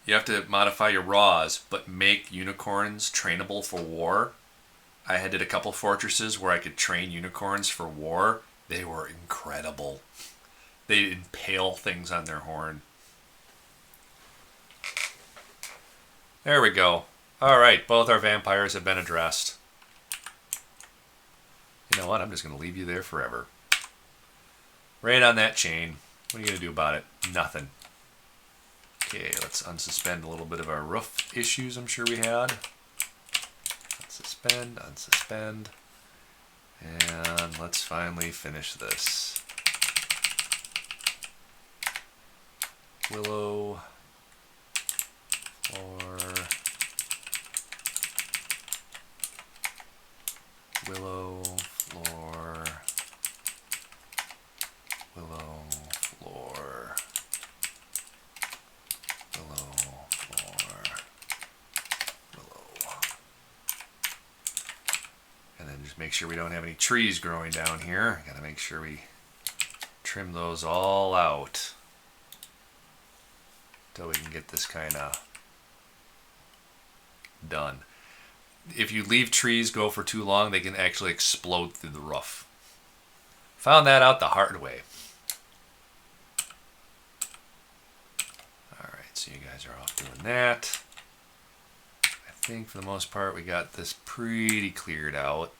You have to modify your raws, but make unicorns trainable for war. I had did a couple fortresses where I could train unicorns for war. They were incredible. They impale things on their horn. There we go. Alright, both our vampires have been addressed. You know what? I'm just going to leave you there forever. Right on that chain. What are you going to do about it? Nothing. Okay, let's unsuspend a little bit of our roof issues I'm sure we had. Unsuspend, unsuspend. And let's finally finish this. Willow. Floor. Willow. Floor. Willow. Floor. Willow, floor, willow. And then just make sure we don't have any trees growing down here. Gotta make sure we trim those all out until we can get this kind of done. If you leave trees go for too long, they can actually explode through the roof. Found that out the hard way. So you guys are off doing that. I think for the most part we got this pretty cleared out.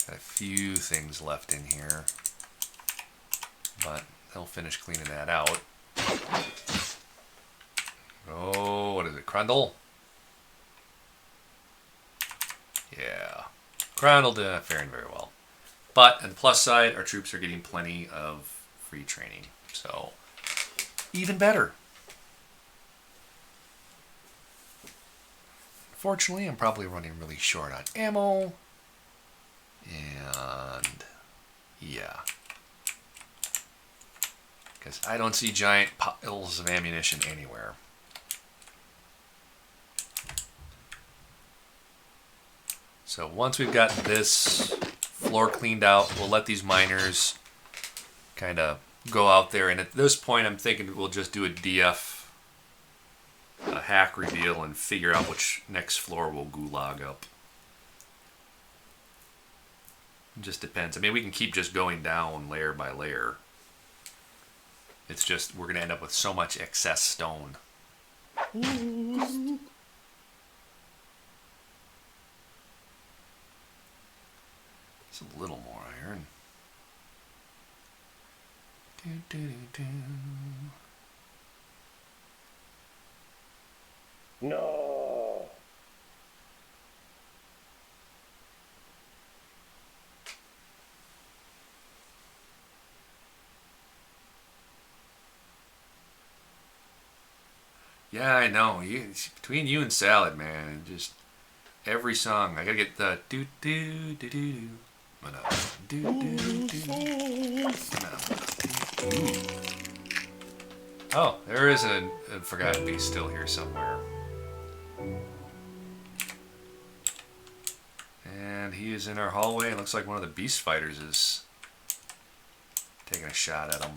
Got a few things left in here, but they'll finish cleaning that out. Oh, what is it, Crundle? Yeah, Crundle did not faring very well. But on the plus side, our troops are getting plenty of free training, so even better. Fortunately, I'm probably running really short on ammo. And yeah, because I don't see giant piles of ammunition anywhere. So once we've got this floor cleaned out, we'll let these miners kind of go out there. And at this point, I'm thinking we'll just do a DF, a hack reveal, and figure out which next floor we'll gulag up. It just depends. I mean, we can keep just going down layer by layer. It's just we're going to end up with so much excess stone. It's a little more iron. No. Yeah, I know. Between you and Salad, man, just every song. I gotta get the do do do do do. Do do do. Oh, there is a forgotten beast still here somewhere. And he is in our hallway. It looks like one of the beast fighters is taking a shot at him.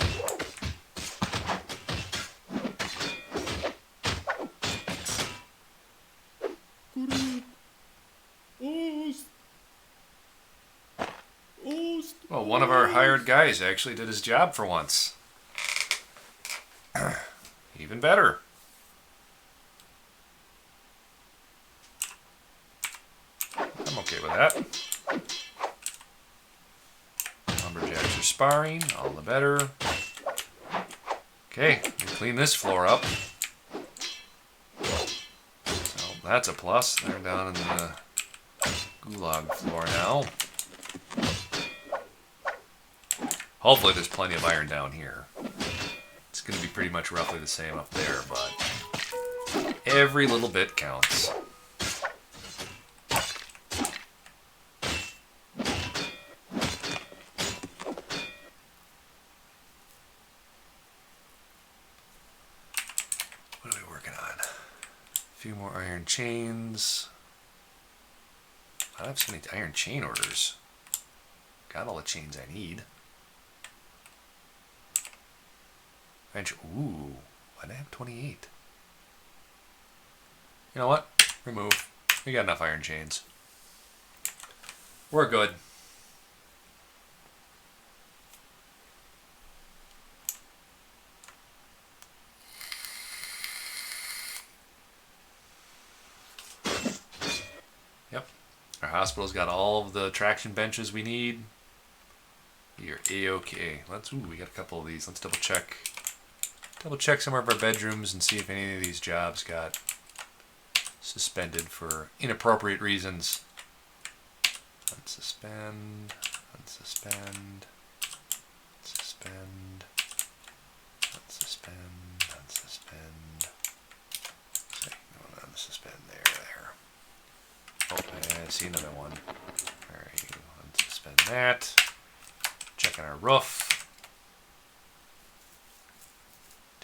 Well, one of our hired guys actually did his job for once. Even better. I'm okay with that. Lumberjacks are sparring, all the better. Okay, we clean this floor up. So that's a plus. They're down in the gulag floor now. Hopefully there's plenty of iron down here. It's going to be pretty much roughly the same up there, but every little bit counts. What are we working on? A few more iron chains. I have so many iron chain orders. Got all the chains I need. Ooh, why did I have 28? You know what? Remove. We got enough iron chains. We're good. Yep. Our hospital's got all of the traction benches we need. You're A-okay. We got a couple of these. Let's double check. Double check some of our bedrooms and see if any of these jobs got suspended for inappropriate reasons. Unsuspend, unsuspend, suspend, unsuspend, unsuspend. Okay, no, unsuspend there. Oh, I see another one. Alright, unsuspend that. Checking our roof.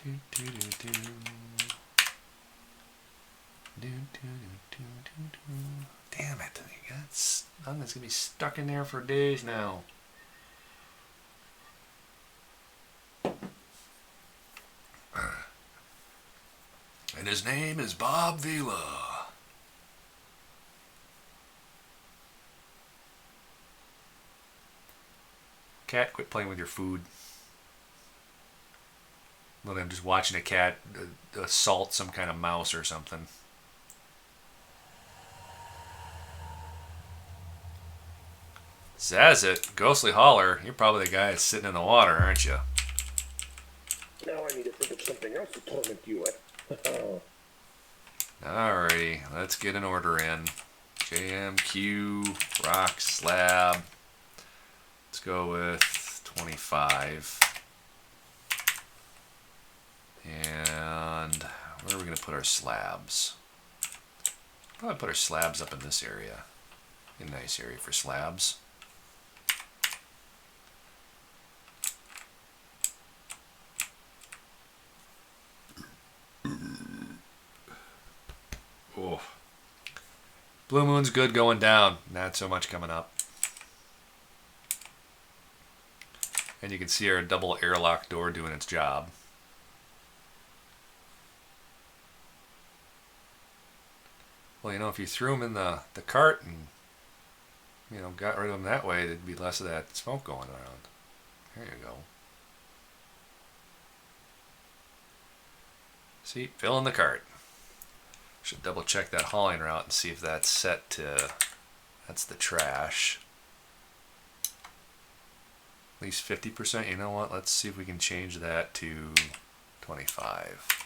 Do, do, do, do. Do, do, do, do, do. Damn it. That's going to be stuck in there for days now. And his name is Bob Vila. Cat, quit playing with your food. Literally, I'm just watching a cat assault some kind of mouse or something. Zazit, Ghostly Holler, you're probably the guy that's sitting in the water, aren't you? Now I need to think of something else to torment you with. Alrighty, let's get an order in. JMQ, rock, slab. Let's go with 25. And where are we going to put our slabs? Probably put our slabs up in this area. A nice area for slabs. Oh. Blue Moon's good going down, not so much coming up. And you can see our double airlock door doing its job. Well, you know, if you threw them in the cart and, you know, got rid of them that way, there'd be less of that smoke going around. There you go. See, fill in the cart. Should double check that hauling route and see if that's set to, that's the trash. At least 50%. You know what? Let's see if we can change that to 25.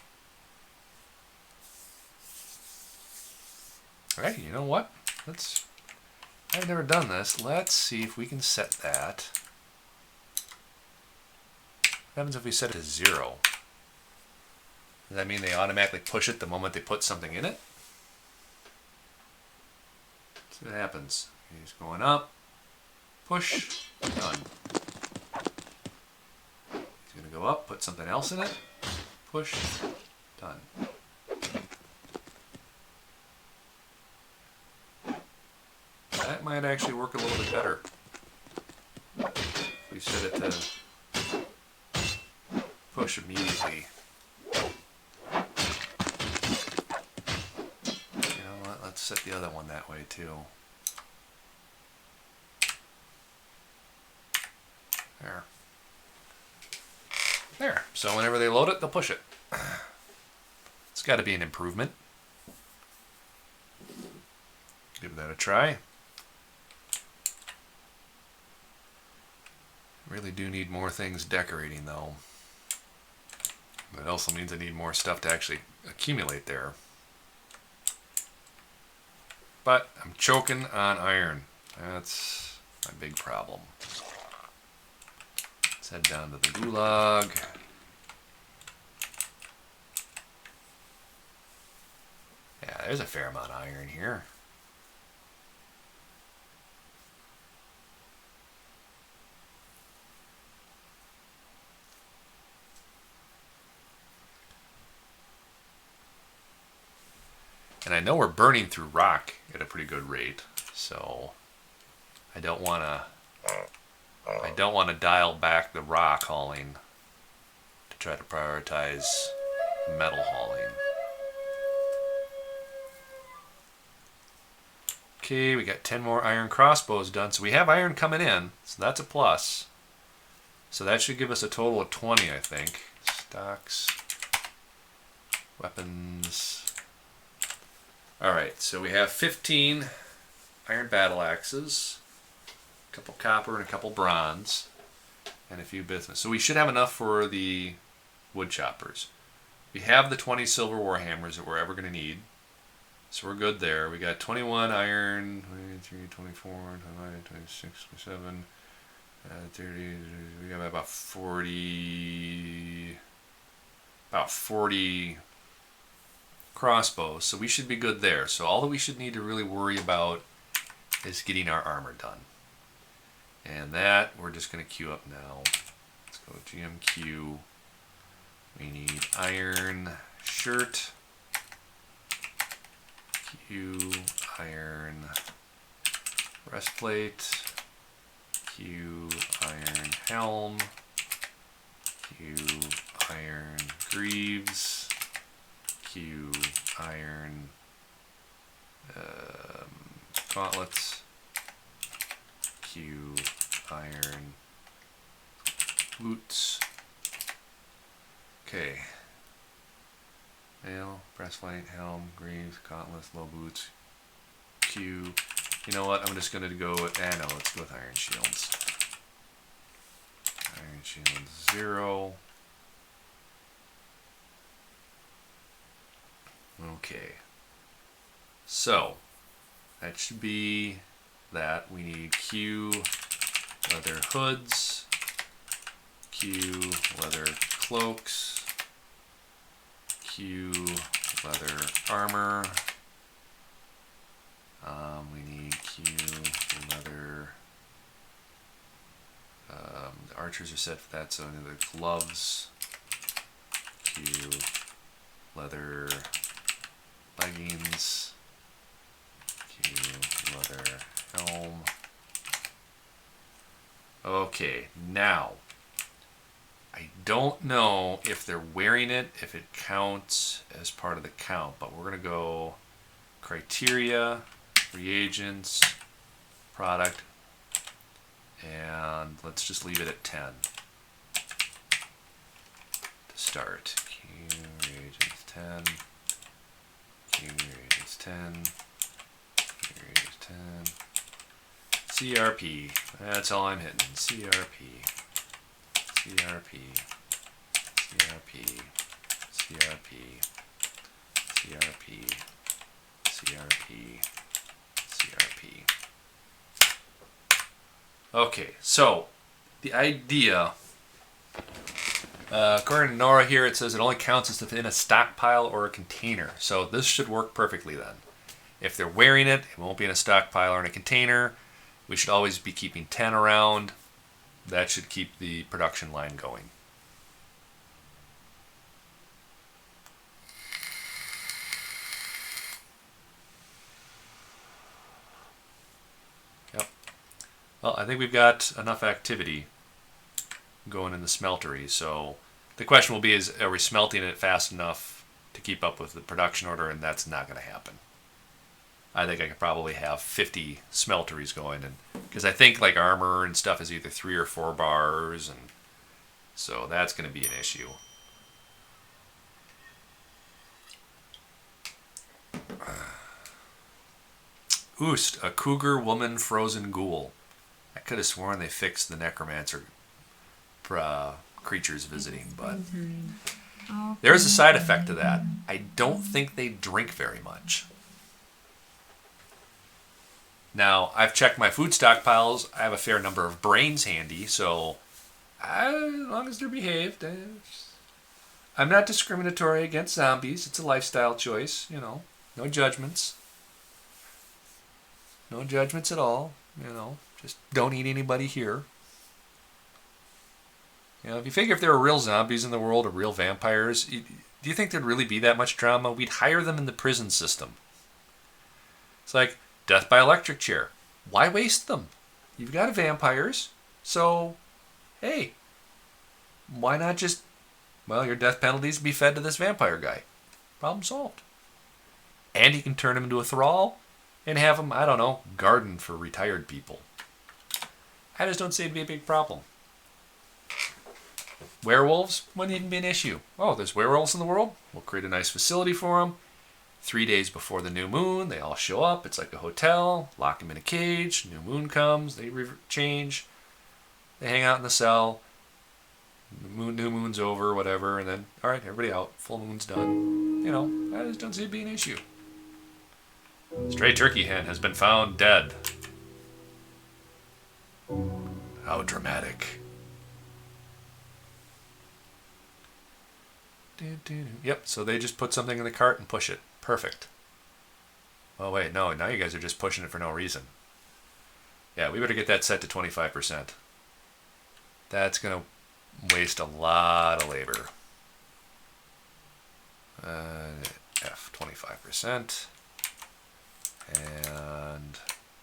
Alright, you know what? I've never done this. Let's see if we can set that. What happens if we set it to 0? Does that mean they automatically push it the moment they put something in it? See what happens. He's going up. Push. Done. He's going to go up, put something else in it. Push. Done. That might actually work a little bit better. If we set it to push immediately. You know what? Let's set the other one that way too. There. There. So whenever they load it, they'll push it. It's got to be an improvement. Give that a try. Really do need more things decorating though. That also means I need more stuff to actually accumulate there. But I'm choking on iron. That's my big problem. Let's head down to the gulag. Yeah, there's a fair amount of iron here. And I know we're burning through rock at a pretty good rate, so I don't want to dial back the rock hauling to try to prioritize metal hauling. Okay, we got 10 more iron crossbows done, so we have iron coming in, so that's a plus. So that should give us a total of 20, I think. Stocks, weapons. Alright, so we have 15 iron battle axes, a couple copper and a couple bronze, and a few bismuth. So we should have enough for the wood choppers. We have the 20 silver warhammers that we're ever going to need, so we're good there. We got 21 iron, 23, 24, 25, 26, 27, 30, we got about 40 crossbows, so we should be good there. So all that we should need to really worry about is getting our armor done. And that we're just going to queue up now. Let's go GMQ. We need iron shirt. Q iron breastplate. Q iron helm. Q iron greaves. Q iron gauntlets. Q iron boots. Okay. Mail, breastplate, helm, greaves, gauntlets, low boots. Q You know what? I'm just going to go with... no, let's go with Iron Shields. Iron Shields 0. Okay. So, that should be that. We need Q leather hoods, Q leather cloaks, Q leather armor. We need Q leather. The archers are set for that, so any of the gloves. Q leather leggings. Q leather helm. Okay, now I don't know if they're wearing it, if it counts as part of the count, but we're going to go criteria, reagents, product, and let's just leave it at 10 to start. Q reagents 10, Q reagents 10, Q reagents 10, CRP, that's all I'm hitting, CRP, CRP, CRP, CRP, CRP, CRP, CRP. Okay, so the idea, according to Nora here, it says it only counts as if in a stockpile or a container. So this should work perfectly then. If they're wearing it, it won't be in a stockpile or in a container. We should always be keeping 10 around. That should keep the production line going. Yep. Well, I think we've got enough activity going in the smeltery. So the question will be, are we smelting it fast enough to keep up with the production order? And that's not going to happen. I think I could probably have 50 smelteries going, and because I think like armor and stuff is either 3 or 4 bars, and so that's going to be an issue. Oost, a cougar woman frozen ghoul. I could have sworn they fixed the necromancer creatures visiting, but there's a side effect to that. I don't think they drink very much. Now, I've checked my food stockpiles. I have a fair number of brains handy, so as long as they're behaved, I'm not discriminatory against zombies. It's a lifestyle choice, you know. No judgments. No judgments at all, you know. Just don't eat anybody here. You know, if you figure if there were real zombies in the world or real vampires, do you think there'd really be that much drama? We'd hire them in the prison system. It's like death by electric chair. Why waste them? You've got vampires, so hey, why not just, well, your death penalties be fed to this vampire guy. Problem solved. And you can turn him into a thrall and have him, I don't know, garden for retired people. I just don't see it be a big problem. Werewolves wouldn't even be an issue. Oh, there's werewolves in the world? We'll create a nice facility for them. 3 days before the new moon, they all show up. It's like a hotel. Lock them in a cage. New moon comes. They change. They hang out in the cell. New moon's over, whatever. And then, all right, everybody out. Full moon's done. You know, I just don't see it being an issue. Stray turkey hen has been found dead. How dramatic. Yep, so they just put something in the cart and push it. Perfect. Oh, wait, no, now you guys are just pushing it for no reason. Yeah, we better get that set to 25%. That's going to waste a lot of labor. F, 25%. And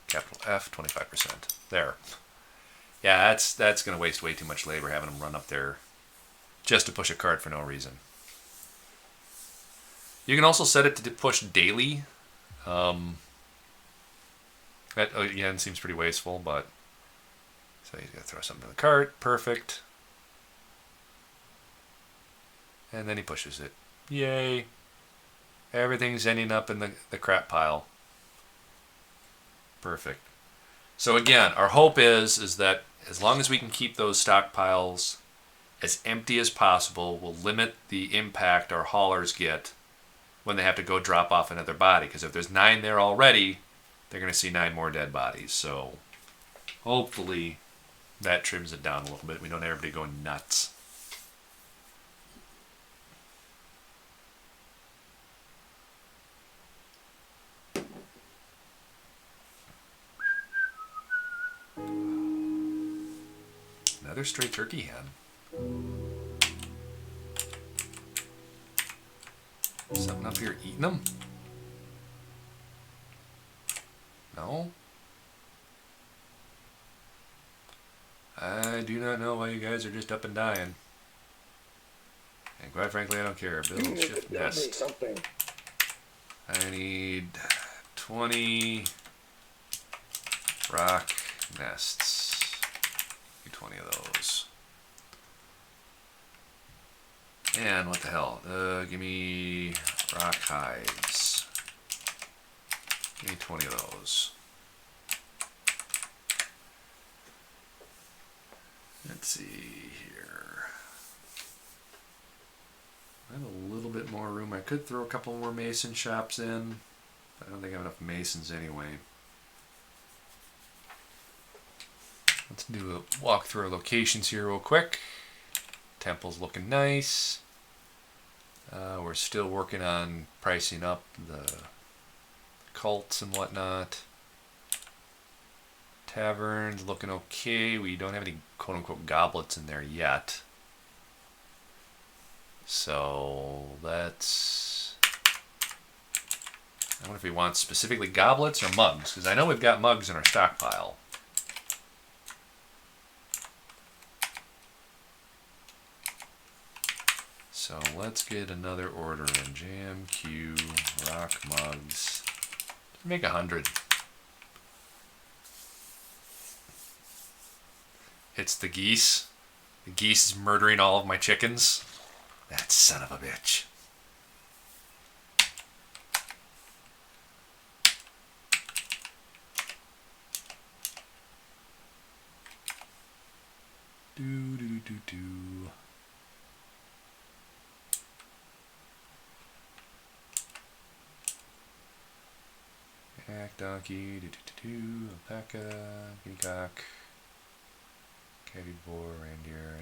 capital F, 25%. There. Yeah, that's going to waste way too much labor having them run up there just to push a cart for no reason. You can also set it to push daily. That, again, seems pretty wasteful, but... So he's going to throw something in the cart. Perfect. And then he pushes it. Yay. Everything's ending up in the crap pile. Perfect. So again, our hope is that as long as we can keep those stockpiles as empty as possible, we'll limit the impact our haulers get when they have to go drop off another body. Because if there's 9 there already, they're going to see 9 more dead bodies. So hopefully that trims it down a little bit. We don't have everybody going nuts. Another stray turkey hen. Something up here eating them? No? I do not know why you guys are just up and dying. And quite frankly, I don't care. Build shift nest. Something. I need 20 rock nests. 20 of those. And what the hell? Give me rock hides. Give me 20 of those. Let's see here. I have a little bit more room. I could throw a couple more mason shops in, but I don't think I have enough masons anyway. Let's do a walk through our locations here real quick. Temple's looking nice. We're still working on pricing up the cults and whatnot. Tavern's looking okay. We don't have any quote-unquote goblets in there yet. So let's... I wonder if we want specifically goblets or mugs, because I know we've got mugs in our stockpile. So let's get another order in. Jam, Q, rock mugs. Make 100. It's the geese. The geese is murdering all of my chickens. That son of a bitch. Do. Yak, donkey, alpaca, peacock, catty boar, reindeer.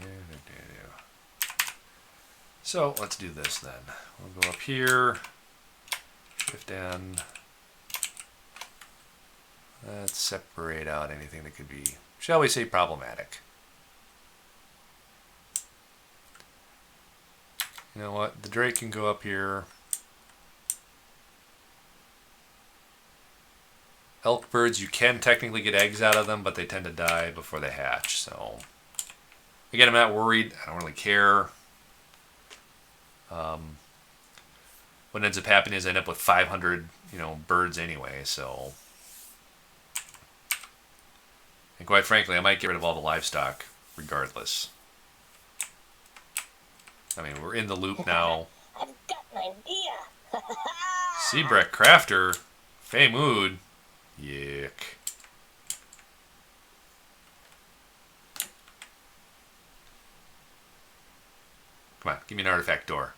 So let's do this then. We'll go up here, shift N. Let's separate out anything that could be, shall we say, problematic. You know what? The drake can go up here. Elk birds, you can technically get eggs out of them, but they tend to die before they hatch. So, again, I'm not worried. I don't really care. What ends up happening is I end up with 500, birds anyway. So, and quite frankly, I might get rid of all the livestock regardless. I mean, we're in the loop now. I've got an idea. Seabreck Crafter, Fey Mood. Yuck. Come on, give me an artifact door.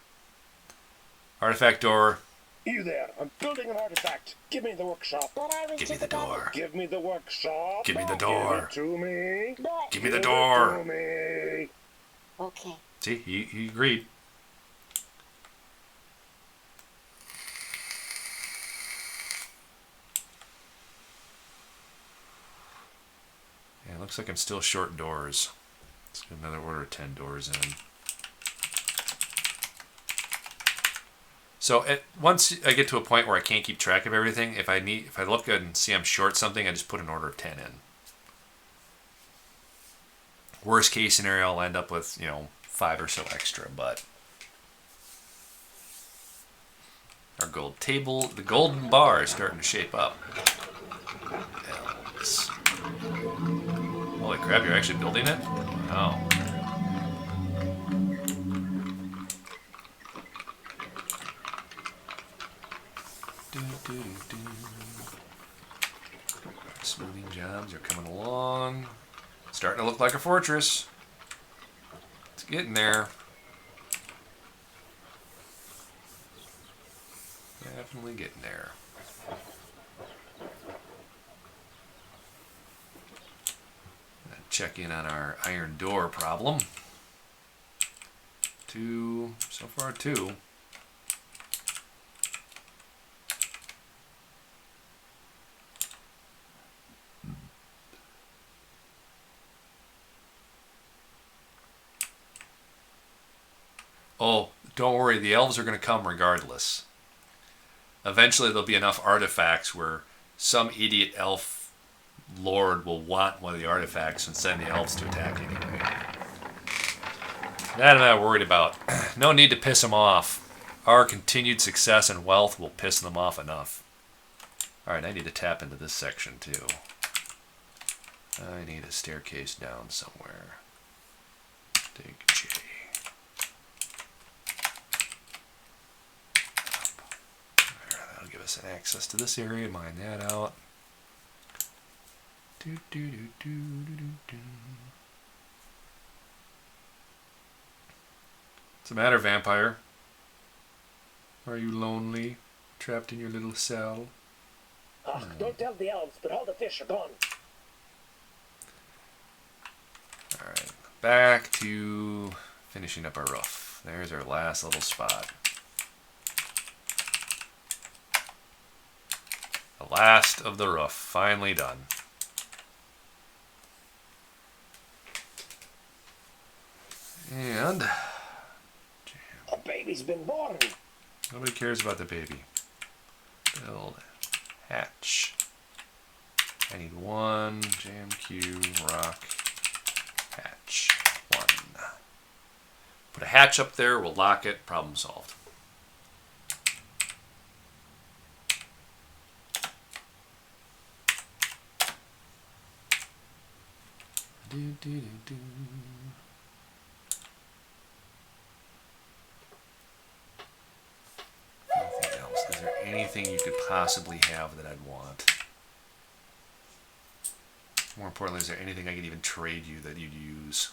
Artifact door. You there, I'm building an artifact. Give me the workshop. But I was Give me just the about door. Give me the workshop. Give me the door. Give it to me. But Give me the Give it door. to me. okay. See, he agreed. Yeah, it looks like I'm still short doors. Let's get another order of 10 doors in. So once I get to a point where I can't keep track of everything, if I look good and see I'm short something, I just put an order of 10 in. Worst case scenario, I'll end up with 5 or so extra, but our gold table, the golden bar is starting to shape up. Elves. Holy crap, you're actually building it? Oh. Smoothing jobs are coming along. Starting to look like a fortress. It's getting there. Definitely getting there. Check in on our iron door problem. So far two. Oh, don't worry, the elves are going to come regardless. Eventually there'll be enough artifacts where some idiot elf lord will want one of the artifacts and send the elves to attack anyway. That I'm not worried about. No need to piss them off. Our continued success and wealth will piss them off enough. Alright, I need to tap into this section too. I need a staircase down somewhere. Take J. That'll give us an access to this area. Mine that out. What's the matter, vampire? Are you lonely? Trapped in your little cell? Ah, don't tell the elves, but all the fish are gone. Alright, back to finishing up our roof. There's our last little spot. The last of the roof, finally done. And A baby's been born. nobody cares about the baby. Build. Hatch. I need one JMQ rock hatch. One. Put a hatch up there, we'll lock it, problem solved. Anything else? Is there anything you could possibly have that I'd want? More importantly, is there anything I could even trade you that you'd use?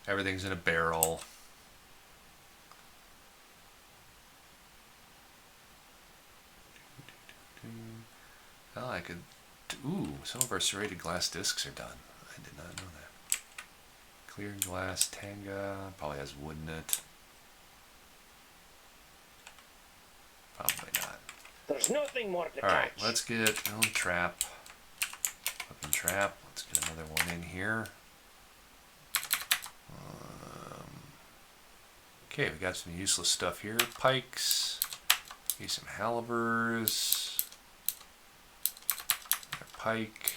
Everything's in a barrel. Well, I could... Ooh, some of our serrated glass discs are done. I did not know that. Clear glass tanga. Probably has wood in it. Probably not. There's nothing more to Alright, catch. let's get trap. Weapon trap. Let's get another one in here. Okay, we got some useless stuff here. Pikes. Maybe some halibers. Another pike.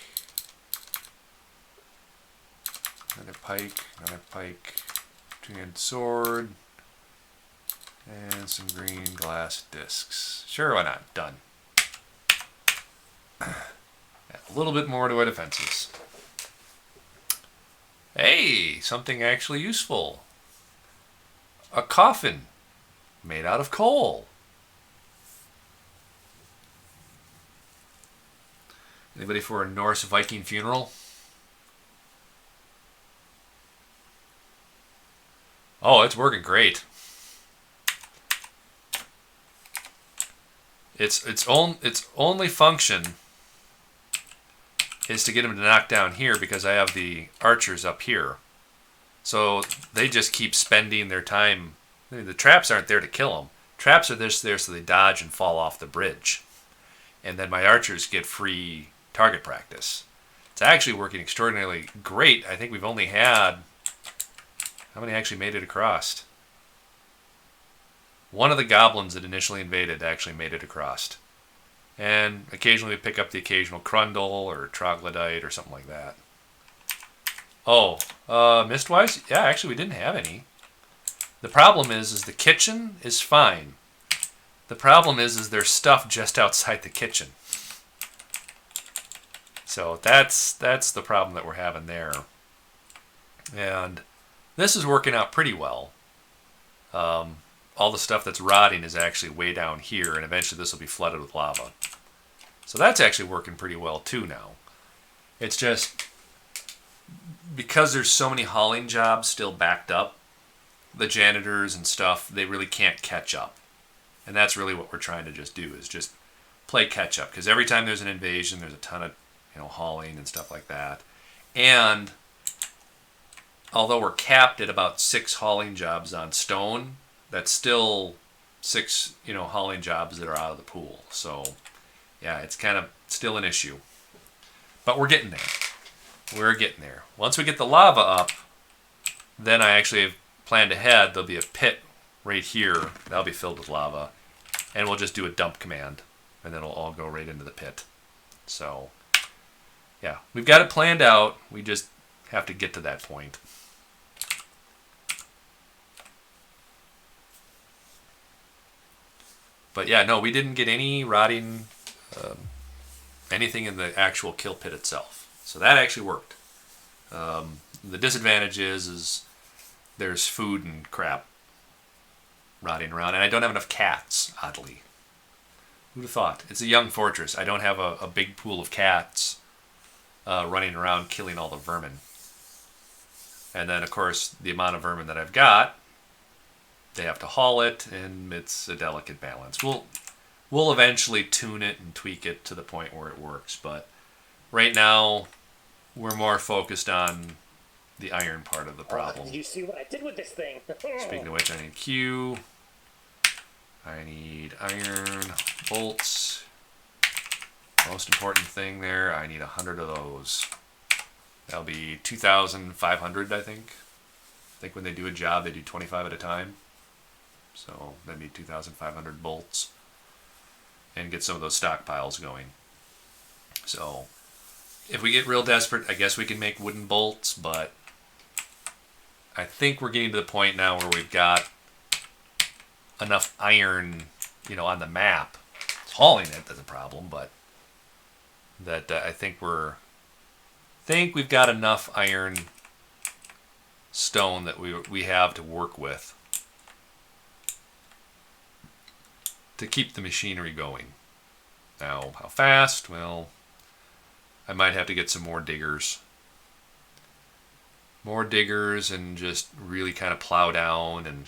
Another pike. Another pike. Two-handed sword. And some green glass discs. Sure, why not? Done. Add a little bit more to our defenses. Hey, something actually useful. A coffin made out of coal. Anybody for a Norse Viking funeral? Oh, it's working great. Its only function is to get him to knock down here because I have the archers up here. So they just keep spending their time. I mean, the traps aren't there to kill them. Traps are just there so they dodge and fall off the bridge. And then my archers get free target practice. It's actually working extraordinarily great. I think we've only had... How many actually made it across? One of the goblins that initially invaded actually made it across. And occasionally we pick up the occasional Crundle or Troglodyte or something like that. Oh, Mistwise? Yeah, actually we didn't have any. The problem is the kitchen is fine. The problem is there's stuff just outside the kitchen. So that's the problem that we're having there. And this is working out pretty well. All the stuff that's rotting is actually way down here, and eventually this will be flooded with lava. So that's actually working pretty well too now. It's just because there's so many hauling jobs still backed up, the janitors and stuff, they really can't catch up. And that's really what we're trying to just do, is just play catch up. Because every time there's an invasion, there's a ton of hauling and stuff like that. And although we're capped at about 6 hauling jobs on stone, that's still 6 hauling jobs that are out of the pool. So yeah, it's kind of still an issue. But we're getting there. We're getting there. Once we get the lava up, then I actually have planned ahead. There'll be a pit right here. That'll be filled with lava. And we'll just do a dump command. And then it'll all go right into the pit. So, yeah. We've got it planned out. We just have to get to that point. But yeah, no, we didn't get any rotting, anything in the actual kill pit itself. So that actually worked. The disadvantage is there's food and crap rotting around, and I don't have enough cats, oddly. Who'd have thought? It's a young fortress. I don't have a big pool of cats running around killing all the vermin. And then, of course, the amount of vermin that I've got, they have to haul it, and it's a delicate balance. We'll eventually tune it and tweak it to the point where it works, but right now we're more focused on the iron part of the problem. Did you see what I did with this thing? Speaking of which, I need Q. I need iron bolts. Most important thing there, I need 100 of those. That'll be 2,500, I think. I think when they do a job, they do 25 at a time. So that'd be 2,500 bolts. And get some of those stockpiles going. So if we get real desperate, I guess we can make wooden bolts, but I think we're getting to the point now where we've got enough iron, on the map. Hauling it is a problem, but that I think we've got enough iron stone that we have to work with to keep the machinery going. Now, how fast? Well, I might have to get some more diggers. More diggers and just really kind of plow down and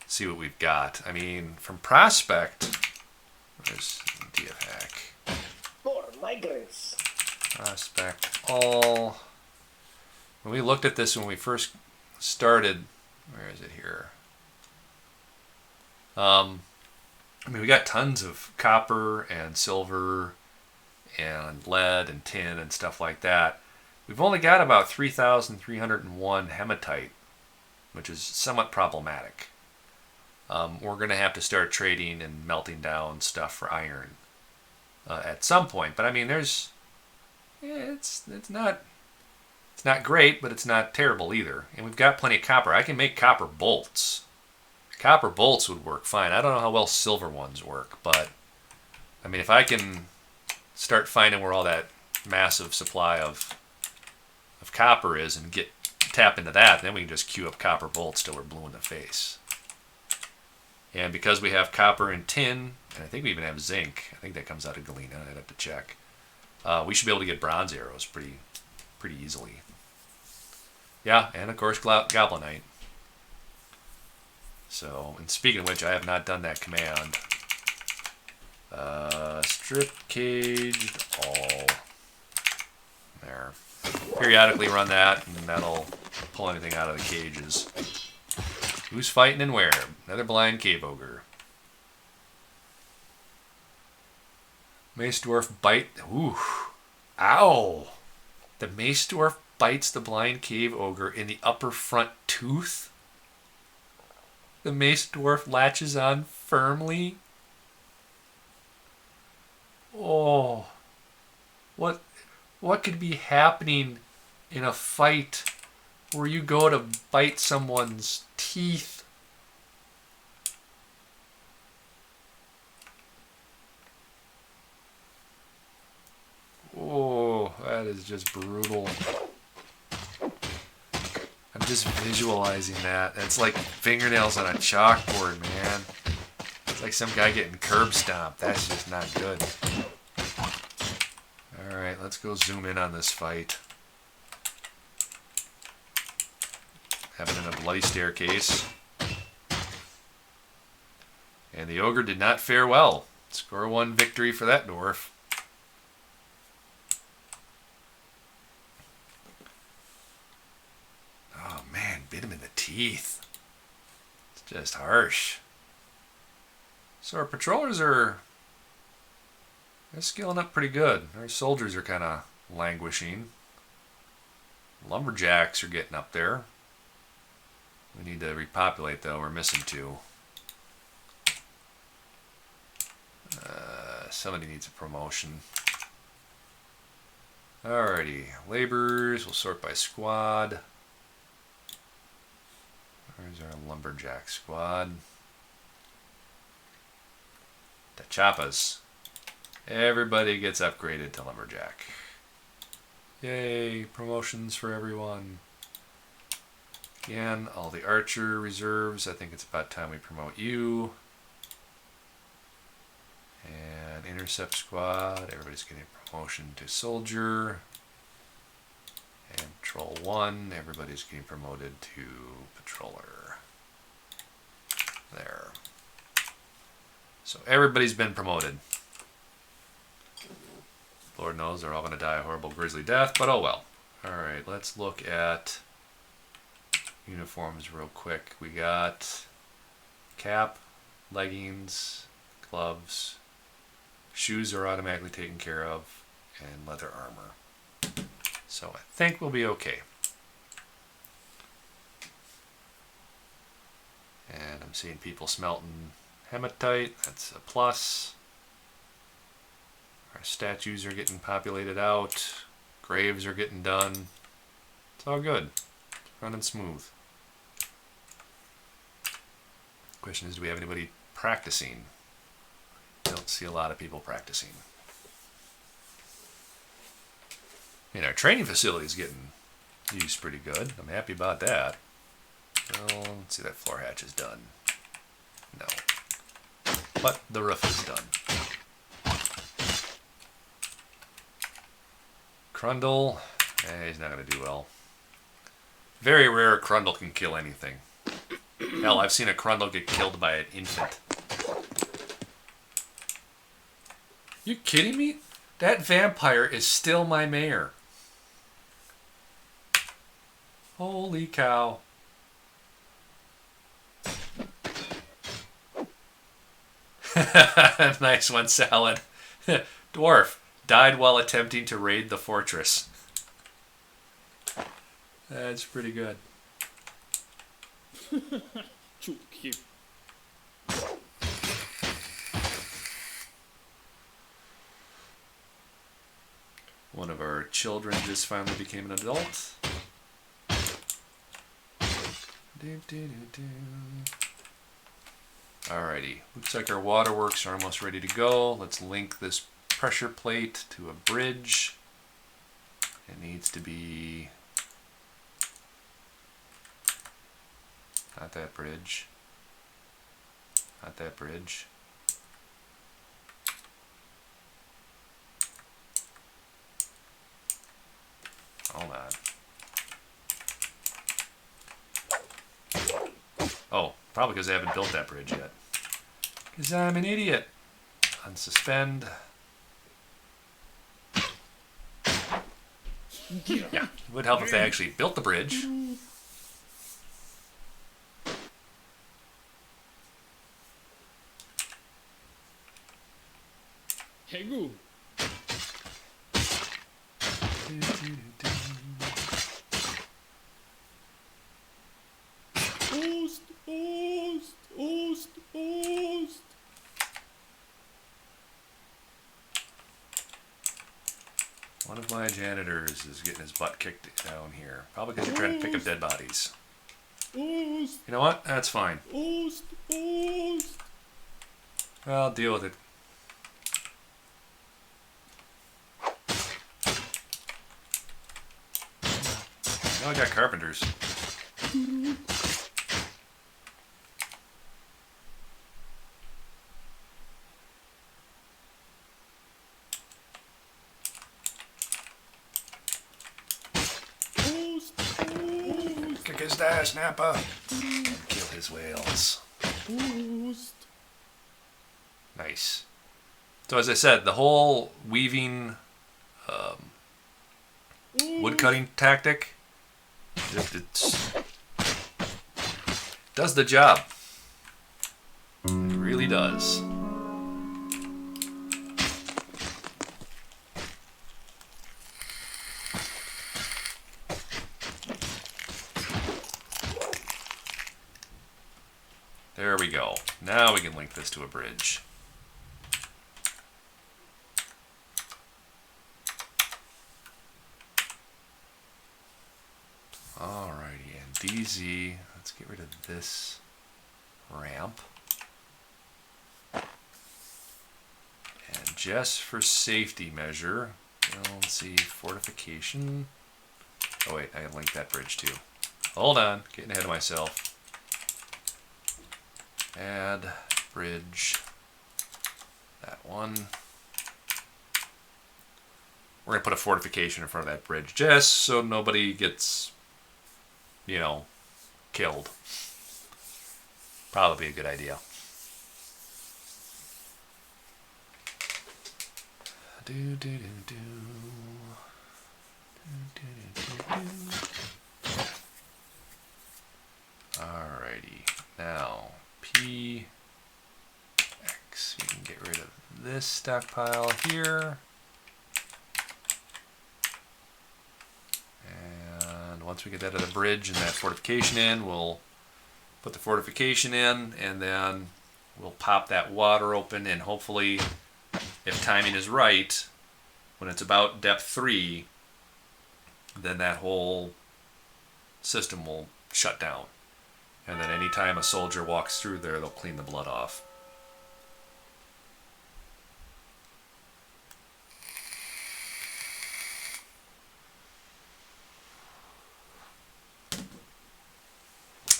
see what we've got. I mean, from Prospect, where's DF Hack? More migrants. Prospect all. When we looked at this when we first started, where is it here? We got tons of copper and silver and lead and tin and stuff like that. We've only got about 3,301 hematite, which is somewhat problematic. We're going to have to start trading and melting down stuff for iron at some point. But I mean, it's not great, but it's not terrible either. And we've got plenty of copper. I can make copper bolts. Copper bolts would work fine. I don't know how well silver ones work, but I mean, if I can start finding where all that massive supply of copper is and tap into that, then we can just queue up copper bolts till we're blue in the face. And because we have copper and tin, and I think we even have zinc, I think that comes out of Galena, I'd have to check, we should be able to get bronze arrows pretty easily. Yeah, and of course Goblinite. So, and speaking of which, I have not done that command. Strip caged all. There. Periodically run that, and that'll pull anything out of the cages. Who's fighting and where? Another blind cave ogre. Mace dwarf bite. Ooh. Ow! The mace dwarf bites the blind cave ogre in the upper front tooth. The mace dwarf latches on firmly. Oh. What could be happening in a fight where you go to bite someone's teeth? Oh, that is just brutal. I'm just visualizing that. It's like fingernails on a chalkboard, man. It's like some guy getting curb stomped. That's just not good. Alright, let's go zoom in on this fight. Happened in a bloody staircase. And the ogre did not fare well. Score 1 victory for that dwarf. Oh man, bit him in the teeth. It's just harsh. So our patrollers they're skilling up pretty good. Our soldiers are kind of languishing. Lumberjacks are getting up there. We need to repopulate though, we're missing 2. Somebody needs a promotion. Alrighty, laborers, we'll sort by squad. Where's our lumberjack squad? The Chappas. Everybody gets upgraded to lumberjack. Yay, promotions for everyone. Again, all the archer reserves. I think it's about time we promote you. And intercept squad. Everybody's getting a promotion to soldier. And patrol 1. Everybody's getting promoted to patroller. There. So everybody's been promoted. Lord knows they're all going to die a horrible grisly death, but oh well. Alright, let's look at uniforms real quick. We got cap, leggings, gloves, shoes are automatically taken care of, and leather armor. So I think we'll be okay. And I'm seeing people smelting hematite, that's a plus. Our statues are getting populated out, graves are getting done. It's all good, it's running smooth. Question is, do we have anybody practicing? Don't see a lot of people practicing. I mean, our training facility is getting used pretty good. I'm happy about that. Well, let's see, that floor hatch is done. No. But the roof is done. Crundle, he's not going to do well. Very rare Crundle can kill anything. Hell, I've seen a Crundle get killed by an infant. You kidding me? That vampire is still my mayor. Holy cow. Nice one, Salad. Dwarf died while attempting to raid the fortress. That's pretty good. Too cute. One of our children just finally became an adult. Alrighty, looks like our waterworks are almost ready to go. Let's link this pressure plate to a bridge. It needs to be... not that bridge. Not that bridge. Hold on. Oh, probably because I haven't built that bridge yet. Because I'm an idiot. Unsuspend. Yeah, it would help if they actually built the bridge. Hegu. Ost, ost, ost, ost. One of my janitors is getting his butt kicked down here. Probably because you're trying to pick up dead bodies. Ost, You know what? That's fine. ost, ost. I'll deal with it. Now I got carpenters. his ass, Nappa. And kill his whales. Toast. Nice. So as I said, the whole weaving wood cutting tactic, it does the job. It really does. There we go. Now we can link this to a bridge. Alrighty, and DZ, let's get rid of this ramp. And just for safety measure, let's see, fortification. Oh wait, I can link that bridge too. Hold on, getting ahead of myself. Add bridge, that one. We're going to put a fortification in front of that bridge just so nobody gets, killed. Probably a good idea. Alrighty, now PX, we can get rid of this stockpile here. And once we get that other bridge and that fortification in, we'll put the fortification in, and then we'll pop that water open, and hopefully, if timing is right, when it's about depth 3, then that whole system will shut down. And then anytime a soldier walks through there, they'll clean the blood off.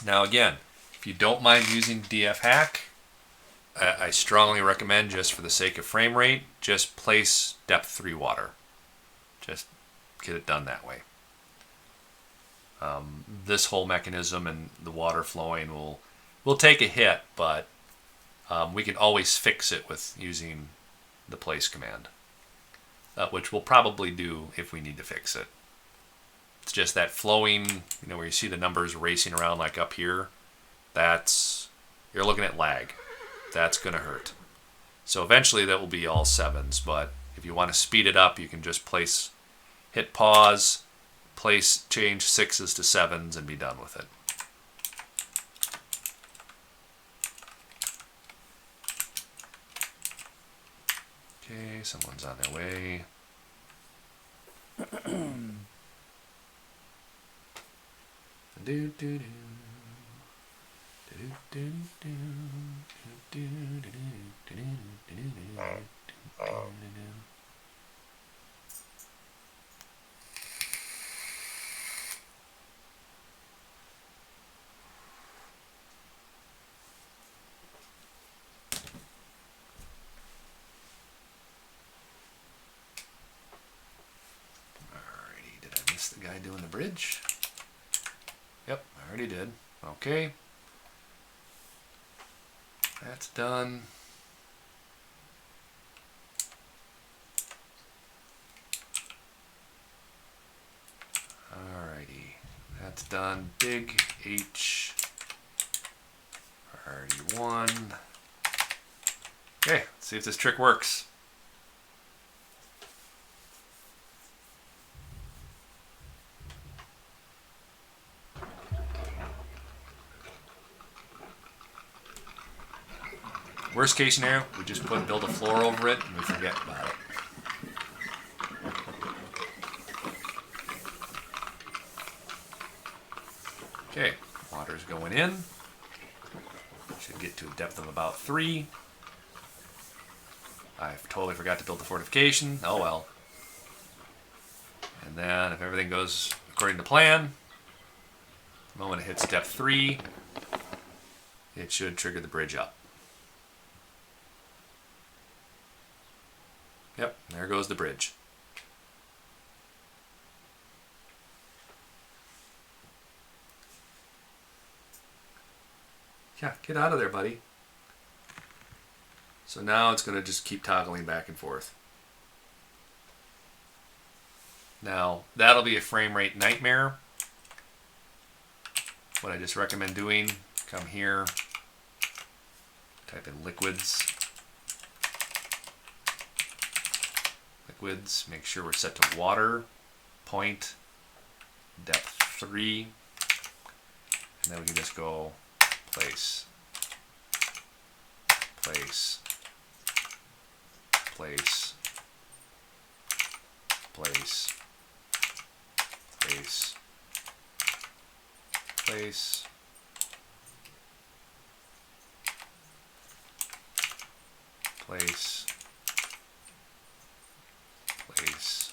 Now again, if you don't mind using DF hack, I strongly recommend, just for the sake of frame rate, just place depth 3 water. Just get it done that way. This whole mechanism and the water flowing will take a hit, but we can always fix it with using the place command, which we'll probably do if we need to fix it. It's just that flowing, where you see the numbers racing around like up here, you're looking at lag. That's going to hurt. So eventually that will be all 7s, but if you want to speed it up, you can just hit pause, change 6s to 7s, and be done with it. Okay, someone's on their way. The guy doing the bridge? Yep, I already did. Okay. That's done. Alrighty. That's done. Big H. Priority 1. Okay, let's see if this trick works. Worst case scenario, we just build a floor over it and we forget about it. Okay, water's going in. Should get to a depth of about 3. I totally forgot to build the fortification. Oh well. And then if everything goes according to plan, the moment it hits depth 3, it should trigger the bridge up. Yep, there goes the bridge. Yeah, get out of there, buddy. So now it's going to just keep toggling back and forth. Now, that'll be a frame rate nightmare. What I just recommend doing, come here, type in liquids. Liquids, make sure we're set to water, point, depth 3, and then we can just go place, place, place, place, place, place, place, place,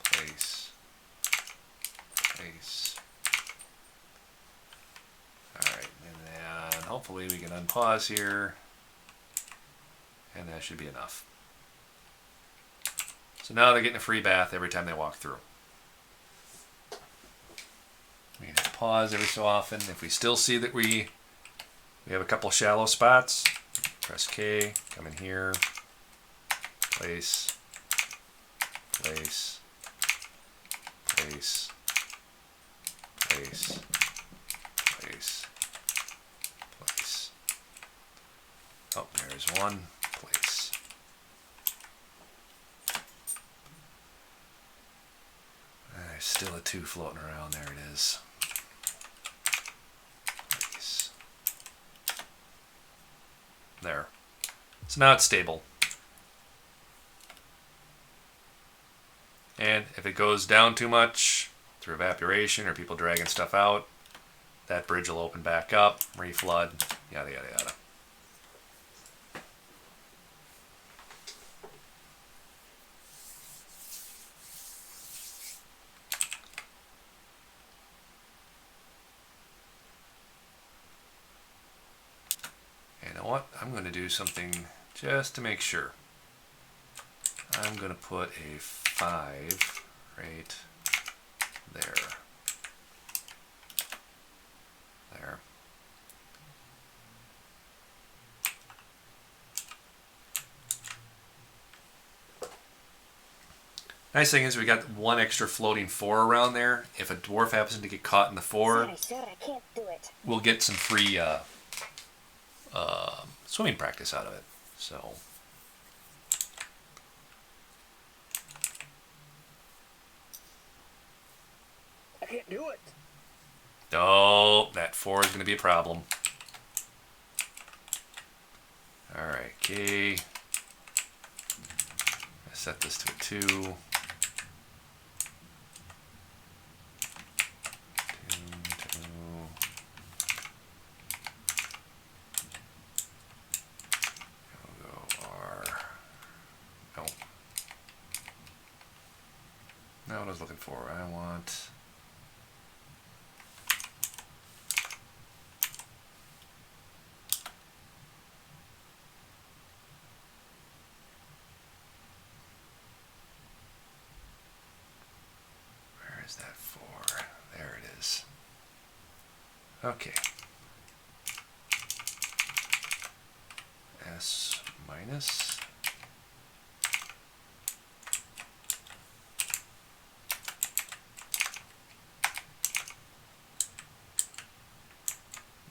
place, place. Alright, and then hopefully we can unpause here, and that should be enough. So now they're getting a free bath every time they walk through. We can pause every so often. If we still see that we have a couple shallow spots, press K, come in here, place, place, place, place, place, place. Oh, there's one, place. There's still a 2 floating around. There it is. Place. There. So now it's stable. And if it goes down too much through evaporation or people dragging stuff out, that bridge will open back up, reflood, yada yada yada. You know what? I'm going to do something just to make sure. I'm going to put a 5 right there. There. Nice thing is we got one extra floating 4 around there. If a dwarf happens to get caught in the 4, Sorry, I can't do it. we'll get some free swimming practice out of it. So. I can't do it. Oh, that 4 is going to be a problem. Alright, okay. Set this to a 2. 2, 2. We'll go R. No. Not what I was looking for. I want... Is that 4? There it is. Okay. S minus.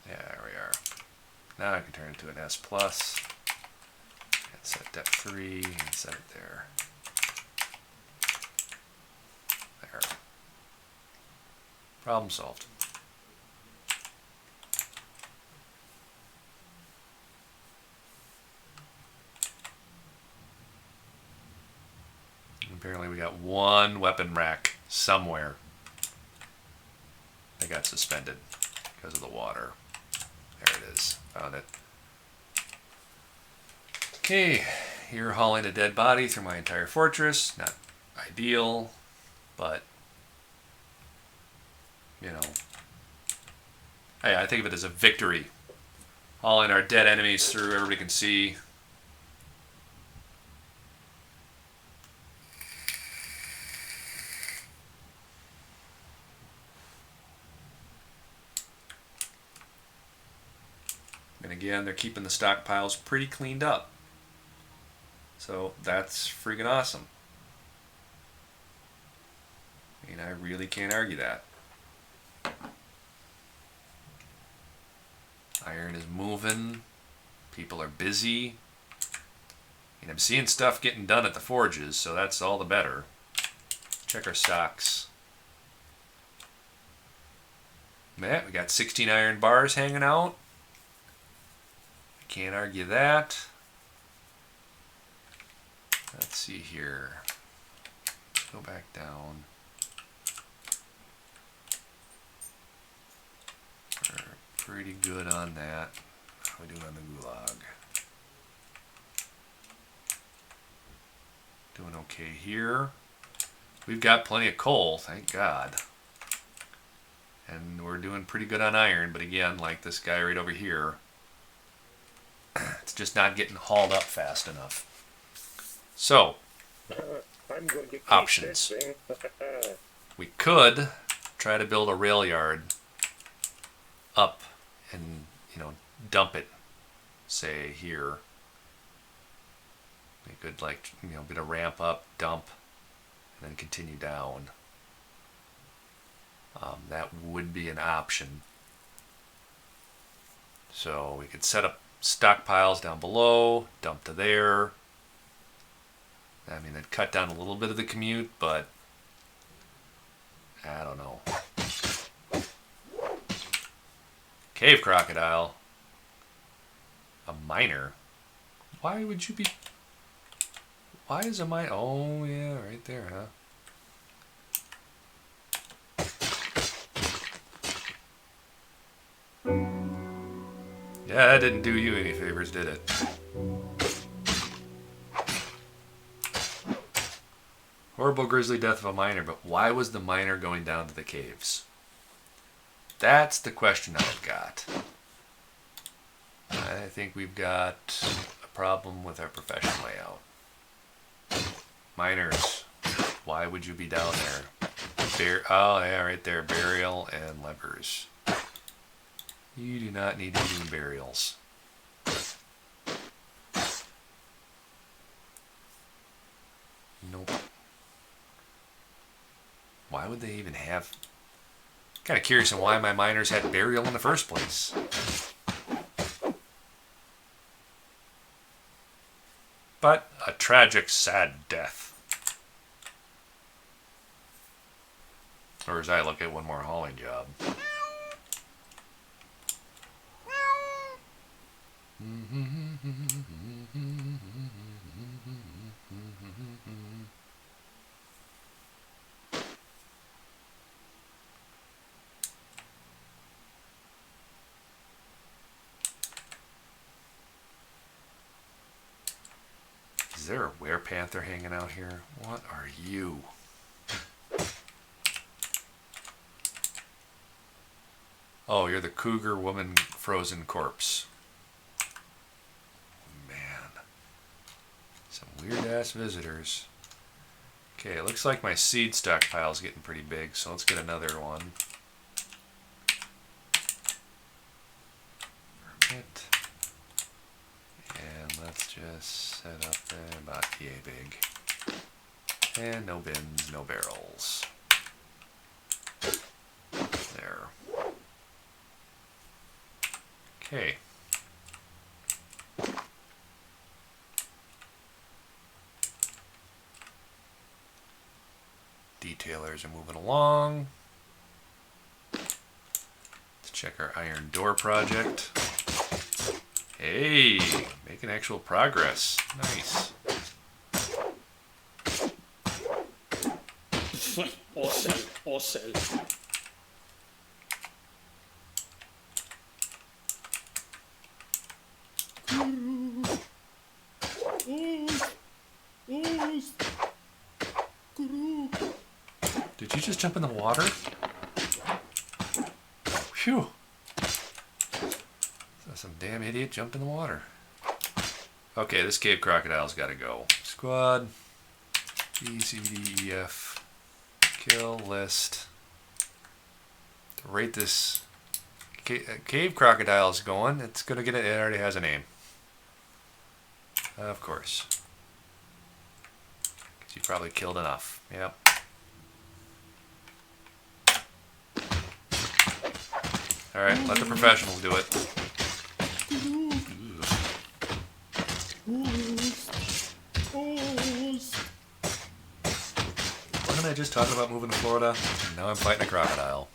There we are. Now I can turn it to an S plus. And set depth 3 and set it there. There. Problem solved. Apparently we got one weapon rack somewhere that got suspended because of the water. There it is. Found it. Okay, here hauling a dead body through my entire fortress. Not ideal, but you know, hey, I think of it as a victory. Hauling our dead enemies through, everybody can see. And again, they're keeping the stockpiles pretty cleaned up. So that's friggin' awesome. I mean, I really can't argue that. Iron is moving. People are busy. And I'm seeing stuff getting done at the forges, so that's all the better. Check our stocks. Man, we got 16 iron bars hanging out. I can't argue that. Let's see here. Let's go back down. We're pretty good on that. How are we doing on the gulag? Doing okay here. We've got plenty of coal, thank God. And we're doing pretty good on iron, but again, like this guy right over here, it's just not getting hauled up fast enough. So, I'm going to options. this thing. We could try to build a rail yard up and, dump it, say, here. We could, get a ramp up, dump, and then continue down. That would be an option. So we could set up stockpiles down below, dump to there. I mean, it'd cut down a little bit of the commute, but I don't know. Cave Crocodile. A miner? Why would you be... Why is a mine... Oh, yeah, right there, huh? Yeah, that didn't do you any favors, did it? Horrible grisly death of a miner, but why was the miner going down to the caves? That's the question I've got. I think we've got a problem with our profession layout. Miners, why would you be down there? Oh, yeah, right there. Burial and levers. You do not need to do burials. Nope. Why would they even have... Kind of curious on why my miners had burial in the first place. But a tragic, sad death. Or as I look at one more hauling job. Is there a werepanther hanging out here? What are you? Oh, you're the cougar woman frozen corpse. Man. Some weird ass visitors. Okay, it looks like my seed stockpile is getting pretty big, so let's get another one. Permit. And let's just set up there about yay big. And no bins, no barrels. There. Okay. Detailers are moving along. Let's check our iron door project. Hey, making actual progress. Nice. Or sell. Did you just jump in the water? Phew. Some damn idiot jumped in the water. Okay, this cave crocodile's got to go. Squad. B, C, D, E, F. Kill list. To rate this cave crocodile's going. It's going to get it. It already has a name. Of course. Because you probably killed enough. Yep. Alright, let the professionals do it. Wasn't I just talking about moving to Florida? And now I'm fighting a crocodile.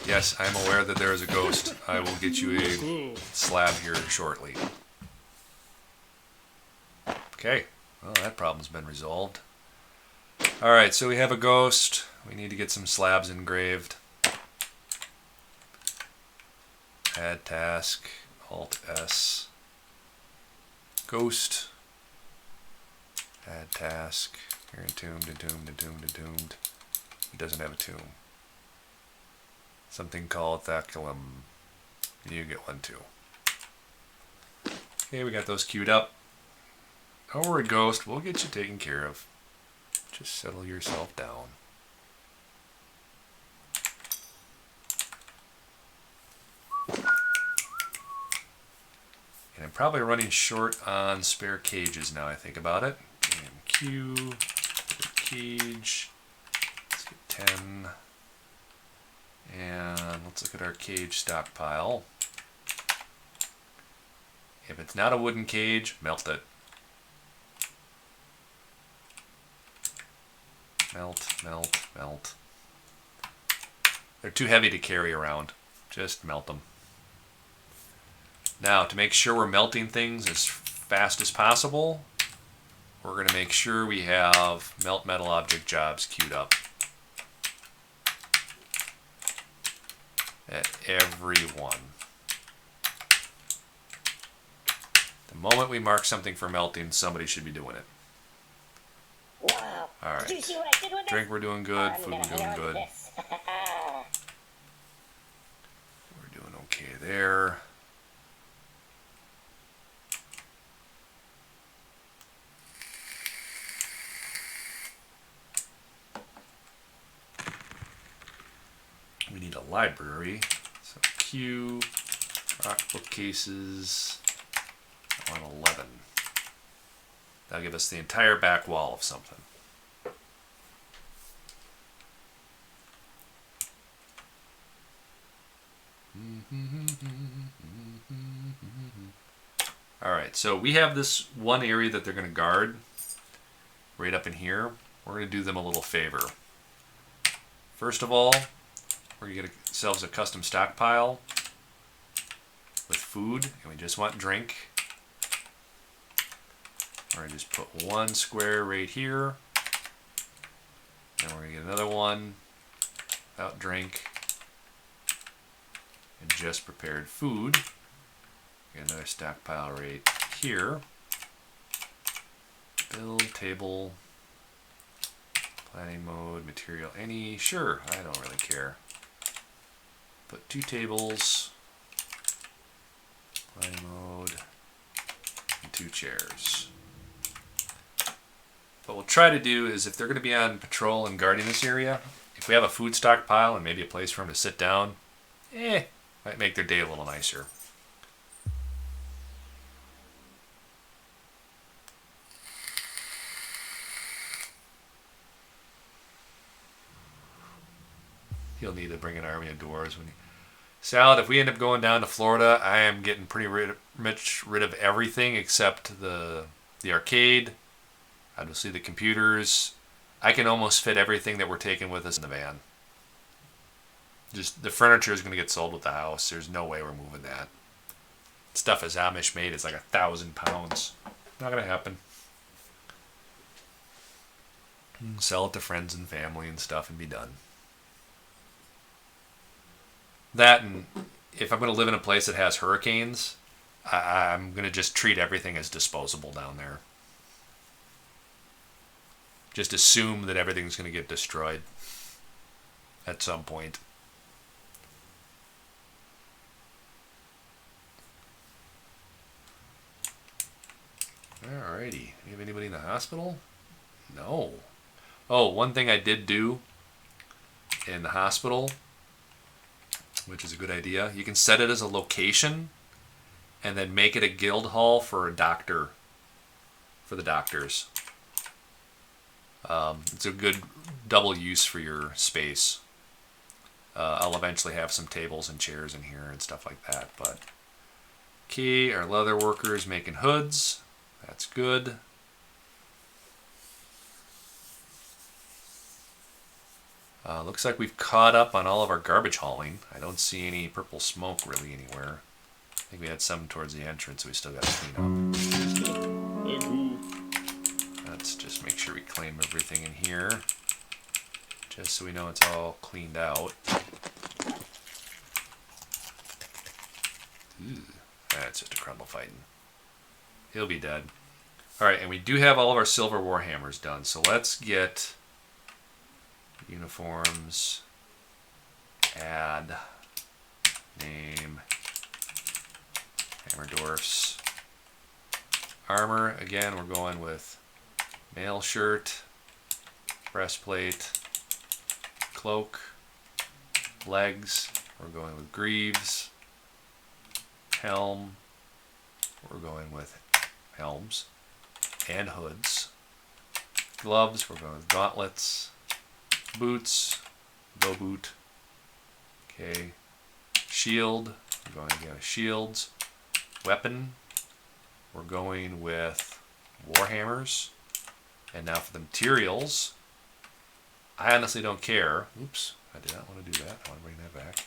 Yes, I'm aware that there is a ghost. I will get you a slab here shortly. Okay, well that problem's been resolved. Alright, so we have a ghost. We need to get some slabs engraved. Add task, Alt S. Ghost. Add task. You're entombed, entombed, entombed, entombed. He doesn't have a tomb. Something called Thaculum. You get one too. Okay, we got those queued up. Don't worry, Ghost. We'll get you taken care of. Just settle yourself down. And I'm probably running short on spare cages now I think about it. And Q, cage. Let's get 10. And let's look at our cage stockpile. If it's not a wooden cage, melt it. Melt, melt, melt. They're too heavy to carry around. Just melt them. Now, to make sure we're melting things as fast as possible, we're going to make sure we have melt metal object jobs queued up. At every one. The moment we mark something for melting, somebody should be doing it. Wow. Alright. Did you see what I did with this? Drink, we're doing good. I'm Food, gonna we're hang doing on to good. this. We're doing okay there. We need a library. So Q, rock bookcases on 11. That'll give us the entire back wall of something. Alright, so we have this one area that they're going to guard right up in here. We're going to do them a little favor. First of all, we're going to get ourselves a custom stockpile with food, and we just want drink. We're going to just put one square right here. And we're going to get another one without drink. And just prepared food. Get another stockpile right here. Build table. Planning mode, material, any. Sure, I don't really care. Put 2 tables. Planning mode. And 2 chairs. What we'll try to do is if they're going to be on patrol and guarding this area, if we have a food stockpile and maybe a place for them to sit down, might make their day a little nicer. He'll need to bring an army of dwarves. Salad, if we end up going down to Florida, I am getting pretty much rid of everything except the arcade, obviously the computers. I can almost fit everything that we're taking with us in the van. Just the furniture is going to get sold with the house. There's no way we're moving that. Stuff is Amish made. It's like 1,000 pounds. Not going to happen. Sell it to friends and family and stuff and be done. That, and if I'm going to live in a place that has hurricanes, I'm going to just treat everything as disposable down there. Just assume that everything's going to get destroyed at some point. Alrighty. You have anybody in the hospital? No. Oh, one thing I did do in the hospital, which is a good idea. You can set it as a location and then make it a guild hall for a doctor, for the doctors. It's a good double use for your space. I'll eventually have some tables and chairs in here and stuff like that. But key, our leather workers making hoods. That's good. Looks like we've caught up on all of our garbage hauling. I don't see any purple smoke really anywhere. I think we had some towards the entrance, so we still got to clean up. Let's just make sure we claim everything in here, just so we know it's all cleaned out. Ooh, that's just a crumble fighting. He'll be dead. Alright, and we do have all of our silver warhammers done, so let's get uniforms, add, name, hammer dwarfs, armor. Again, we're going with mail shirt, breastplate, cloak, legs, we're going with greaves, helm, we're going with helms and hoods, gloves, we're going with gauntlets, boots, bow boot, okay, shield, we're going again with shields, weapon, we're going with warhammers, and now for the materials, I honestly don't care. Oops, I did not want to do that. I want to bring that back.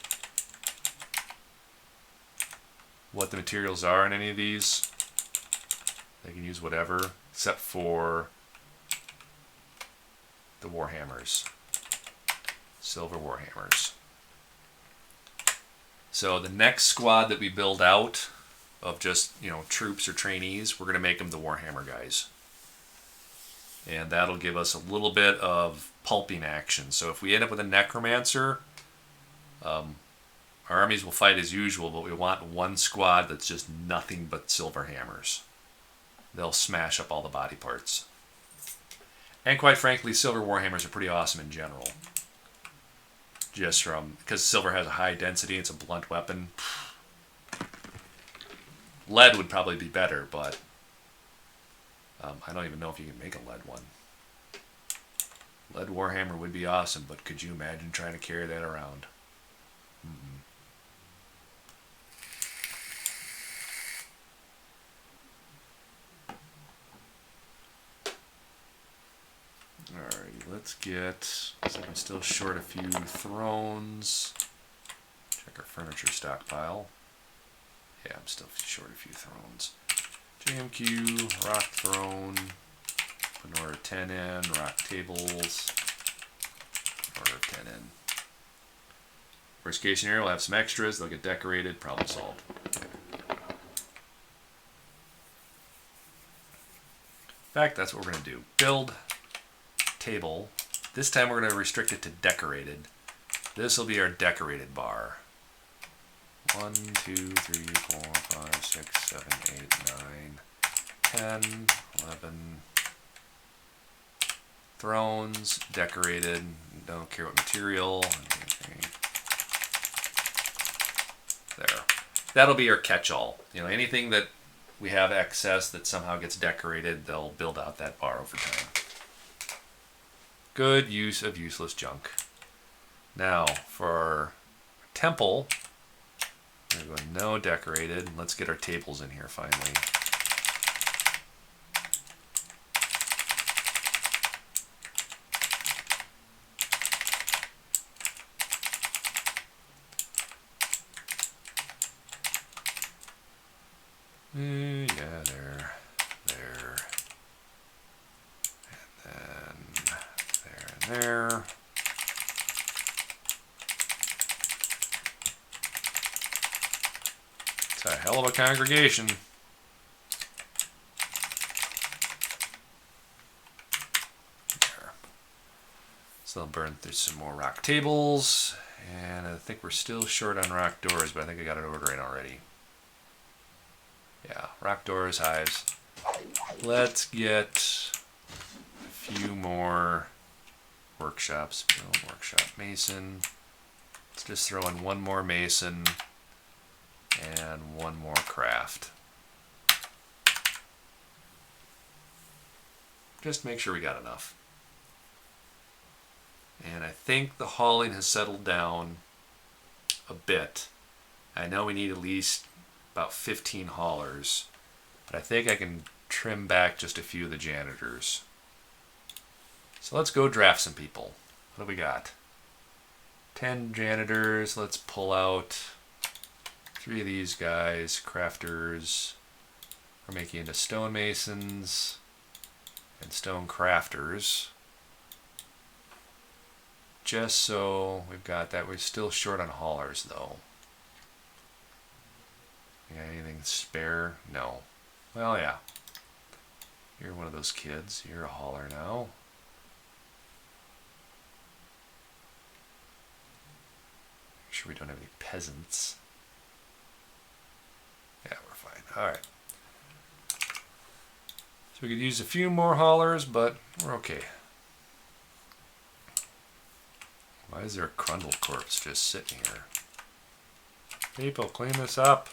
What the materials are in any of these. They can use whatever, except for the warhammers. Silver warhammers. So the next squad that we build out of just, troops or trainees, we're going to make them the warhammer guys. And that'll give us a little bit of pulping action. So if we end up with a necromancer, our armies will fight as usual, but we want one squad that's just nothing but silver hammers. They'll smash up all the body parts. And quite frankly, silver warhammers are pretty awesome in general. Just because silver has a high density, it's a blunt weapon. Lead would probably be better, but I don't even know if you can make a lead one. Lead warhammer would be awesome, but could you imagine trying to carry that around? Alrighty, let's get. Looks like I'm still short a few thrones. Check our furniture stockpile. Yeah, I'm still short a few thrones. JMQ, rock throne, put an order of 10 in, rock tables, order of 10 in. Worst case scenario, we'll have some extras, they'll get decorated, problem solved. In fact, that's what we're going to do. Build table. This time we're going to restrict it to decorated. This will be our decorated bar. 1, 2, 3, 4, 5, 6, 7, 8, 9, 10, 11. Thrones, decorated, don't care what material. There. That'll be our catch-all. Anything that we have excess that somehow gets decorated, they'll build out that bar over time. Good use of useless junk. Now, for our temple, we're going no decorated. Let's get our tables in here finally. Yeah, there, and then there and there. It's a hell of a congregation. There. So I'll burn through some more rock tables, and I think we're still short on rock doors, but I think I got an order in already. Yeah, rock doors, hives. Let's get a few more workshops. Build workshop mason. Let's just throw in one more mason and one more craft. Just make sure we got enough. And I think the hauling has settled down a bit. I know we need at least about 15 haulers, but I think I can trim back just a few of the janitors. So let's go draft some people. What do we got? 10 janitors. Let's pull out 3 of these guys, crafters. We're making into stonemasons and stone crafters. Just so we've got that. We're still short on haulers though. You got anything spare? No. Well, yeah. You're one of those kids. You're a hauler now. Make sure we don't have any peasants. Yeah, we're fine. Alright. So we could use a few more haulers, but we're okay. Why is there a Crundle corpse just sitting here? People, clean this up.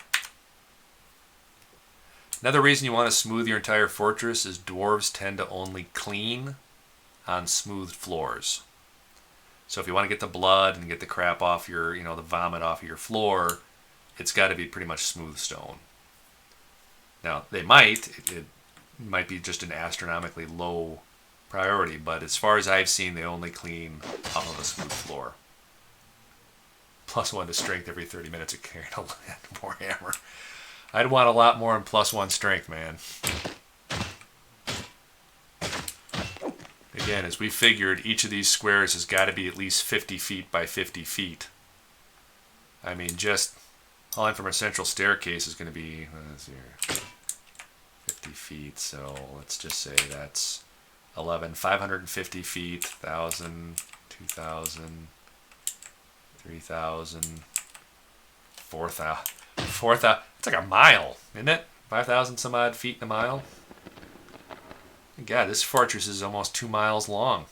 Another reason you want to smooth your entire fortress is dwarves tend to only clean on smooth floors. So if you want to get the blood and get the crap off your, the vomit off of your floor, it's got to be pretty much smooth stone. Now, they might. It might be just an astronomically low priority, but as far as I've seen, they only clean off of a smooth floor. +1 to strength every 30 minutes of carrying a warhammer. I'd want a lot more in +1 strength, man. Again, as we figured, each of these squares has got to be at least 50 feet by 50 feet. I mean, just hauling from our central staircase is going to be, let's see here, 50 feet. So let's just say that's 550 feet, 1,000, 2,000, 3,000, 4,000. 4,000. It's like a mile, isn't it? 5,000 some odd feet in a mile. God, this fortress is almost 2 miles long.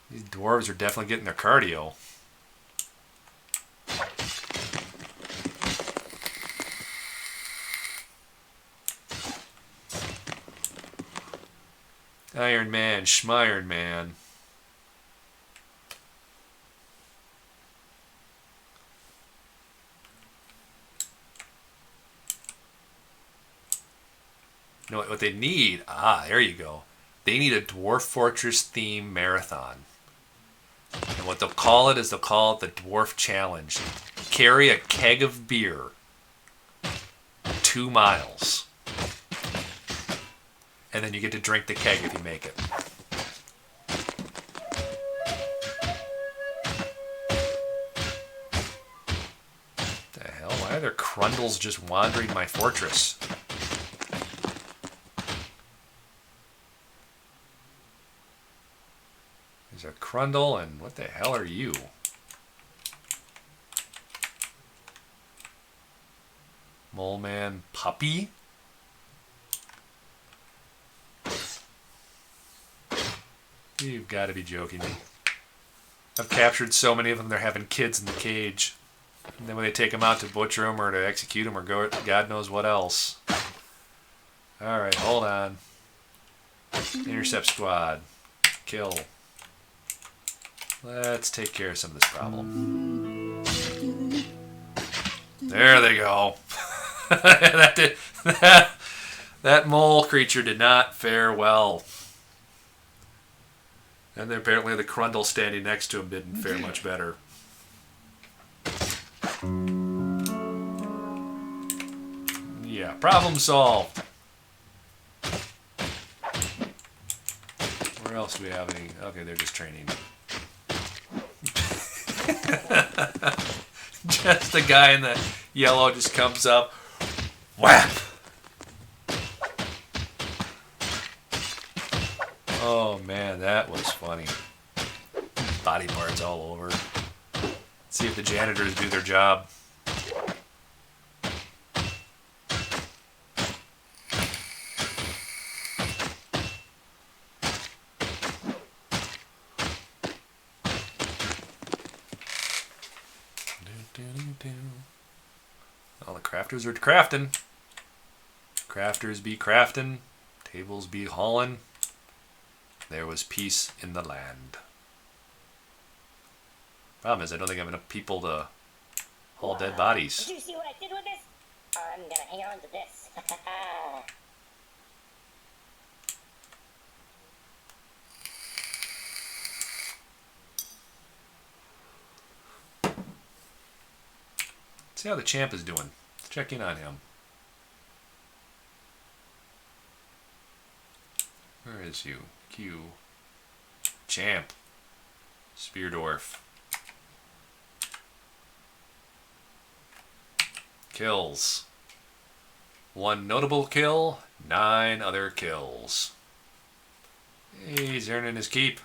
These dwarves are definitely getting their cardio. Iron Man, Schmiron Man. You know what they need? There you go. They need a Dwarf Fortress theme marathon. And what they'll call it is they'll call it the Dwarf Challenge. Carry a keg of beer 2 miles. And then you get to drink the keg if you make it. What the hell? Why are there Crundles just wandering my fortress? There's a Crundle, and what the hell are you? Mole Man Puppy? You've got to be joking me. I've captured so many of them, they're having kids in the cage. And then when they take them out to butcher them or to execute them or go, God knows what else. Alright, hold on. Intercept squad. Kill. Let's take care of some of this problem. There they go. That mole creature did not fare well. And then apparently the Crundle standing next to him didn't fare much better. Yeah, problem solved. Where else do we have any? Okay, they're just training. Just the guy in the yellow just comes up. Whap! Oh man, that was funny. Body parts all over. Let's see if the janitors do their job. All the crafters are crafting. Crafters be crafting. Tables be hauling. There was peace in the land. Problem is, I don't think I have enough people to haul dead bodies. Did you see what I did with this? I'm gonna hang on to this. See how the champ is doing. Let's check in on him. Where is you? Q. Champ. Spear Dwarf. Kills. 1 notable kill, 9 other kills. Hey, he's earning his keep.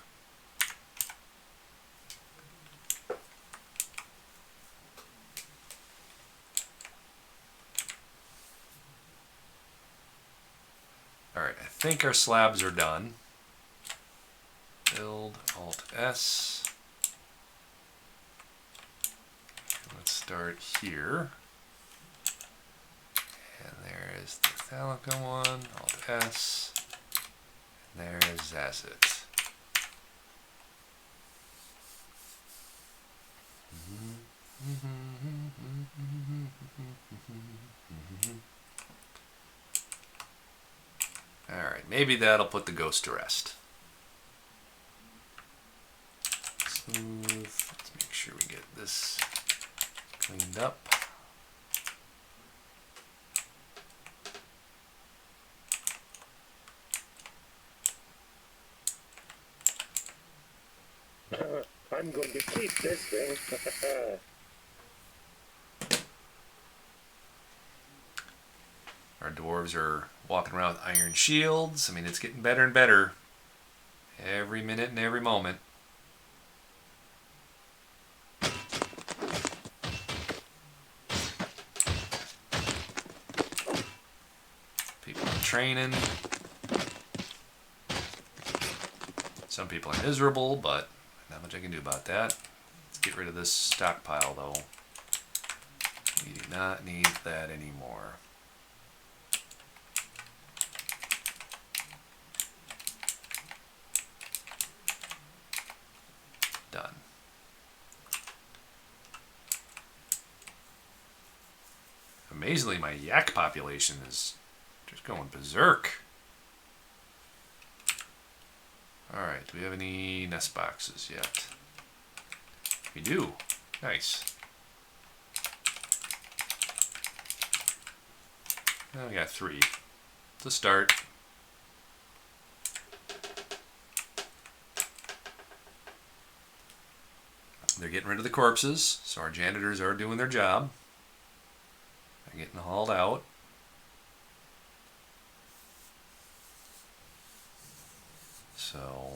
Alright, I think our slabs are done. Build, Alt S. Let's start here. And there is the Thalica one, Alt S. And there is Zacet. Alright, maybe that'll put the ghost to rest. Smooth. Let's make sure we get this cleaned up. I'm going to keep this thing. Our dwarves are walking around with iron shields. I mean, it's getting better and better every minute and every moment. People are training. Some people are miserable, but not much I can do about that. Let's get rid of this stockpile, though. We do not need that anymore. Done. Amazingly, my yak population is just going berserk. Alright, do we have any nest boxes yet? We do. Nice. Well, we got 3. To start. They're getting rid of the corpses, so our janitors are doing their job. They're getting hauled out. So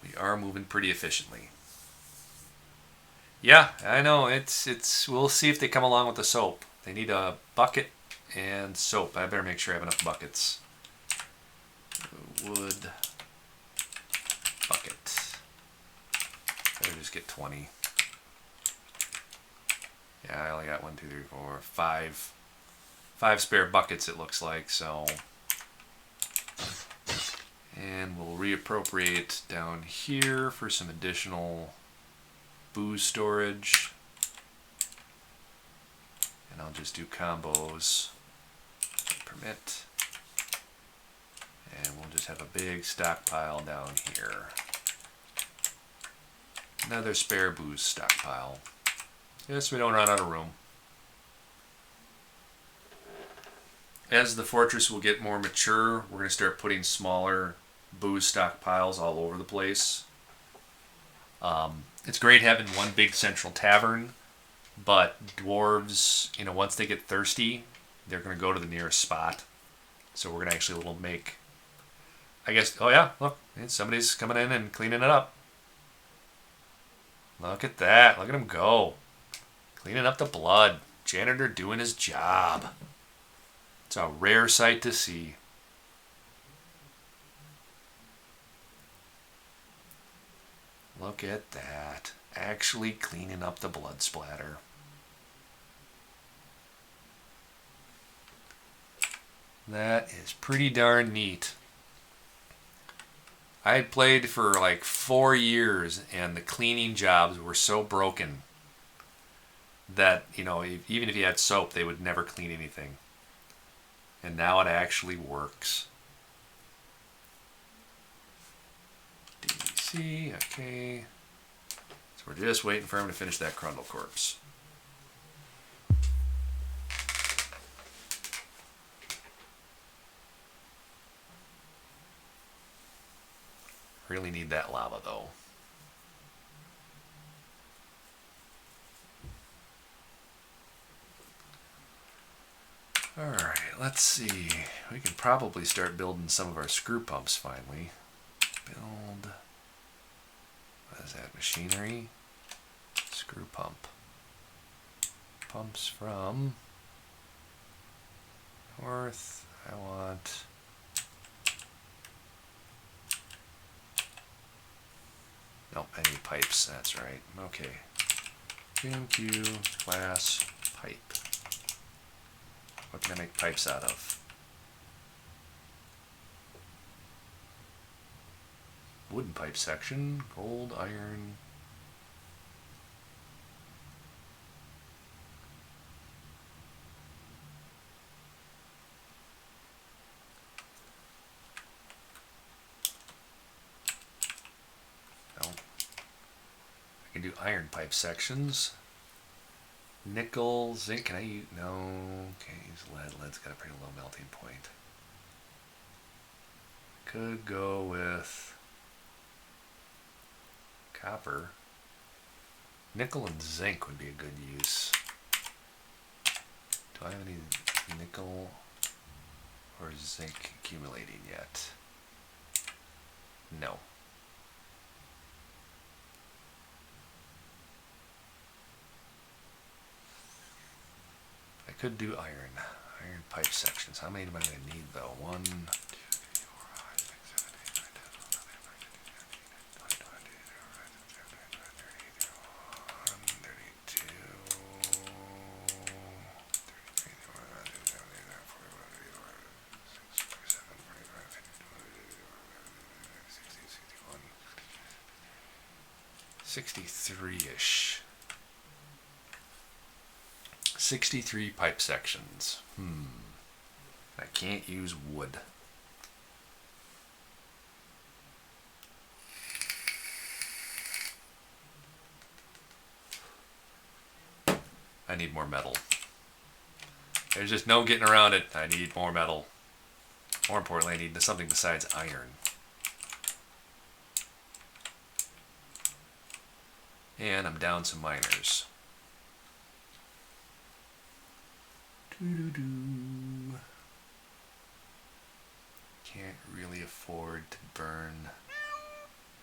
we are moving pretty efficiently. Yeah, I know. It's. We'll see if they come along with the soap. They need a bucket and soap. I better make sure I have enough buckets. Wood bucket. Better just get 20. Yeah, I only got 1, 2, 3, 4, 5. 5 spare buckets, it looks like. So. And we'll reappropriate down here for some additional booze storage. And I'll just do combos. Permit. And we'll just have a big stockpile down here. Another spare booze stockpile. Yes, we don't run out of room. As the fortress will get more mature, we're going to start putting smaller booze stockpiles all over the place. It's great having one big central tavern, but dwarves, once they get thirsty, they're going to go to the nearest spot. So we're going to actually make, I guess, oh yeah, look, somebody's coming in and cleaning it up. Look at that. Look at him go. Cleaning up the blood. Janitor doing his job. It's a rare sight to see. Look at that. Actually cleaning up the blood splatter. That is pretty darn neat. I had played for like 4 years, and the cleaning jobs were so broken that, you know, even if you had soap, they would never clean anything. And now it actually works. DC, okay. So we're just waiting for him to finish that Crundle corpse. Really need that lava though. Alright, let's see. We can probably start building some of our screw pumps finally. Build. What is that? Machinery? Screw pump. Pumps from north. I want. Nope, I need pipes. That's right. Okay. GMQ glass pipe. What can I make pipes out of? Wooden pipe section, gold, iron. No. I can do iron pipe sections. Nickel, zinc, can I use? No, can't use lead. Lead's got a pretty low melting point. Could go with copper. Nickel and zinc would be a good use. Do I have any nickel or zinc accumulating yet? No. I could do iron pipe sections. How many am I going to need though? 1, 2, 3, 4, 5, 6, 7, 8, 9, 10, 63-ish. 63 pipe sections. I can't use wood. I need more metal. There's just no getting around it. I need more metal. More importantly, I need something besides iron. And I'm down some miners. Can't really afford to burn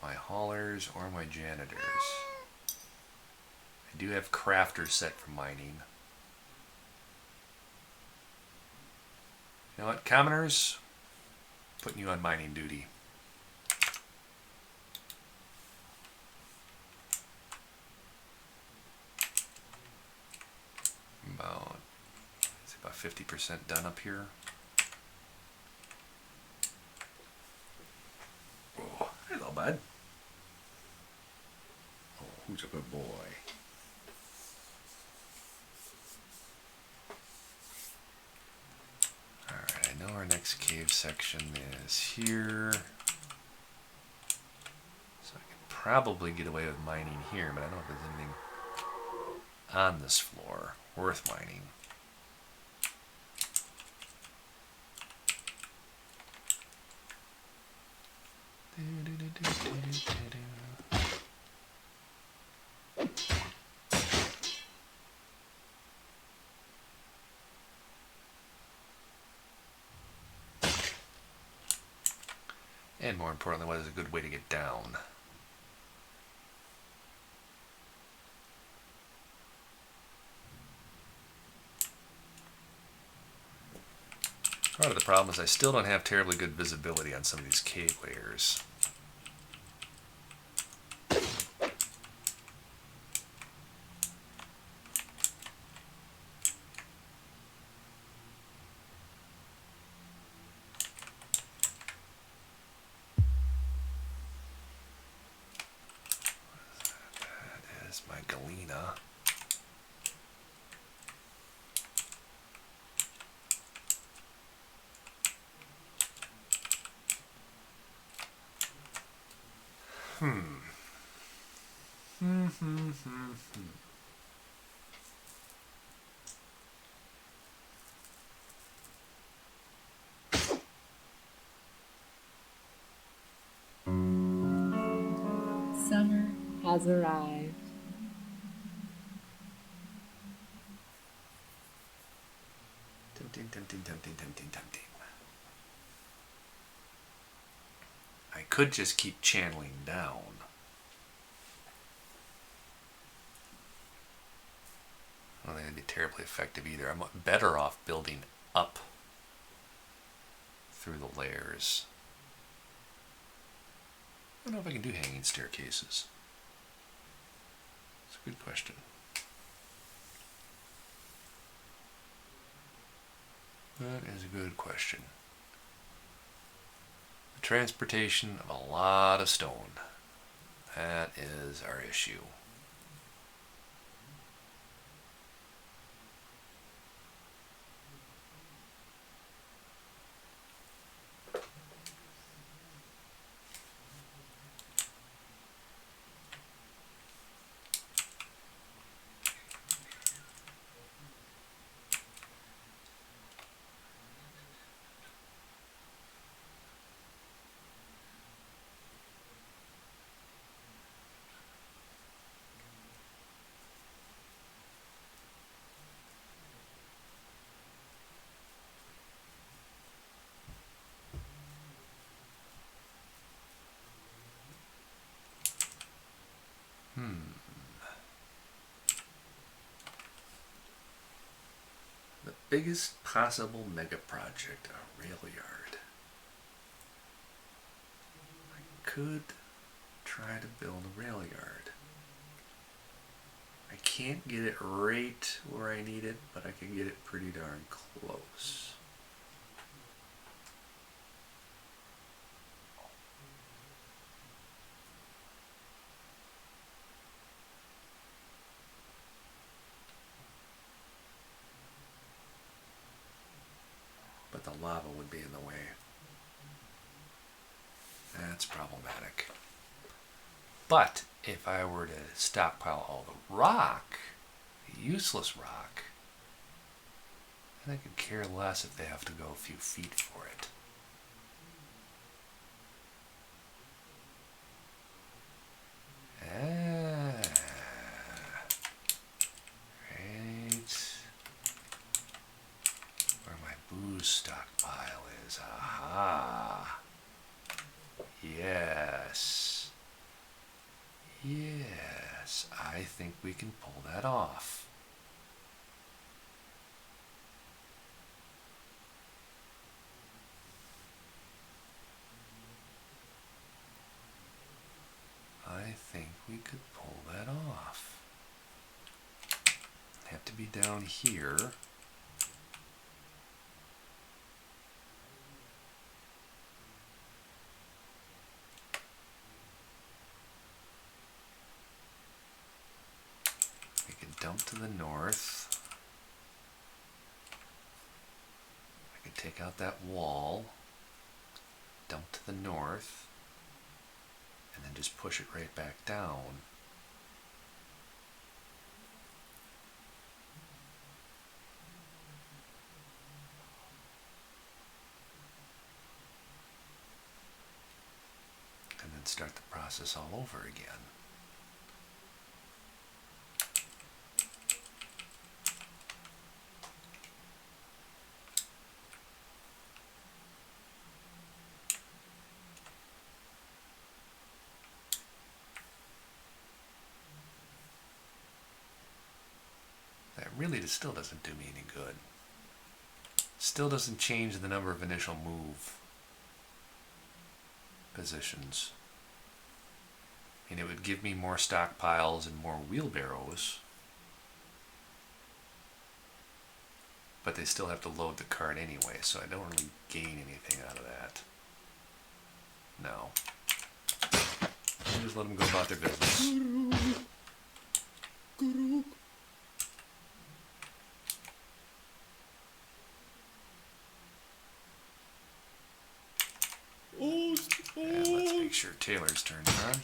my haulers or my janitors. I do have crafters set for mining. You know what, commoners? Putting you on mining duty. About 50% done up here. Oh, hello, bud. Oh, who's a good boy? Alright, I know our next cave section is here. So I can probably get away with mining here, but I don't know if there's anything on this floor worth mining. And more importantly, what is a good way to get down? Part of the problem is I still don't have terribly good visibility on some of these cave layers. Summer has arrived. Tempting, tempting, tempting, tempting, tempting. I could just keep channeling down. I don't think it'd be terribly effective either. I'm better off building up through the layers. I don't know if I can do hanging staircases. It's a good question. That is a good question. The transportation of a lot of stone. That is our issue. The biggest possible mega project, a rail yard. I could try to build a rail yard. I can't get it right where I need it, but I can get it pretty darn close. But the lava would be in the way. That's problematic. But if I were to stockpile all the rock, the useless rock, then I could care less if they have to go a few feet for it. Right. Where my booze stockpile is. Aha. Yes. Yes, I think we can pull that off. I think we could pull that off. Have to be down here. We can dump to the north. I can take out that wall, dump to the north, and then just push it right back down. And then start the process all over again. That really still doesn't do me any good. Still doesn't change the number of initial move positions. I mean, it would give me more stockpiles and more wheelbarrows, but they still have to load the cart anyway, so I don't really gain anything out of that. No. I'll just let them go about their business. And let's make sure Taylor's turned on.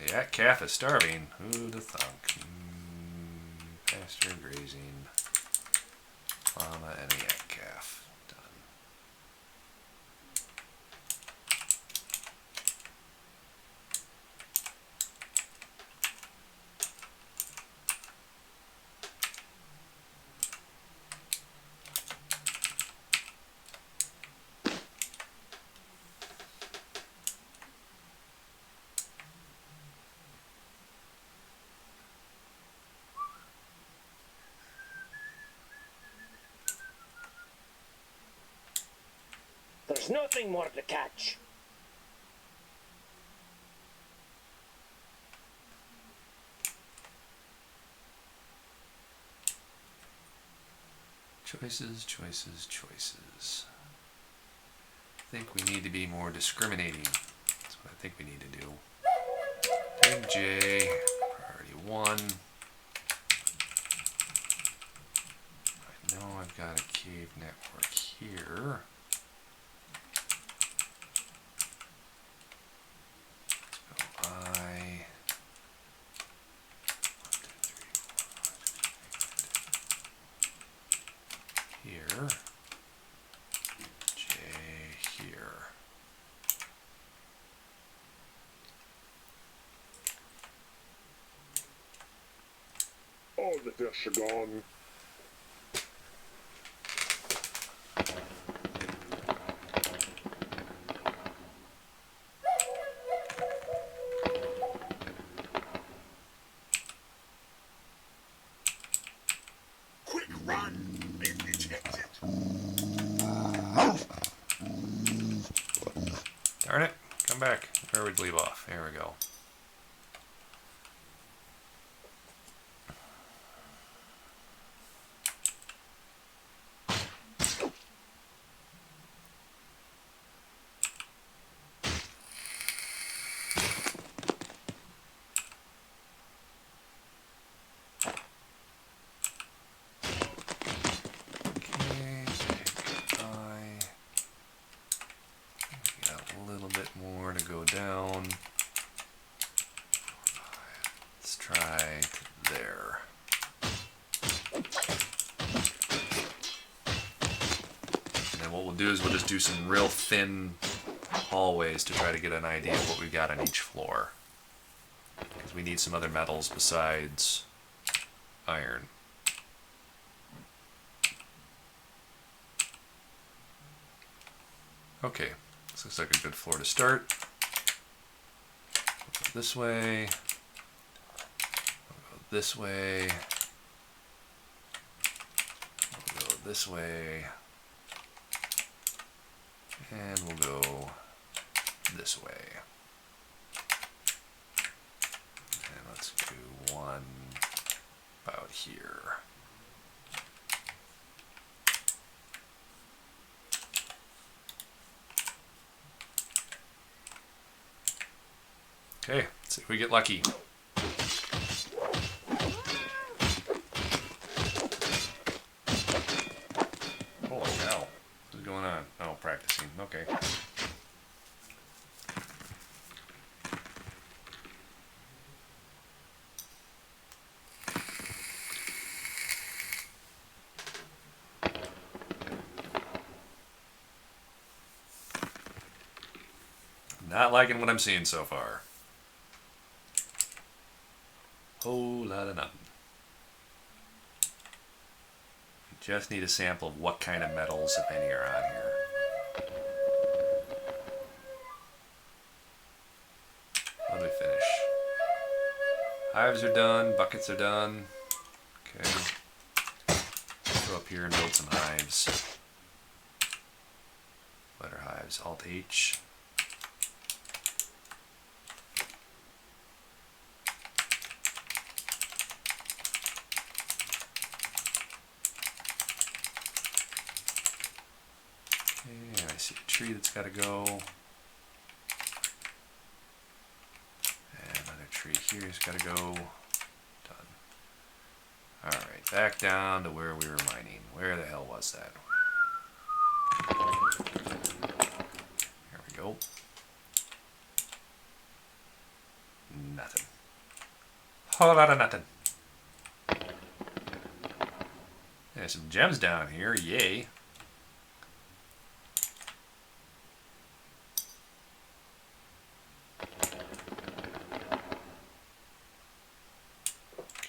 Yeah, calf is starving. Who'd have thunk? Pasture, grazing, llama, and a yak calf. Done. There's nothing more to catch. Choices, choices, choices. I think we need to be more discriminating. That's what I think we need to do. Big J, priority 1. I know I've got a cave network here. Let's go I. 1, 2, 3, 4, 5, 6, 7, 8. Here. J here. All the fish are gone. Quick run! They've detected. Darn it. Come back. Where would we leave off? There we go. Okay, take I. We got a little bit more to go down. Let's try to there. And then what we'll do is we'll just do some real thin hallways to try to get an idea of what we've got on each floor. Because we need some other metals besides iron. Okay, this looks like a good floor to start. We'll go this way. We'll go this way. We'll go this way. And we'll go this way. And let's do one about here. Okay, let's see if we get lucky. Holy cow. What's going on? Oh, practicing. Okay. Not liking what I'm seeing so far. Whole lot of nothing. Just need a sample of what kind of metals, if any, are on here. How do we finish? Hives are done, buckets are done. Okay. Go up here and build some hives. What are hives? Alt H. Okay, I see a tree that's got to go. And another tree here's got to go. Done. Alright, back down to where we were mining. Where the hell was that? There we go. Nothing. whole lot of nothing. There's some gems down here, yay.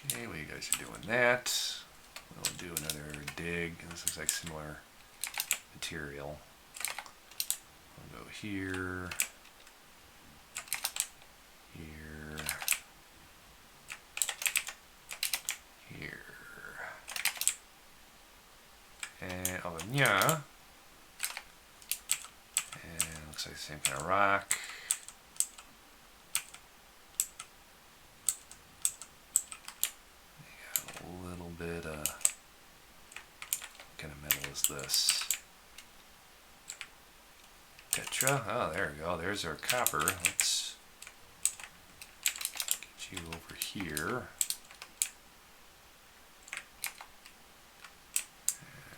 Okay, well, you guys are doing that. We'll do another dig. This looks like similar material. We'll go here, here, here, and over yeah. And looks like the same kind of rock. A little bit of, what kind of metal is this? Tetra. Oh, there we go. There's our copper. Let's get you over here.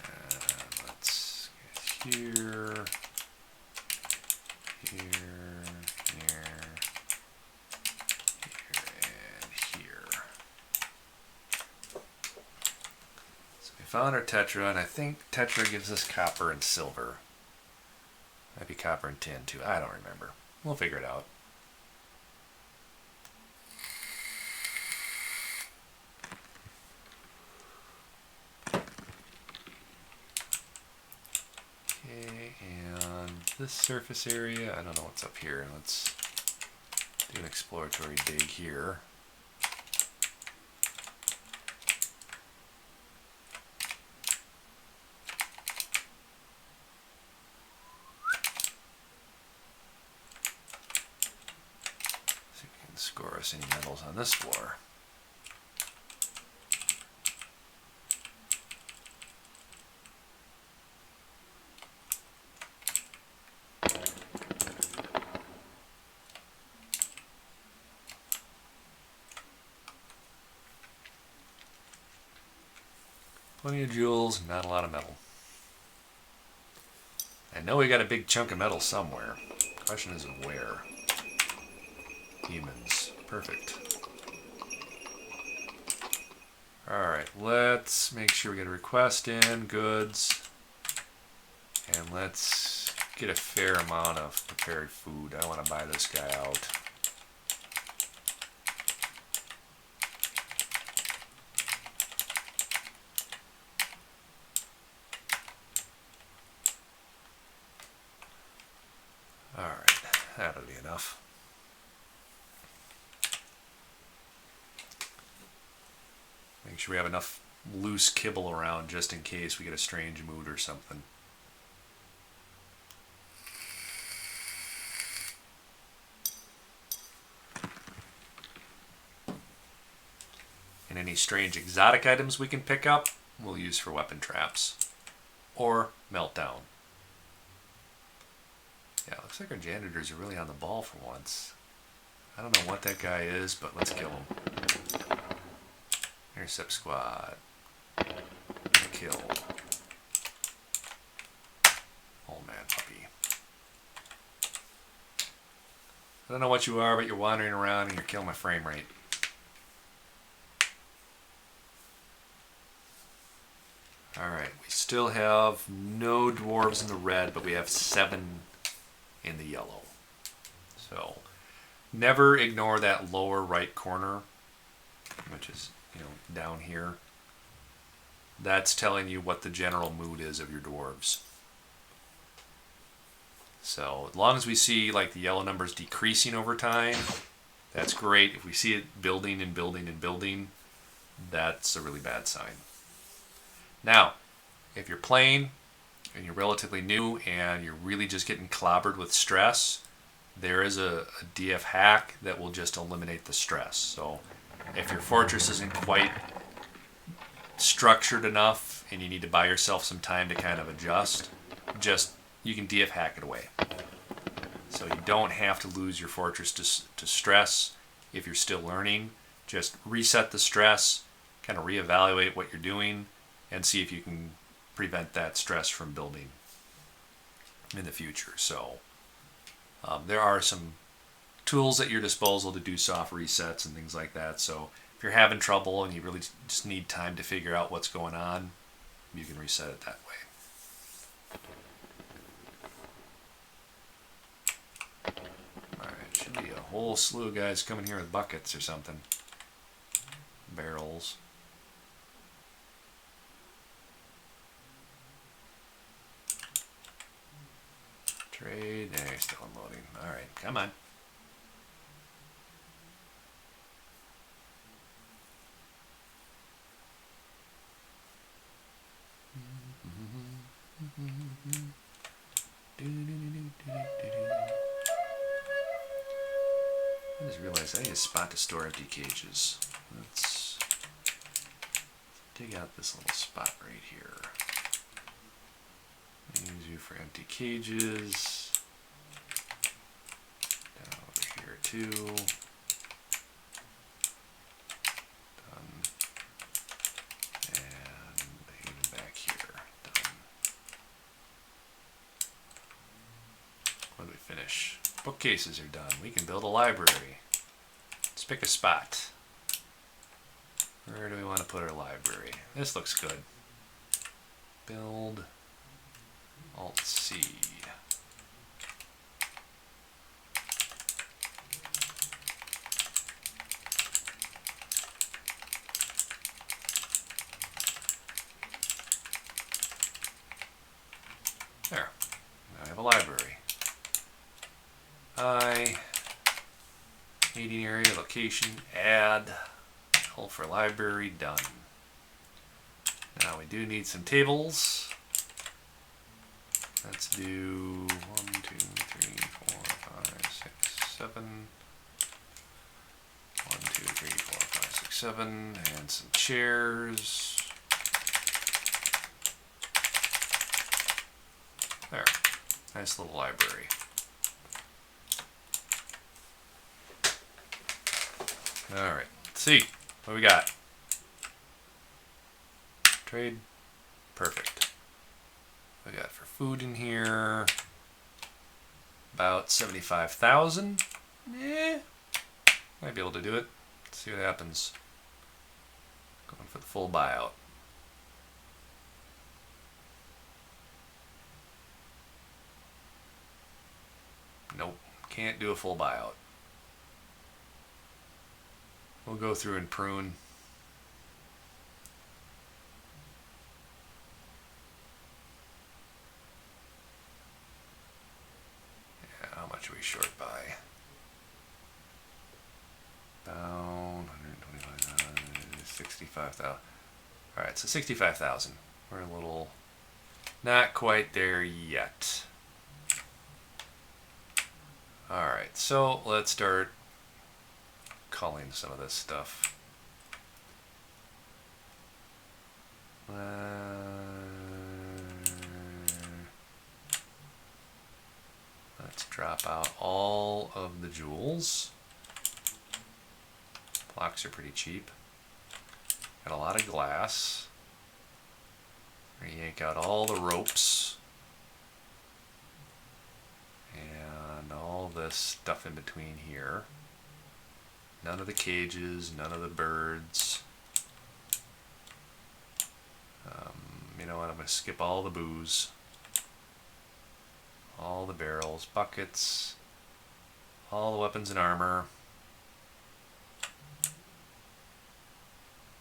And let's get here, here, here, and here. So we found our Tetra, and I think Tetra gives us copper and silver. Might be copper and tin too. I don't remember. We'll figure it out. Okay, and this surface area, I don't know what's up here. Let's do an exploratory dig here. Score us any metals on this floor. Plenty of jewels, not a lot of metal. I know we got a big chunk of metal somewhere. The question is where. Demons. Perfect. Alright, let's make sure we get a request in, goods, and let's get a fair amount of prepared food. I want to buy this guy out. Alright, that'll be enough. Make sure we have enough loose kibble around just in case we get a strange mood or something. And any strange exotic items we can pick up, we'll use for weapon traps. Or meltdown. Yeah, looks like our janitors are really on the ball for once. I don't know what that guy is, but let's kill him. Intercept squad. Kill. Old man puppy. I don't know what you are, but you're wandering around and you're killing my frame rate. Alright, we still have no dwarves in the red, but we have 7 in the yellow. So, never ignore that lower right corner, which is, down here. That's telling you what the general mood is of your dwarves. So as long as we see like the yellow numbers decreasing over time, that's great. If we see it building and building and building, that's a really bad sign. Now, if you're playing and you're relatively new and you're really just getting clobbered with stress, there is a DF hack that will just eliminate the stress. So if your fortress isn't quite structured enough and you need to buy yourself some time to kind of adjust, you can DF hack it away. So you don't have to lose your fortress to stress if you're still learning. Just reset the stress, kind of reevaluate what you're doing, and see if you can prevent that stress from building in the future. So there are some tools at your disposal to do soft resets and things like that. So you're having trouble and you really just need time to figure out what's going on, you can reset it that way. Alright, should be a whole slew of guys coming here with buckets or something. Barrels. Trade. There, still unloading. Alright, come on. I just realized I need a spot to store empty cages. Let's dig out this little spot right here. Use you for empty cages. Down over here too. Done. And even back here. Done. When we finish, bookcases are done. We can build a library. Let's pick a spot. Where do we want to put our library? This looks good. Build. Alt-C. There. Now I have a library. Meeting area, location, add. All for library, done. Now we do need some tables. Let's do 1, 2, 3, 4, 5, 6, 7. 1, 2, 3, 4, 5, 6, 7. And some chairs. There. Nice little library. Alright. Let's see. What we got? Trade. Perfect. We got for food in here about 75,000. Might be able to do it. Let's see what happens. Going for the full buyout. Nope, can't do a full buyout. We'll go through and prune. How much are we short by? Down 125,000, 65,000. Alright, so 65,000. We're a little not quite there yet. Alright, so let's start culling some of this stuff. Let's drop out all of the jewels. Blocks are pretty cheap. Got a lot of glass. We're gonna yank out all the ropes. And all this stuff in between here. None of the cages, none of the birds. You know what, I'm going to skip all the booze. All the barrels, buckets, all the weapons and armor.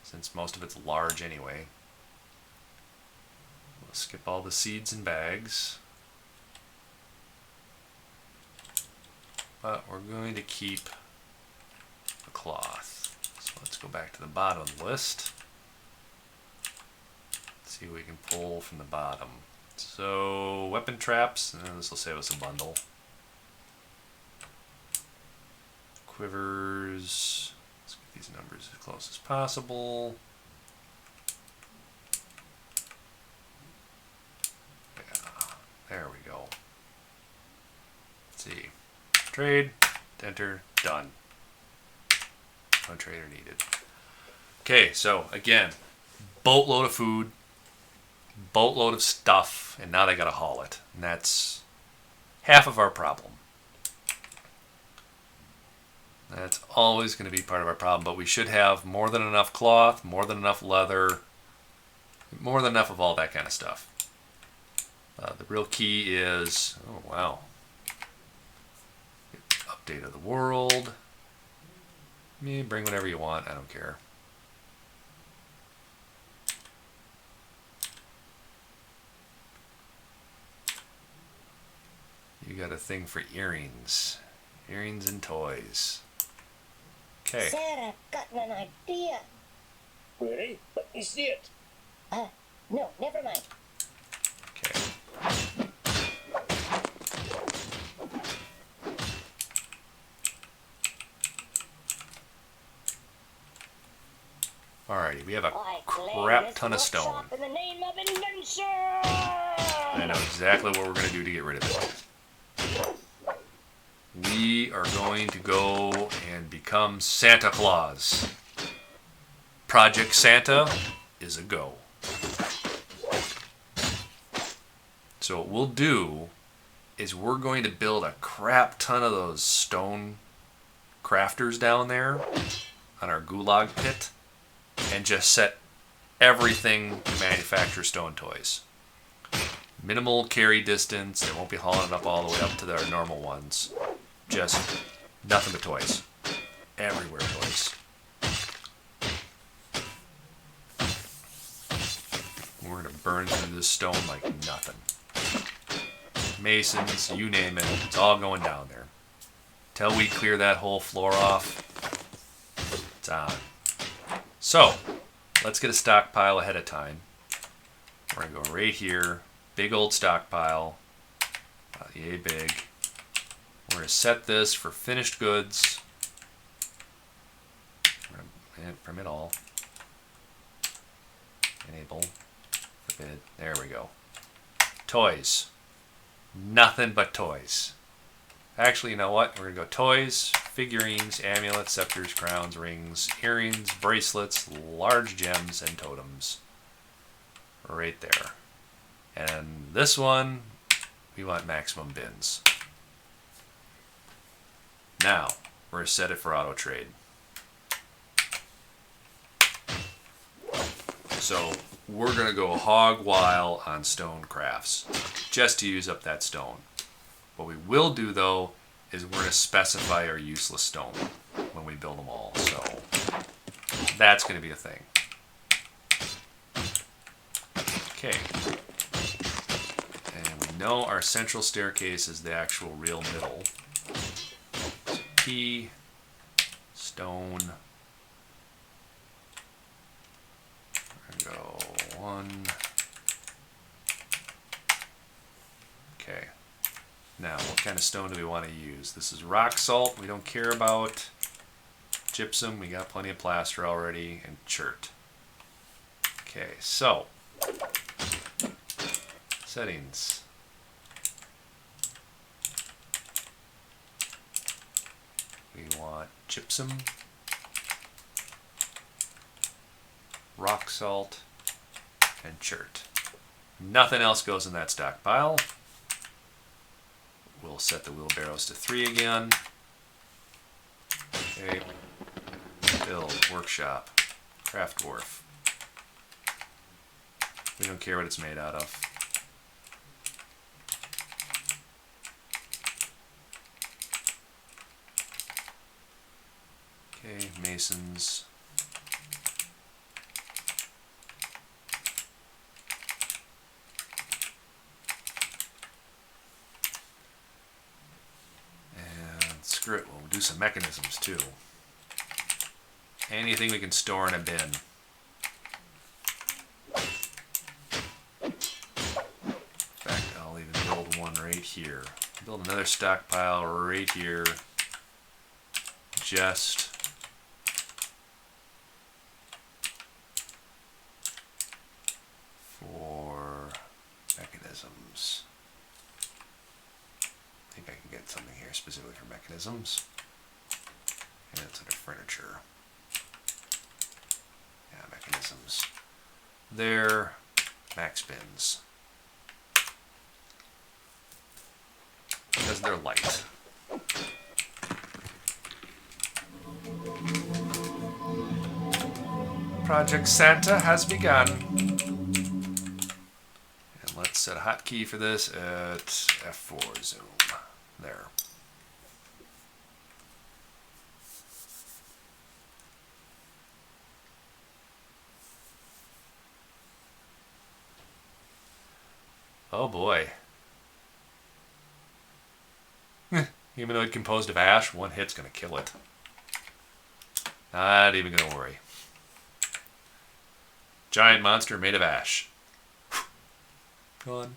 Since most of it's large anyway. We'll skip all the seeds and bags. But we're going to keep the cloth. So let's go back to the bottom of the list. Let's see what we can pull from the bottom. So weapon traps, and this will save us a bundle. Quivers. Let's get these numbers as close as possible. Yeah, there we go. Let's see. Trade, enter, done. No trader needed. Okay, so again, boatload of food, boatload of stuff, and now they gotta haul it. And that's half of our problem. That's always going to be part of our problem, but we should have more than enough cloth, more than enough leather, more than enough of all that kind of stuff. The real key is, oh wow, update of the world. Bring whatever you want, I don't care. You got a thing for earrings. Earrings and toys. Okay. Santa, got an idea. Really? Let me see it. No, never mind. Okay. Alrighty, we have a crap ton of stone. In the name of invention! I know exactly what we're going to do to get rid of it. We are going to go and become Santa Claus. Project Santa is a go. So what we'll do is we're going to build a crap ton of those stone crafters down there on our gulag pit and just set everything to manufacture stone toys. Minimal carry distance. They won't be hauling it up all the way up to their normal ones. Just nothing but toys. Everywhere toys. We're going to burn through this stone like nothing. Masons, you name it, it's all going down there. Till we clear that whole floor off, it's on. So, let's get a stockpile ahead of time. We're going to go right here. Big old stockpile. Yay big. We're going to set this for finished goods. We're going to permit all. Enable. Forbid. There we go. Toys. Nothing but toys. Actually, you know what? We're going to go toys, figurines, amulets, scepters, crowns, rings, earrings, bracelets, large gems, and totems. Right there. And this one, we want maximum bins. Now, we're going to set it for auto trade. So, we're going to go hog wild on stone crafts, just to use up that stone. What we will do, though, is we're going to specify our useless stone when we build them all. So, that's going to be a thing. Okay. And we know our central staircase is the actual real middle. So P, stone. We're going to go 1. Okay. Now, what kind of stone do we want to use? This is rock salt. We don't care about gypsum. We got plenty of plaster already. And chert. Okay, so settings. We want gypsum, rock salt, and chert. Nothing else goes in that stockpile. We'll set the wheelbarrows to 3 again. Okay. Build, workshop, craft dwarf. We don't care what it's made out of. Okay, masons. And screw it, we'll do some mechanisms too. Anything we can store in a bin. Right here. Build another stockpile right here. Just for mechanisms. I think I can get something here specifically for mechanisms. And it's under furniture. Yeah, mechanisms. There. Max bins. Because they're light. Project Santa has begun. And let's set a hotkey for this at F4 zoom. There. Oh boy. Humanoid composed of ash, one hit's gonna kill it. Not even gonna worry. Giant monster made of ash. Gone.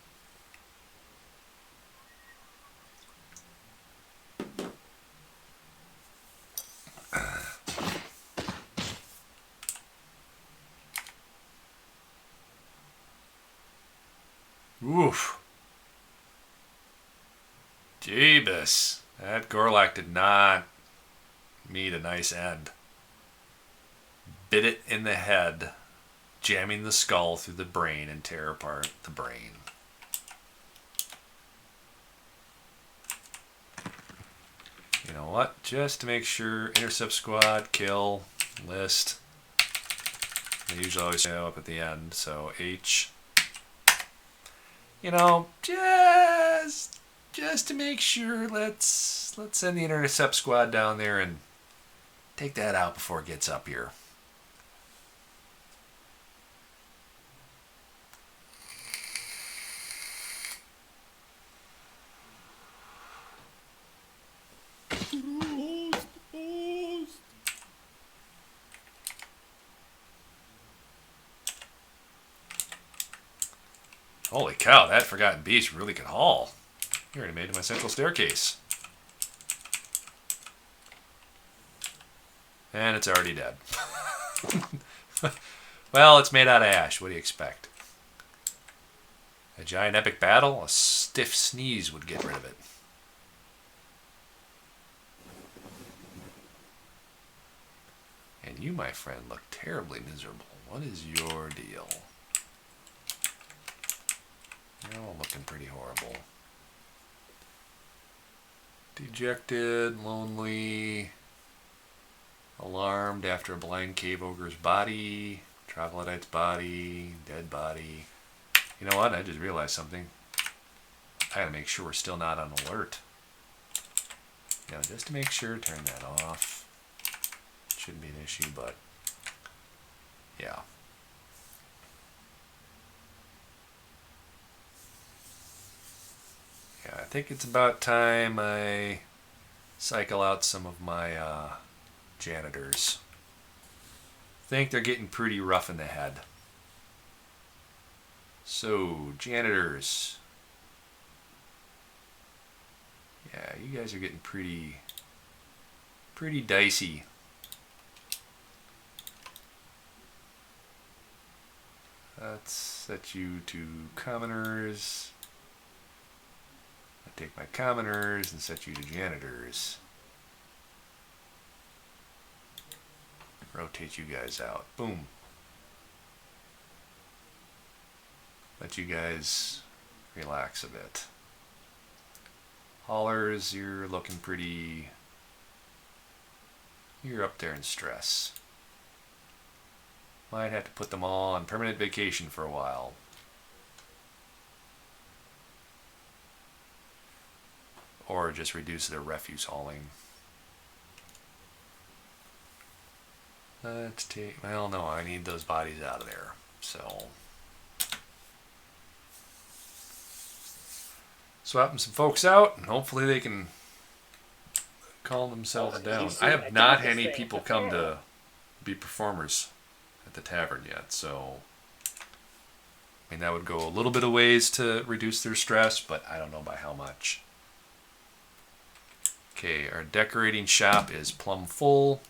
Oof. Jeebus. That Gorlak did not meet a nice end. Bit it in the head, jamming the skull through the brain and tear apart the brain. You know what? Just to make sure, intercept squad, kill, list. They usually always show up at the end, so H. You know, just to make sure, let's send the intercept squad down there and take that out before it gets up here. Holy cow, that Forgotten Beast really can haul. You already made it to my central staircase. And it's already dead. Well, it's made out of ash. What do you expect? A giant epic battle? A stiff sneeze would get rid of it. And you, my friend, look terribly miserable. What is your deal? You're all looking pretty horrible. Dejected, lonely, alarmed after a blind cave ogre's body, troglodyte's body, dead body. You know what? I just realized something. I gotta make sure we're still not on alert. You know, just to make sure, turn that off. Shouldn't be an issue, but yeah. Yeah, I think it's about time I cycle out some of my janitors. I think they're getting pretty rough in the head. So, janitors. Yeah, you guys are getting pretty dicey. Let's set you to commoners. I take my commoners and set you to janitors. Rotate you guys out. Boom. Let you guys relax a bit. Haulers, you're looking pretty... You're up there in stress. Might have to put them all on permanent vacation for a while. Or just reduce their refuse hauling. Let's take... Well, no, I need those bodies out of there. So... Swapping some folks out, and hopefully they can calm themselves down. I have not had any people come to be performers at the tavern yet, so... I mean, that would go a little bit of ways to reduce their stress, but I don't know by how much. Okay, our decorating shop is plumb full.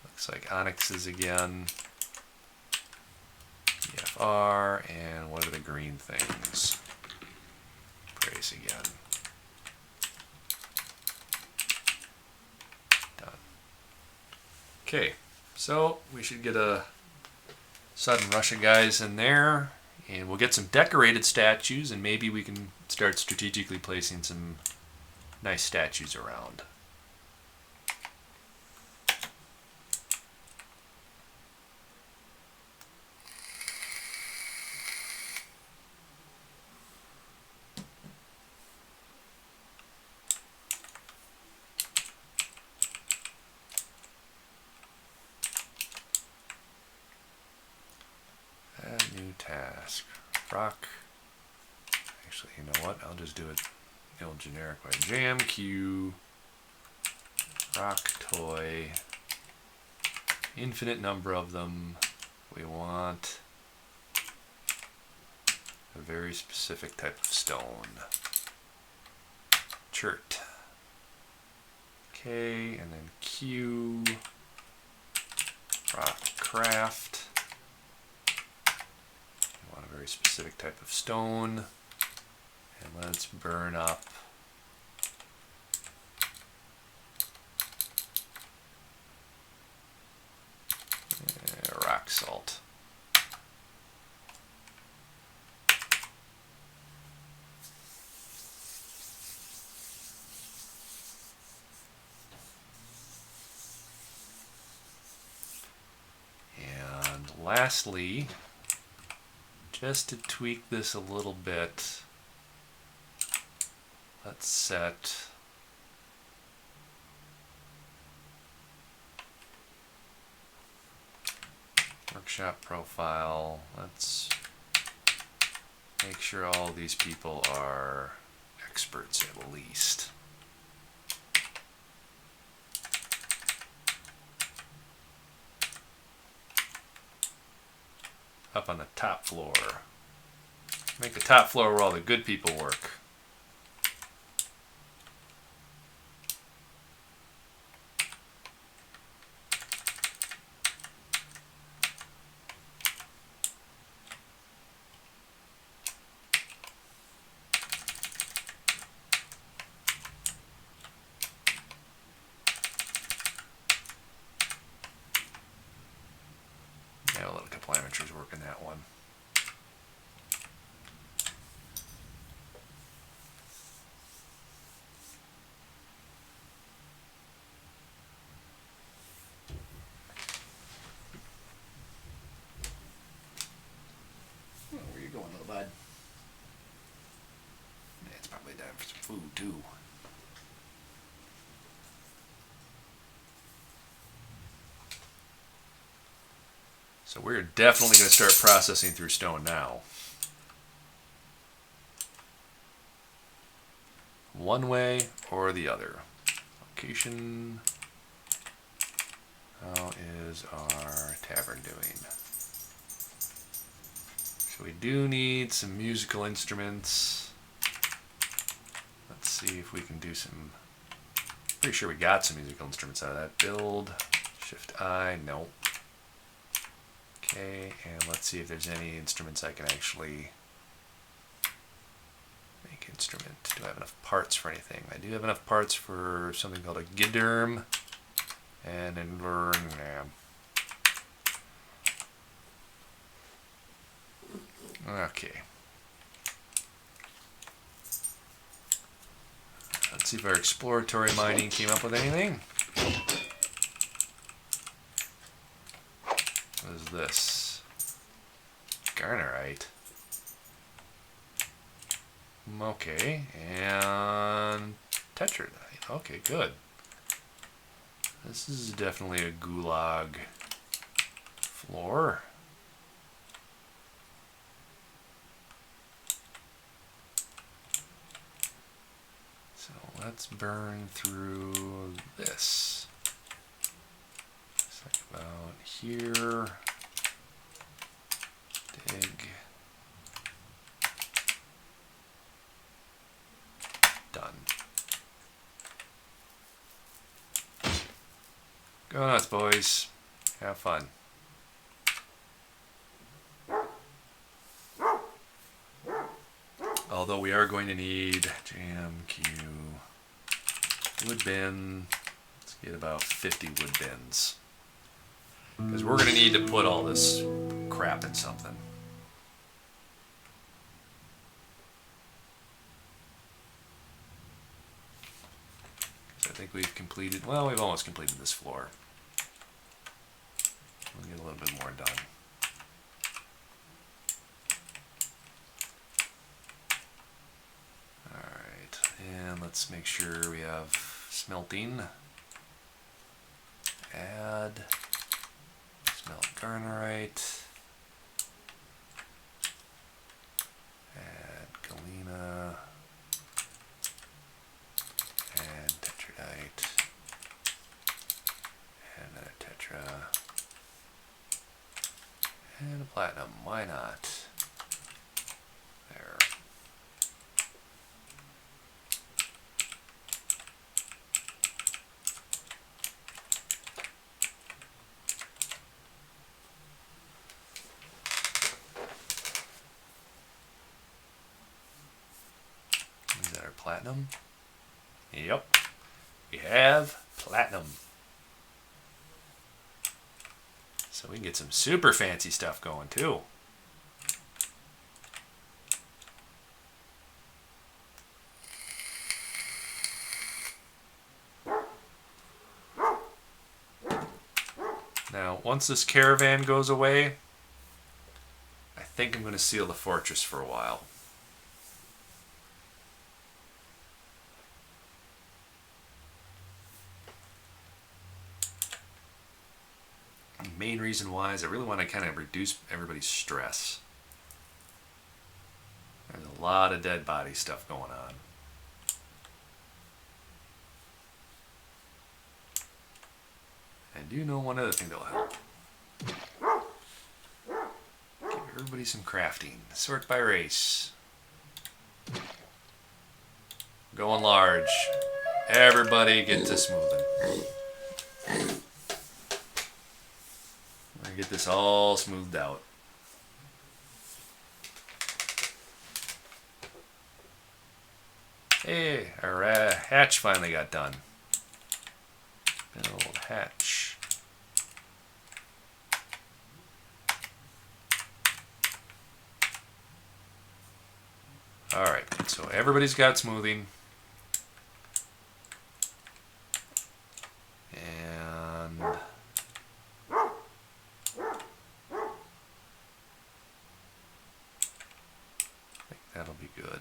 Looks like onyxes again. EFR, and what are the green things? Praise again. Done. Okay, so we should get a sudden rush of guys in there, and we'll get some decorated statues, and maybe we can start strategically placing some nice statues around. task. Rock. Actually, you know what? I'll just do it the old generic way. Jam cue. Rock toy. Infinite number of them. We want a very specific type of stone. Chert. Okay, and then Q. Rock craft. We want a very specific type of stone. And let's burn up rock salt. And lastly, just to tweak this a little bit, let's set workshop profile. Let's make sure all these people are experts at least. Up on the top floor. Make the top floor where all the good people work. Yeah, we'll let a couple amateurs work in that one. Where are you going, little bud? Yeah, it's probably time for some food too. So we're definitely going to start processing through stone now. One way or the other. Location. How is our tavern doing? So we do need some musical instruments. Let's see if we can do some. Pretty sure we got some musical instruments out of that. Build. Shift I. Nope. Okay, and let's see if there's any instruments I can actually make instrument. Do I have enough parts for anything? I do have enough parts for something called a Giderm and an Okay. Let's see if our exploratory mining came up with anything. What is this? Garnerite. Okay, and tetradite. Okay, good. This is definitely a gulag floor. So let's burn through this. It's like about here. Dig. Done. Go nuts, boys. Have fun. Although we are going to need jam, queue, wood bin. Let's get about 50 wood bins. Because we're going to need to put all this crap in something. So I think we've completed, well, we've almost completed this floor. We'll get a little bit more done. Alright, and let's make sure we have smelting. Add. Smelt garnerite. right. And another tetra. And a platinum. Why not? There. Is that our platinum? Yep. We have platinum. So we can get some super fancy stuff going too. Now, once this caravan goes away, I think I'm going to seal the fortress for a while. The main reason why is I really want to kind of reduce everybody's stress. There's a lot of dead body stuff going on. I do know one other thing that'll help. Give everybody some crafting. Sort by race. Going large. Everybody get to smoothing. I get this all smoothed out. Hey, our hatch finally got done. Build hatch. Alright, so everybody's got smoothing. And I think that'll be good.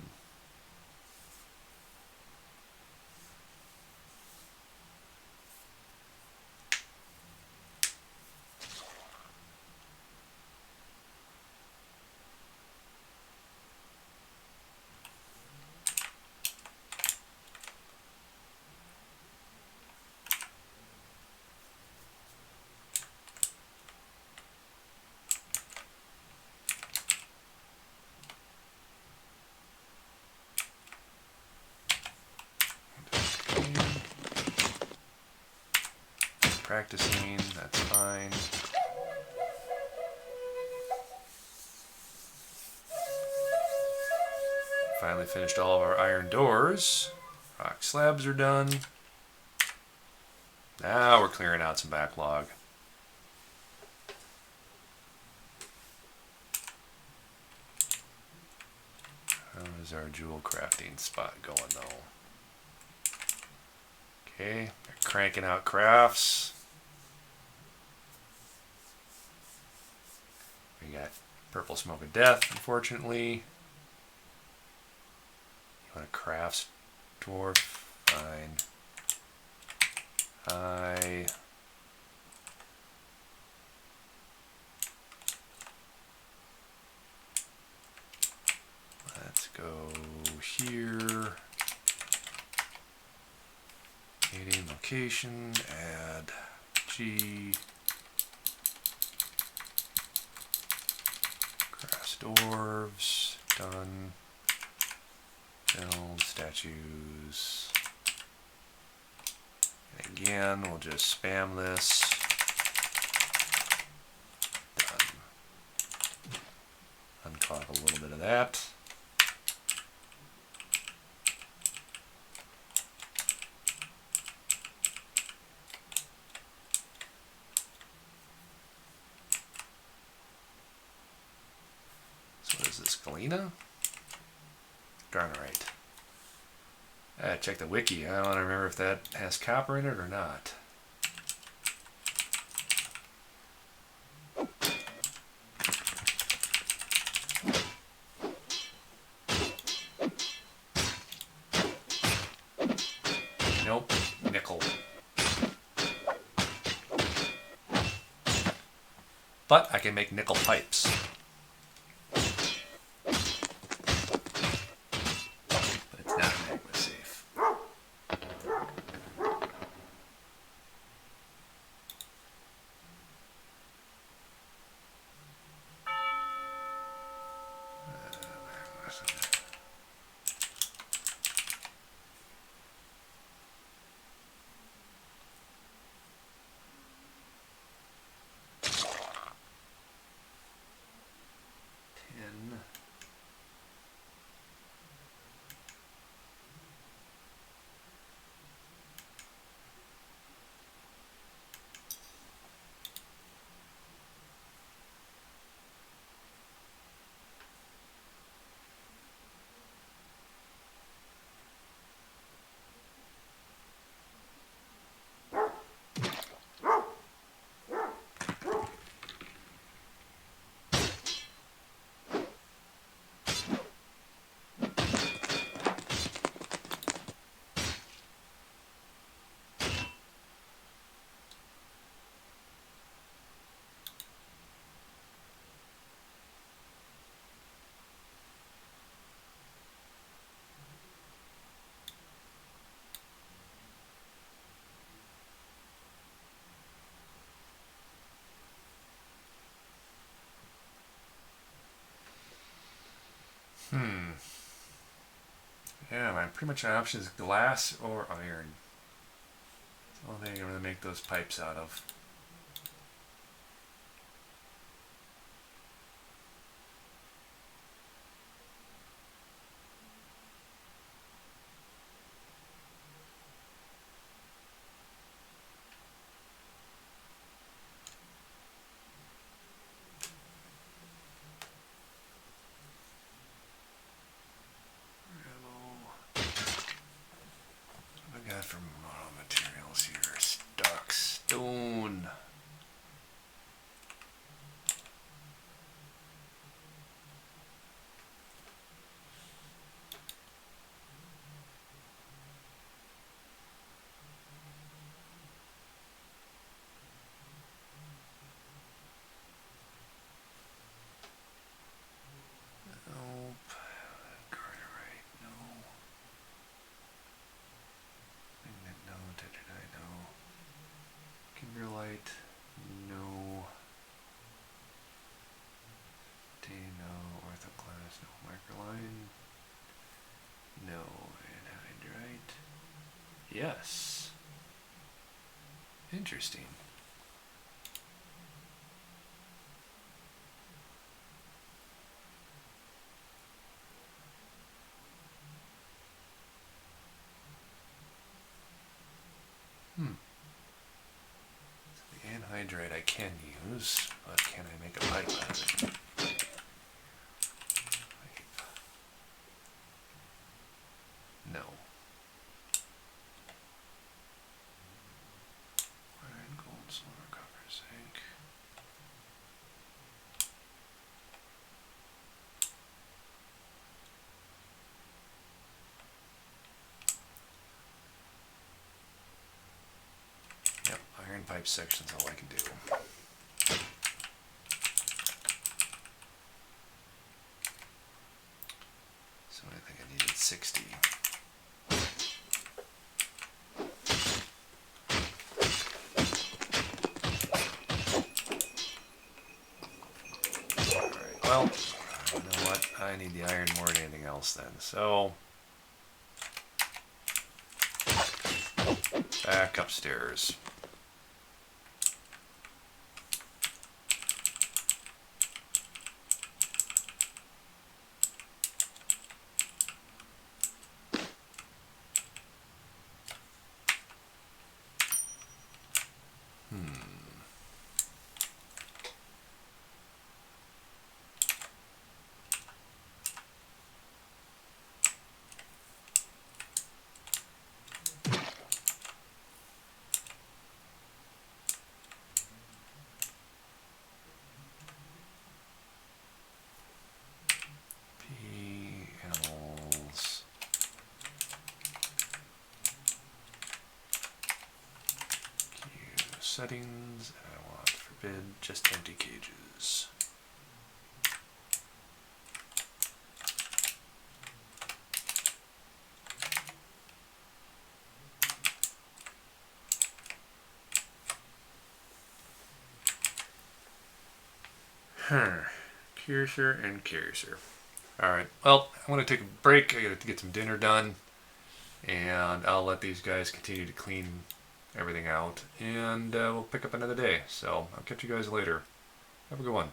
Practicing, that's fine. Finally finished all of our iron doors. Rock slabs are done. Now we're clearing out some backlog. How is our jewel crafting spot going though? Okay, they're cranking out crafts. We got purple smoke of death, unfortunately. You want to craft dwarf? Fine. Let's go here. Meeting location, add G. Grass dwarves, done. Build statues. And again, we'll just spam this. Done. Unclog a little bit of that. Galena? Darnite. Check the wiki. I don't remember if that has copper in it or not. Nope. Nickel. But I can make nickel pipes. Yeah, my pretty much my option is glass or iron. That's the only thing I'm going to make those pipes out of. What I got for model materials here? Stock stone. Nope. Cartwright, no. Magnet, no. Tetradyte, no. Kimberlite, no. T, no. Orthoclast, no. Microline, no. Anhydrite, yes. Interesting. So the anhydrite I can use, but can I make a pipe out of it? Pipe. No. Iron, gold, silver, copper, zinc. Yep, iron pipe section's all I can do. So I think I needed 60. Alright, well, you know what? I need the iron more than anything else then. So, back upstairs. P, animals. Q, settings. And I want forbid just empty cages. Cursor and cursor. Alright, well, I'm going to take a break. I got to get some dinner done. And I'll let these guys continue to clean everything out. And we'll pick up another day. So I'll catch you guys later. Have a good one.